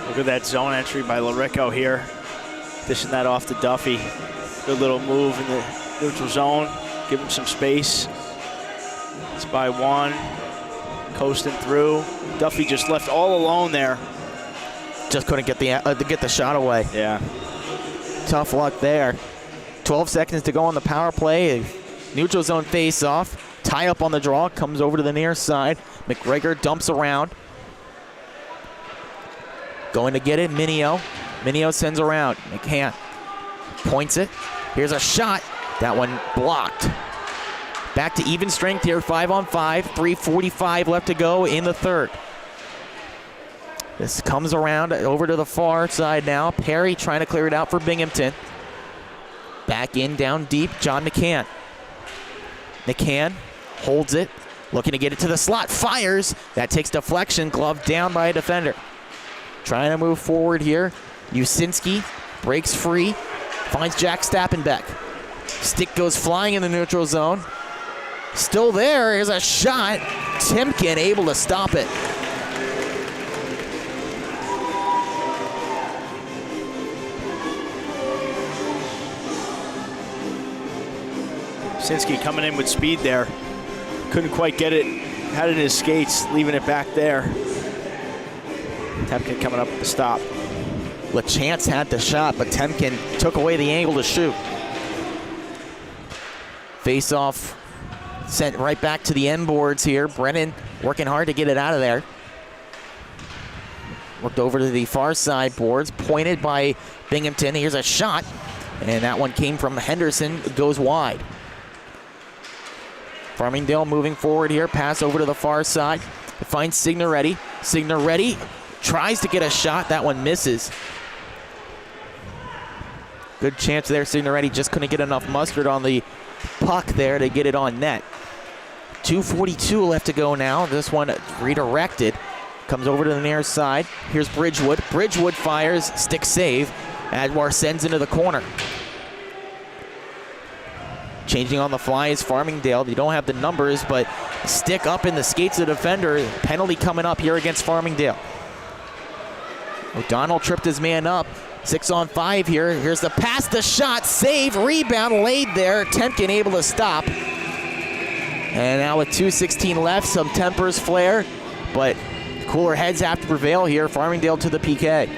Look at that zone entry by Larico here. Dishing that off to Duffy. Good little move in the neutral zone. Give him some space. It's by one. Coasting through. Duffy just left all alone there. Just couldn't get the shot away. Yeah. Tough luck there. 12 seconds to go on the power play. Neutral zone face-off. Tie up on the draw. Comes over to the near side. McGregor dumps around. Going to get it, Minio. Minio sends around. McCann points it. Here's a shot. That one blocked. Back to even strength here, 5-on-5. 3:45 left to go in the third. This comes around over to the far side now. Perry trying to clear it out for Binghamton. Back in, down deep, John McCann. McCann holds it, looking to get it to the slot, fires. That takes deflection, glove down by a defender. Trying to move forward here. Usinski breaks free, finds Jack Stappenbeck. Stick goes flying in the neutral zone. Still there, here's a shot. Timken able to stop it. Usinski coming in with speed there. Couldn't quite get it. Had it in his skates, leaving it back there. Temkin coming up with the stop. LaChance had the shot, but Temkin took away the angle to shoot. Face-off sent right back to the end boards here. Brennan working hard to get it out of there. Worked over to the far side boards, pointed by Binghamton. Here's a shot, and that one came from Henderson, goes wide. Farmingdale moving forward here, pass over to the far side. It finds Signoretti. Signoretti tries to get a shot, that one misses. Good chance there, Signoretti just couldn't get enough mustard on the puck there to get it on net. 2:42 left to go now. This one redirected. Comes over to the near side. Here's Bridgewood. Bridgewood fires, stick save. Adwar sends into the corner. Changing on the fly is Farmingdale. They don't have the numbers, but stick up in the skates of the defender. Penalty coming up here against Farmingdale. O'Donnell tripped his man up. 6-on-5 here. Here's the pass, the shot, save, rebound laid there. Temkin able to stop. And now with 2:16 left, some tempers flare, but cooler heads have to prevail here. Farmingdale to the PK.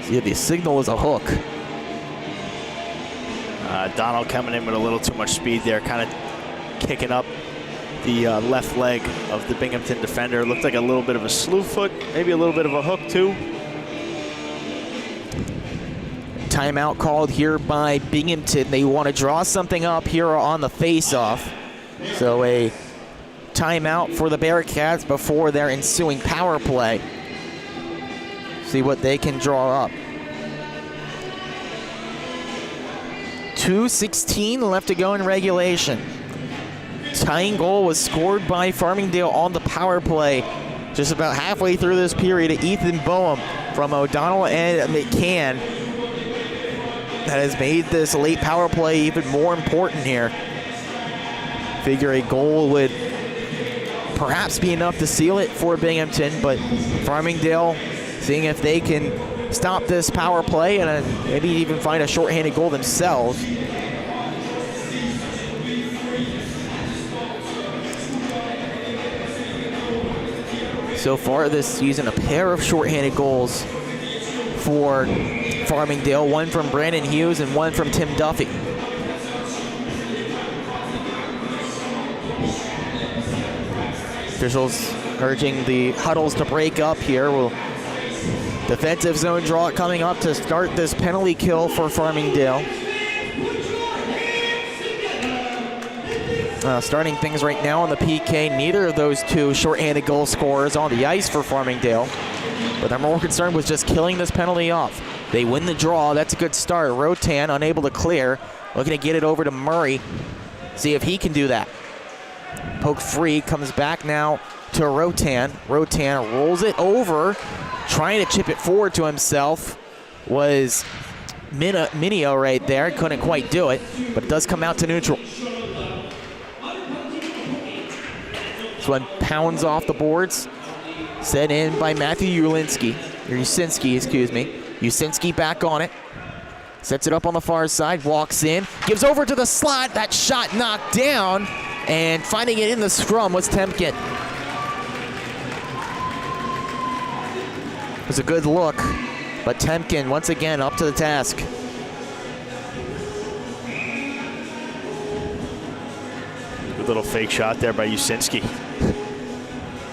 See, the signal is a hook. Donald coming in with a little too much speed there, kind of kicking up the left leg of the Binghamton defender. Looked like a little bit of a slew foot, maybe a little bit of a hook too. Timeout called here by Binghamton. They want to draw something up here on the face-off. So a timeout for the Bearcats before their ensuing power play. See what they can draw up. 2:16 left to go in regulation. Tying goal was scored by Farmingdale on the power play. Just about halfway through this period, Ethan Boehm from O'Donnell and McCann. That has made this late power play even more important here. Figure a goal would perhaps be enough to seal it for Binghamton, but Farmingdale seeing if they can stop this power play and maybe even find a shorthanded goal themselves. So far this season, a pair of shorthanded goals for Farmingdale, one from Brandon Hughes and one from Tim Duffy. Officials urging the huddles to break up here. Defensive zone draw coming up to start this penalty kill for Farmingdale. Starting things right now on the PK, neither of those two shorthanded goal scorers on the ice for Farmingdale. But they're more concerned with just killing this penalty off. They win the draw, that's a good start. Rotan unable to clear, looking to get it over to Murray. See if he can do that. Poke free, comes back now to Rotan. Rotan rolls it over, trying to chip it forward to himself. Was Minio right there, couldn't quite do it, but it does come out to neutral. This one pounds off the boards, set in by Matthew Usinski, excuse me. Usinski back on it, sets it up on the far side, walks in, gives over to the slot, that shot knocked down, and finding it in the scrum was Temkin. It was a good look, but Temkin once again up to the task. Good little fake shot there by Usinski.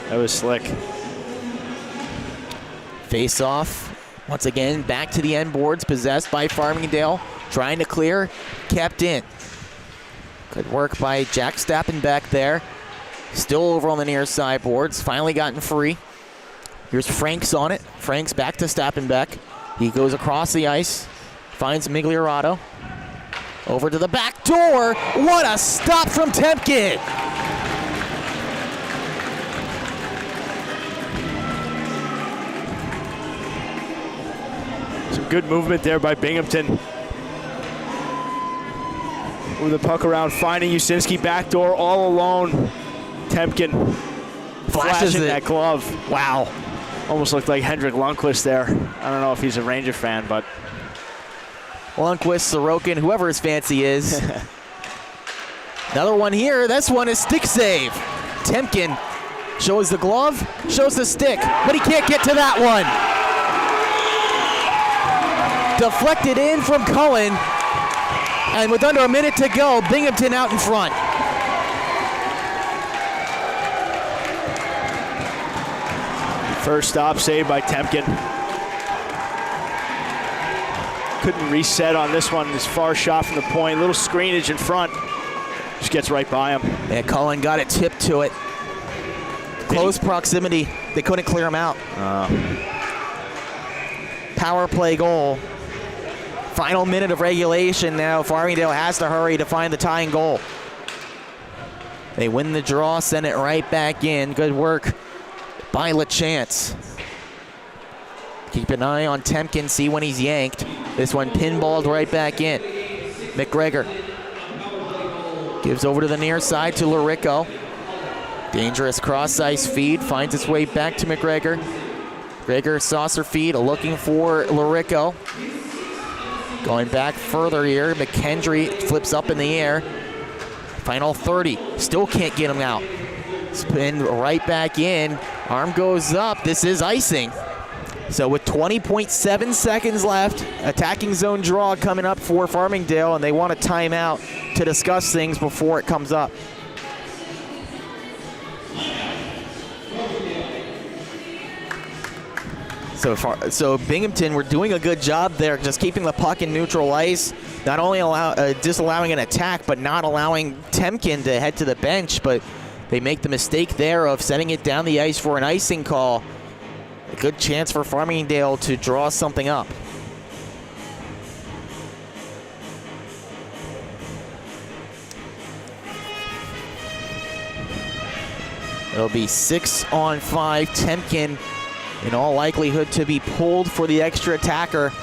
That was slick. Face off, once again, back to the end boards, possessed by Farmingdale, trying to clear, kept in. Good work by Jack Stappenbeck there. Still over on the near side boards, finally gotten free. Here's Franks on it. Franks back to Stappenbeck. He goes across the ice, finds Migliorato. Over to the back door. What a stop from Temkin! Some good movement there by Binghamton. With the puck around, finding Usinski back door all alone. Temkin Flashes flashing it. that glove. Wow. Almost looked like Hendrik Lundqvist there. I don't know if he's a Ranger fan, but Lundqvist, Sorokin, whoever his fancy is. Another one here. This one is stick save. Temkin shows the glove, shows the stick, but he can't get to that one. Deflected in from Cullen, and with under a minute to go, Binghamton out in front. first stop saved by Temkin. Couldn't reset on this one. This far shot from the point. Little screenage in front. Just gets right by him. Yeah, Cullen got it tipped to it. Close proximity. They couldn't clear him out. Power play goal. Final minute of regulation now. Farmingdale has to hurry to find the tying goal. They win the draw, send it right back in. Good work by LaChance. Keep an eye on Temkin, see when he's yanked. This one pinballed right back in. McGregor gives over to the near side to Larico. Dangerous cross-ice feed, finds its way back to McGregor. McGregor saucer feed, looking for Larico. Going back further here, McKendry flips up in the air. Final 30, still can't get him out. Spin right back in, arm goes up, this is icing. So with 20.7 seconds left, attacking zone draw coming up for Farmingdale, and they want a timeout to discuss things before it comes up. So Binghamton, we're doing a good job there, just keeping the puck in neutral ice, not only disallowing an attack, but not allowing Temkin to head to the bench, but they make the mistake there of sending it down the ice for an icing call. A good chance for Farmingdale to draw something up. It'll be 6-on-5. Temkin, in all likelihood, to be pulled for the extra attacker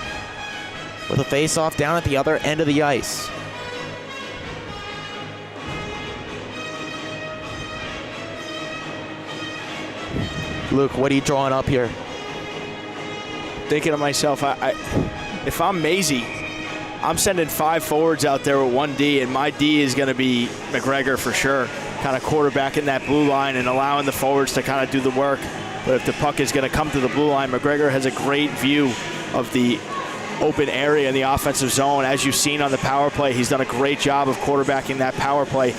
with a face-off down at the other end of the ice. Luke, what are you drawing up here? Thinking to myself, if I'm Maisie, I'm sending 5 forwards out there with 1 D, and my D is going to be McGregor for sure. Kind of quarterbacking that blue line and allowing the forwards to kind of do the work. But if the puck is going to come to the blue line, McGregor has a great view of the open area in the offensive zone. As you've seen on the power play, he's done a great job of quarterbacking that power play,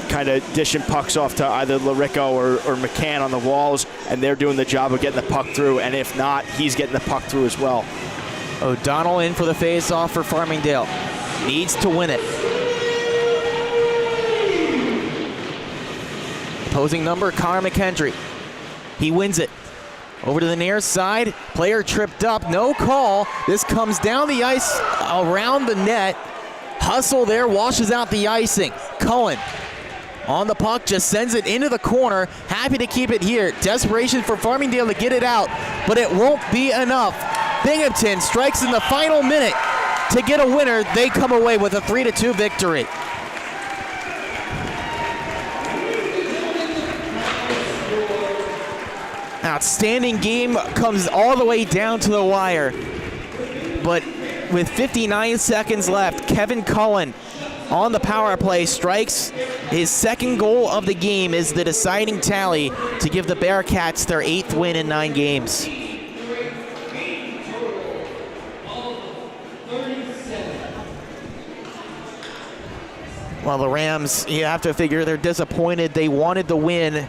kind of dishing pucks off to either Larico or McCann on the walls, and they're doing the job of getting the puck through, and if not, he's getting the puck through as well. O'Donnell in for the face-off for Farmingdale. Needs to win it. Opposing number, Connor McKendry. He wins it. Over to the near side. Player tripped up. No call. This comes down the ice around the net. Hustle there. Washes out the icing. Cullen on the puck, just sends it into the corner. Happy to keep it here. Desperation for Farmingdale to get it out, but it won't be enough. Binghamton strikes in the final minute to get a winner. They come away with a 3-2 victory. Outstanding game, comes all the way down to the wire. But with 59 seconds left, Kevin Cullen on the power play strikes. His second goal of the game is the deciding tally to give the Bearcats their 8th win in 9 games. Well, the Rams, you have to figure they're disappointed. They wanted the win,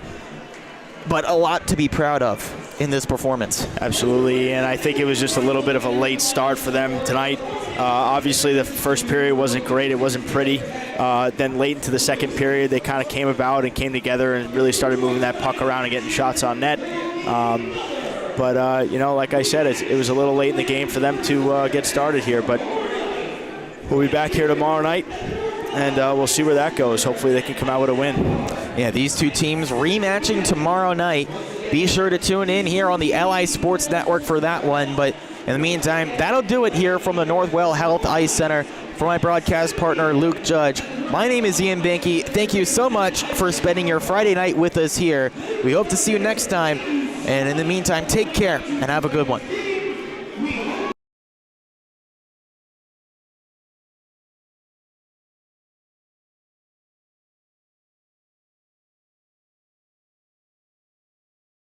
but a lot to be proud of in this performance. Absolutely, and I think it was just a little bit of a late start for them tonight. Obviously, the first period wasn't great. It wasn't pretty. Then late into the second period, they kind of came about and came together and really started moving that puck around and getting shots on net. But, you know, like I said, it was a little late in the game for them to get started here. But we'll be back here tomorrow night, and we'll see where that goes. Hopefully they can come out with a win. Yeah, these two teams rematching tomorrow night. Be sure to tune in here on the LI Sports Network for that one. But in the meantime, that'll do it here from the Northwell Health Ice Center. For my broadcast partner, Luke Judge, my name is Ian Binky. Thank you so much for spending your Friday night with us here. We hope to see you next time. And in the meantime, take care and have a good one.